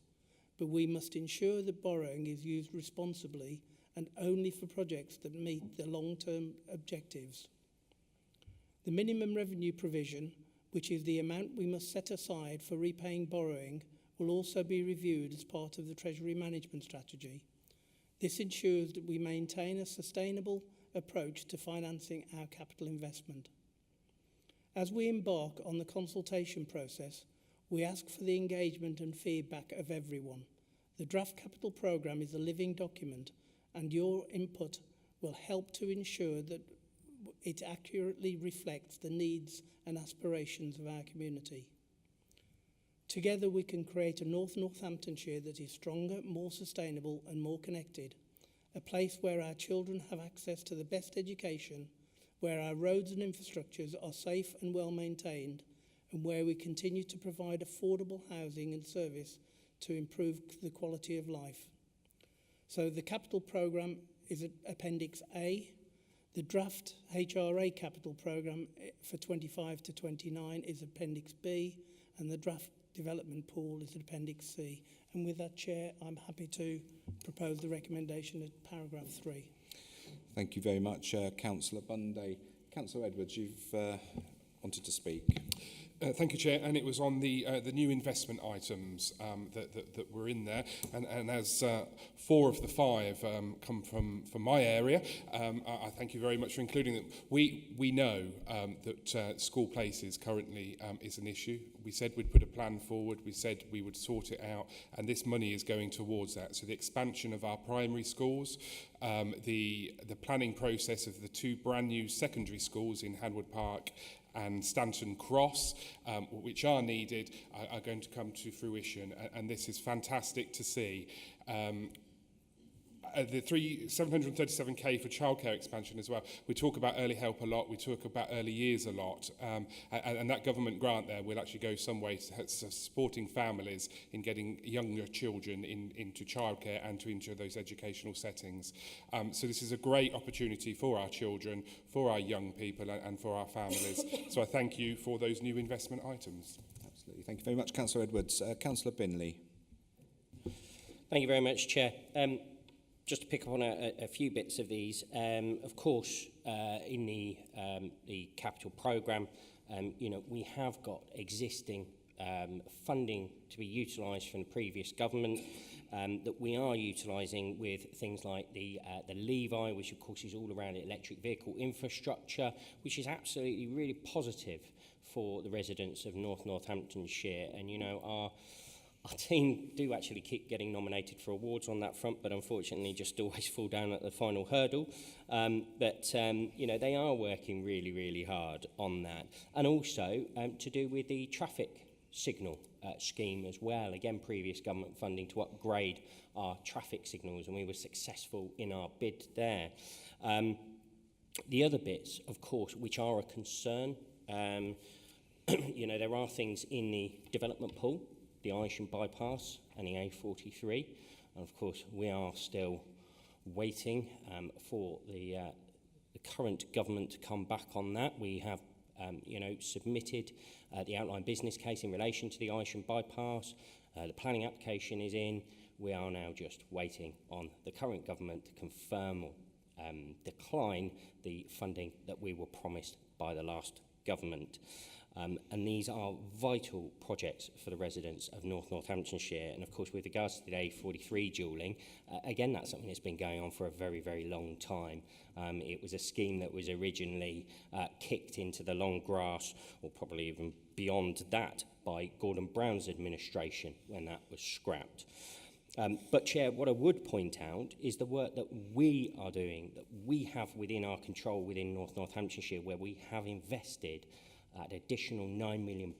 but we must ensure that borrowing is used responsibly and only for projects that meet the long-term objectives. The minimum revenue provision, which is the amount we must set aside for repaying borrowing, will also be reviewed as part of the Treasury Management Strategy. This ensures that we maintain a sustainable approach to financing our capital investment. As we embark on the consultation process, we ask for the engagement and feedback of everyone. The draft capital programme is a living document, and your input will help to ensure that it accurately reflects the needs and aspirations of our community. Together we can create a North Northamptonshire that is stronger, more sustainable and more connected, a place where our children have access to the best education, where our roads and infrastructures are safe and well maintained, and where we continue to provide affordable housing and service to improve the quality of life. So the capital programme is Appendix A. The draft HRA capital programme for 25 to 29 is Appendix B, and the draft development pool is at Appendix C. And with that, Chair, I'm happy to propose the recommendation at paragraph 3. Thank you very much, Councillor Bunday. Councillor Edwards, you've wanted to speak. Thank you, Chair. And it was on the new investment items that were in there. And as 4 of the 5 come from my area, I thank you very much for including them. We know that school places currently is an issue. We said we'd put a plan forward. We said we would sort it out. And this money is going towards that. So the expansion of our primary schools, the planning process of the 2 brand new secondary schools in Hadwood Park and Stanton Cross, which are needed, are going to come to fruition. And this is fantastic to see. The 737k for childcare expansion as well. We talk about early help a lot. We talk about early years a lot. And that government grant there will actually go some way to supporting families in getting younger children into childcare and into those educational settings. So this is a great opportunity for our children, for our young people and for our families. So I thank you for those new investment items. Absolutely. Thank you very much, Councillor Edwards. Councillor Binley. Thank you very much, Chair. Just to pick up on a few bits of these, of course, in the capital programme, we have got existing funding to be utilised from the previous government that we are utilising with things like the Levi, which of course is all around electric vehicle infrastructure, which is absolutely really positive for the residents of North Northamptonshire. And our team do actually keep getting nominated for awards on that front, but unfortunately just always fall down at the final hurdle. They are working really, really hard on that. And also to do with the traffic signal scheme as well. Again, previous government funding to upgrade our traffic signals, and we were successful in our bid there. The other bits, of course, which are a concern, there are things in the development pool, the Isham bypass and the A43, and of course we are still waiting for the current government to come back on that. We have submitted the outline business case in relation to the Isham bypass. The planning application is in. We are now just waiting on the current government to confirm or decline the funding that we were promised by the last government. And these are vital projects for the residents of North Northamptonshire. And of course, with regards to the A43 dualling, again, that's something that's been going on for a very, very long time. It was a scheme that was originally kicked into the long grass, or probably even beyond that, by Gordon Brown's administration when that was scrapped. But, Chair, what I would point out is the work that we are doing, that we have within our control within North Northamptonshire, where we have invested an additional £9 million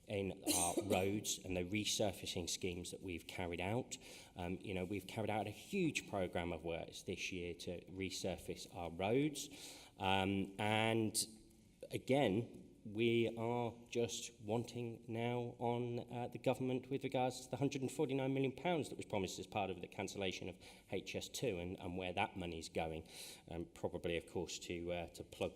in our roads and the resurfacing schemes that we've carried out. We've carried out a huge programme of works this year to resurface our roads. And again, we are just wanting now on the government with regards to the £149 million that was promised as part of the cancellation of HS2 and where that money's going. Probably, of course, to plug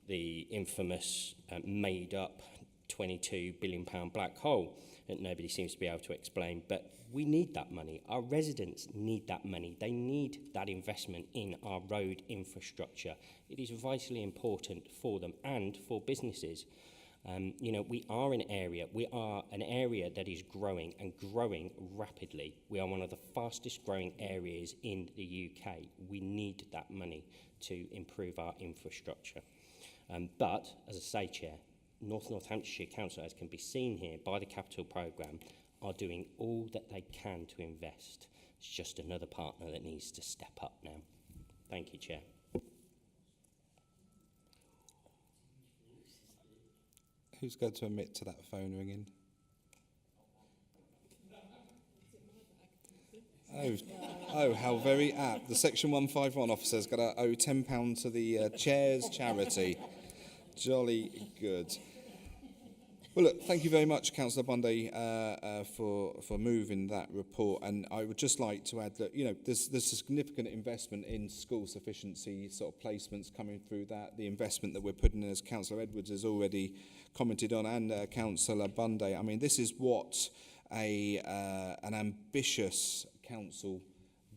the infamous made-up £22 billion black hole that nobody seems to be able to explain. But we need that money. Our residents need that money. They need that investment in our road infrastructure. It is vitally important for them and for businesses. We are an area that is growing and growing rapidly. We are one of the fastest growing areas in the UK. We need that money to improve our infrastructure. But, as I say, Chair, North Northamptonshire Council, as can be seen here by the capital programme, are doing all that they can to invest. It's just another partner that needs to step up now. Thank you, Chair. Who's going to admit to that phone ringing? Oh, how very apt. The Section 151 officer's got to owe £10 to the chair's charity. Jolly good. Well, look, thank you very much, Councillor Bundy, for moving that report. And I would just like to add that, you know, there's a significant investment in school sufficiency sort of placements coming through that. The investment that we're putting in, as Councillor Edwards has already commented on, and Councillor Bundy. I mean, this is what an ambitious council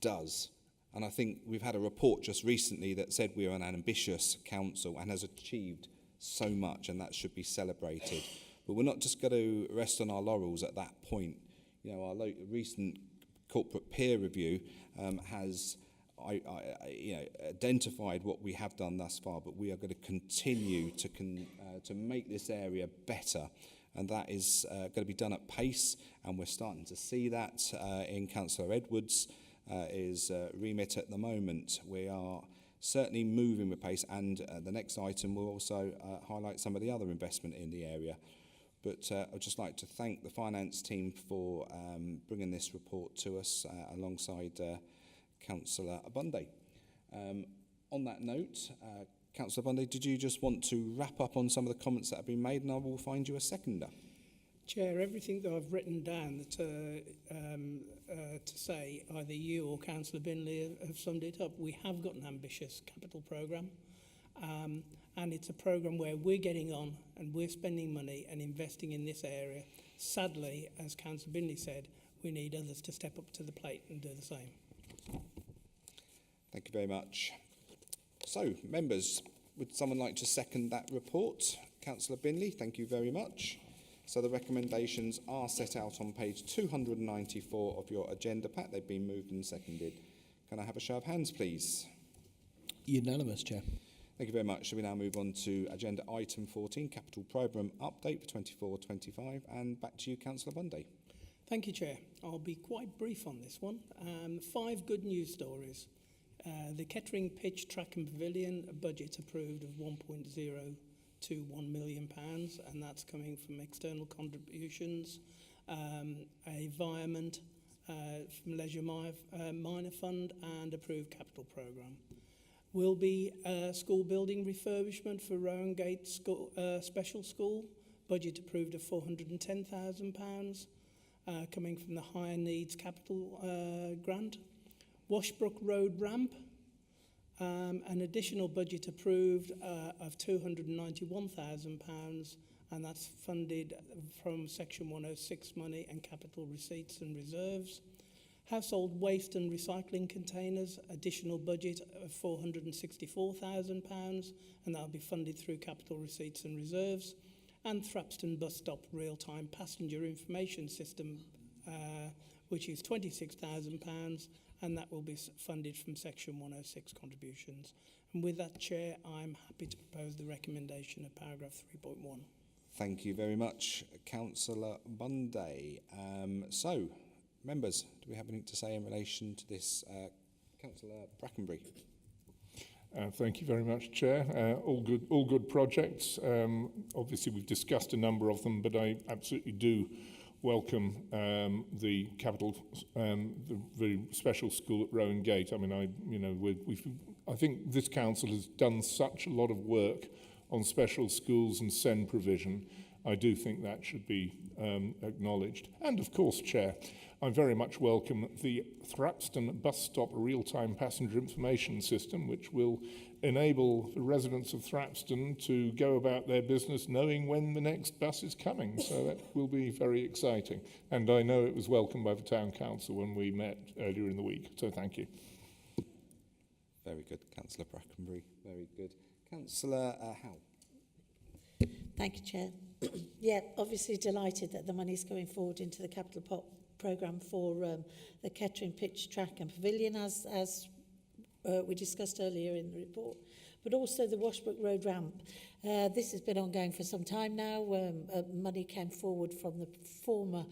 does. And I think we've had a report just recently that said we are an ambitious council and has achieved so much, and that should be celebrated. But we're not just going to rest on our laurels at that point. You know, our recent corporate peer review has identified what we have done thus far, but we are going to continue to make this area better. And that is going to be done at pace, and we're starting to see that in Councillor Edwards' remit at the moment. We are certainly moving with pace, and the next item will also highlight some of the other investment in the area. But I'd just like to thank the finance team for bringing this report to us alongside Councillor Bundy. On that note, Councillor Bundy, did you just want to wrap up on some of the comments that have been made, and I will find you a seconder? Chair, everything that I've written down to say, either you or Councillor Binley have summed it up. We have got an ambitious capital programme, and it's a programme where we're getting on and we're spending money and investing in this area. Sadly, as Councillor Binley said, we need others to step up to the plate and do the same. Thank you very much. So, members, would someone like to second that report? Councillor Binley, thank you very much. So the recommendations are set out on page 294 of your agenda pack. They've been moved and seconded. Can I have a show of hands, please? Unanimous, Chair. Thank you very much. Shall we now move on to agenda item 14, capital programme update for 24-25, and back to you, Councillor Bundy. Thank you, Chair. I'll be quite brief on this one. 5 good news stories. The Kettering Pitch Track and Pavilion, a budget approved of £1.021 million, and that's coming from external contributions, environment from Leisure Minor Fund, and approved capital programme. Will be school building refurbishment for Rowan Gate School, Special School, budget approved of £410,000, coming from the Higher Needs Capital Grant. Washbrook Road Ramp, an additional budget approved of £291,000, and that's funded from Section 106 money and capital receipts and reserves. Household waste and recycling containers, additional budget of £464,000, and that'll be funded through capital receipts and reserves. And Thrapston Bus Stop Real-Time Passenger Information System, which is £26,000, and that will be funded from Section 106 contributions. And with that, Chair, I'm happy to propose the recommendation of paragraph 3.1. Thank you very much, Councillor Bundy. So, members, do we have anything to say in relation to this? Councillor Brackenbury. Thank you very much, Chair. All good projects. Obviously, we've discussed a number of them, but I absolutely do welcome the capital, the special school at Rowan Gate. I mean, I think this council has done such a lot of work on special schools and SEND provision. I do think that should be acknowledged. And of course, Chair, I very much welcome the Thrapston Bus Stop Real-Time Passenger Information System, which will enable the residents of Thrapston to go about their business knowing when the next bus is coming. So that will be very exciting. And I know it was welcomed by the Town Council when we met earlier in the week. So thank you. Very good, Councillor Brackenbury. Very good. Councillor Howell. Thank you, Chair. Yeah, obviously delighted that the money's going forward into the capital programme for the Kettering Pitch Track and Pavilion, as we discussed earlier in the report, but also the Washbrook Road Ramp. This has been ongoing for some time now. Money came forward from the former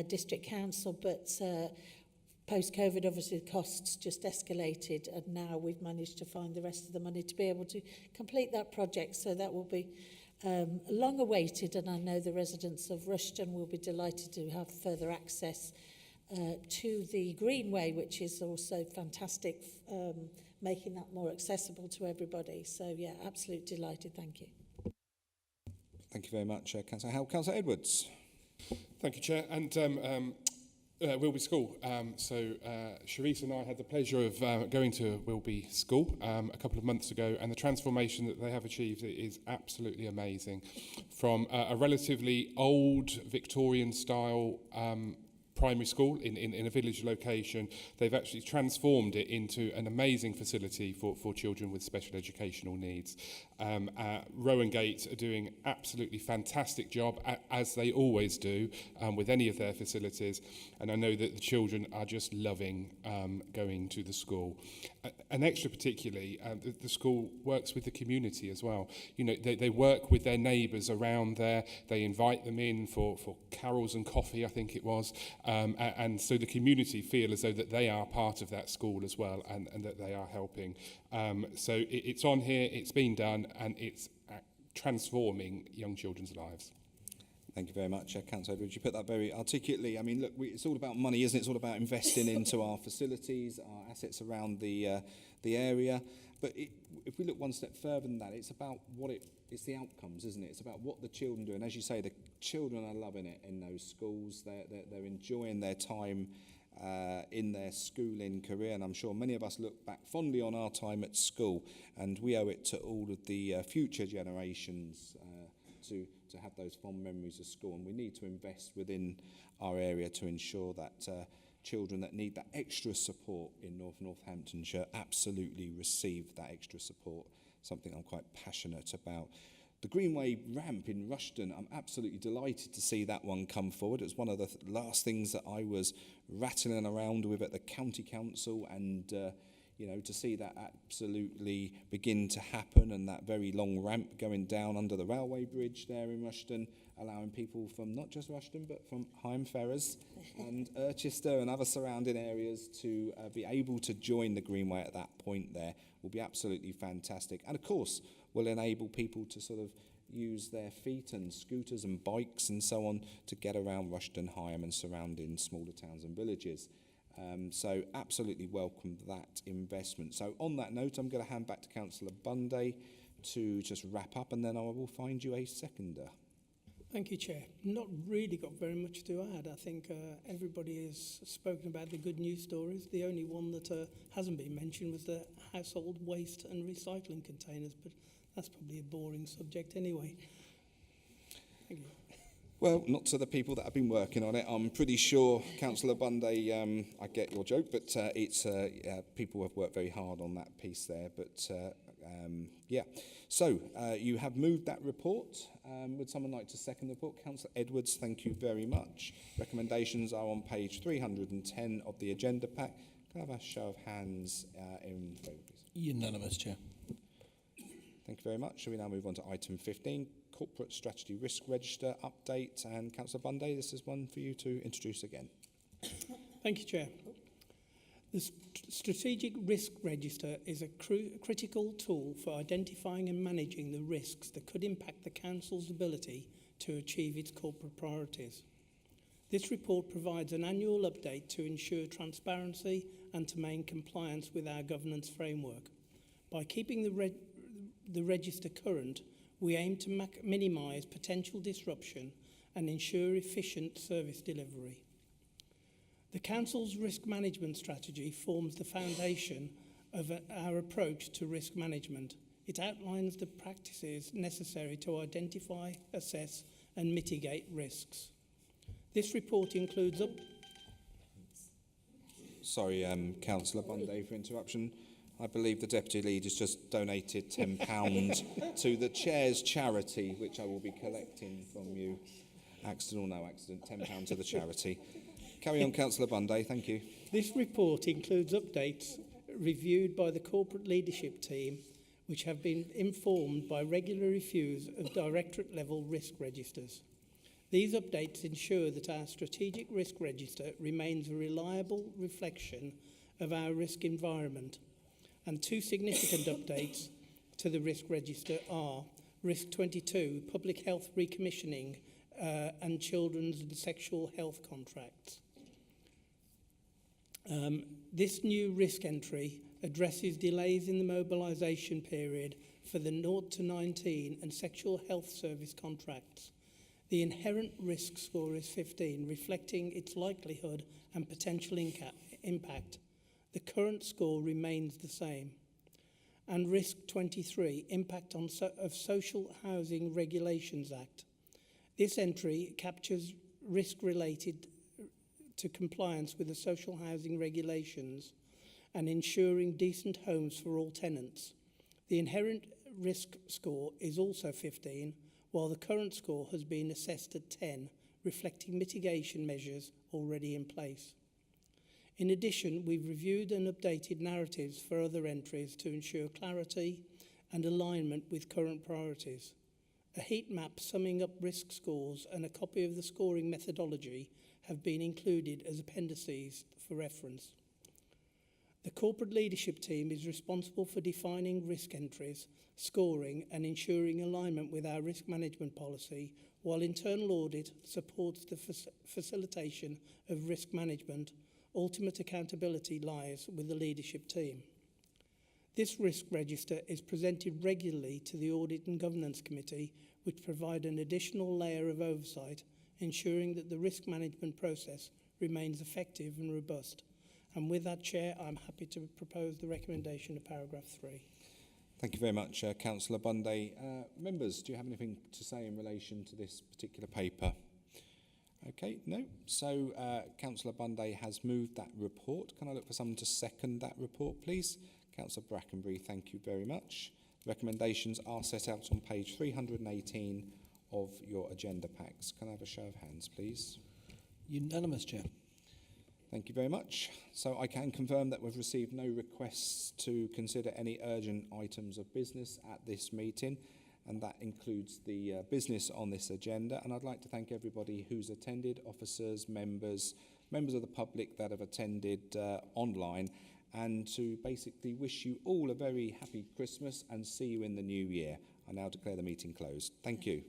district council, but post-COVID, obviously, the costs just escalated, and now we've managed to find the rest of the money to be able to complete that project. So that will be long awaited, and I know the residents of Rushton will be delighted to have further access to the Greenway, which is also fantastic, making that more accessible to everybody. So yeah, absolutely delighted. Thank you. Thank you very much, Councillor Howell. Councillor Edwards. Thank you, Chair. And Wilby School. Sharice and I had the pleasure of going to Wilby School a couple of months ago, and the transformation that they have achieved is absolutely amazing. From a relatively old Victorian-style primary school in a village location, they've actually transformed it into an amazing facility for children with special educational needs. Rowan Gate are doing absolutely fantastic job, as they always do, with any of their facilities, and I know that the children are just loving going to the school. And extra particularly, the school works with the community as well. You know, they work with their neighbours around there. They invite them in for carols and coffee, I think it was, and so the community feel as though that they are part of that school as well, and that they are helping. So it's on here, it's been done, and it's transforming young children's lives. Thank you very much, Councillor Edwards. You put that very articulately. I mean, look, it's all about money, isn't it? It's all about investing into our facilities, our assets around the area. But if we look one step further than that, it's about it's the outcomes, isn't it? It's about what the children do. And as you say, the children are loving it in those schools. They're enjoying their time in their schooling career, and I'm sure many of us look back fondly on our time at school, and we owe it to all of the future generations to have those fond memories of school, and we need to invest within our area to ensure that children that need that extra support in Northamptonshire absolutely receive that extra support, something I'm quite passionate about. The Greenway ramp in Rushden, I'm absolutely delighted to see that one come forward. It was one of the last things that I was rattling around with at the County Council, and you know, to see that absolutely begin to happen, and that very long ramp going down under the railway bridge there in Rushden, allowing people from not just Rushden but from Hyam Ferrers and Irchester and other surrounding areas to be able to join the Greenway at that point there will be absolutely fantastic, and of course will enable people to sort of use their feet and scooters and bikes and so on to get around Rushden, Hyam and surrounding smaller towns and villages. So absolutely welcome that investment. So on that note, I'm going to hand back to Councillor Bunday to just wrap up, and then I will find you a seconder. Thank you, Chair. Not really got very much to add. I think everybody has spoken about the good news stories. The only one that hasn't been mentioned was the household waste and recycling containers, but that's probably a boring subject anyway. Thank you. Well, not to the people that have been working on it. I'm pretty sure, Councillor Bunday, I get your joke, but people have worked very hard on that piece there. But yeah, so you have moved that report. Would someone like to second the report? Councillor Edwards, thank you very much. Recommendations are on page 310 of the agenda pack. Can I have a show of hands in favour, please? Unanimous, Chair. Thank you very much. Shall we now move on to item 15, Corporate Strategy Risk Register update? And Councillor Bunday, this is one for you to introduce again. Thank you, Chair. The Strategic Risk Register is a critical tool for identifying and managing the risks that could impact the Council's ability to achieve its corporate priorities. This report provides an annual update to ensure transparency and to maintain compliance with our governance framework. By keeping the register current, we aim to minimise potential disruption and ensure efficient service delivery. The Council's risk management strategy forms the foundation of our approach to risk management. It outlines the practices necessary to identify, assess and mitigate risks. This report includes Sorry, Councillor Bunday, for interruption. I believe the Deputy Leader's just donated £10 to the Chair's charity, which I will be collecting from you. Accident or no accident, £10 to the charity. Carry on, Councillor Bunday, thank you. This report includes updates reviewed by the corporate leadership team, which have been informed by regular reviews of directorate-level risk registers. These updates ensure that our strategic risk register remains a reliable reflection of our risk environment. And two significant updates to the risk register are Risk 22, Public Health Recommissioning and Children's and Sexual Health Contracts. This new risk entry addresses delays in the mobilisation period for the 0 to 19 and sexual health service contracts. The inherent risk score is 15, reflecting its likelihood and potential impact. The current score remains the same. And risk 23, impact of Social Housing Regulations Act. This entry captures risk related to compliance with the social housing regulations and ensuring decent homes for all tenants. The inherent risk score is also 15, while the current score has been assessed at 10, reflecting mitigation measures already in place. In addition, we've reviewed and updated narratives for other entries to ensure clarity and alignment with current priorities. A heat map summing up risk scores and a copy of the scoring methodology have been included as appendices for reference. The corporate leadership team is responsible for defining risk entries, scoring and ensuring alignment with our risk management policy, while internal audit supports the facilitation of risk management. Ultimate accountability lies with the leadership team. This risk register is presented regularly to the Audit and Governance Committee, which provide an additional layer of oversight, ensuring that the risk management process remains effective and robust. And with that, Chair, I'm happy to propose the recommendation of paragraph 3. Thank you very much, Councillor Bunday. Members, do you have anything to say in relation to this particular paper? Okay, no. So Councillor Bunday has moved that report. Can I look for someone to second that report, please? Councillor Brackenbury, thank you very much. Recommendations are set out on page 318 of your agenda packs. Can I have a show of hands, please? Unanimous, Chair. Thank you very much. So I can confirm that we've received no requests to consider any urgent items of business at this meeting, and that includes the business on this agenda. And I'd like to thank everybody who's attended, officers, members of the public that have attended online, and to basically wish you all a very happy Christmas and see you in the new year. I now declare the meeting closed. Thank you.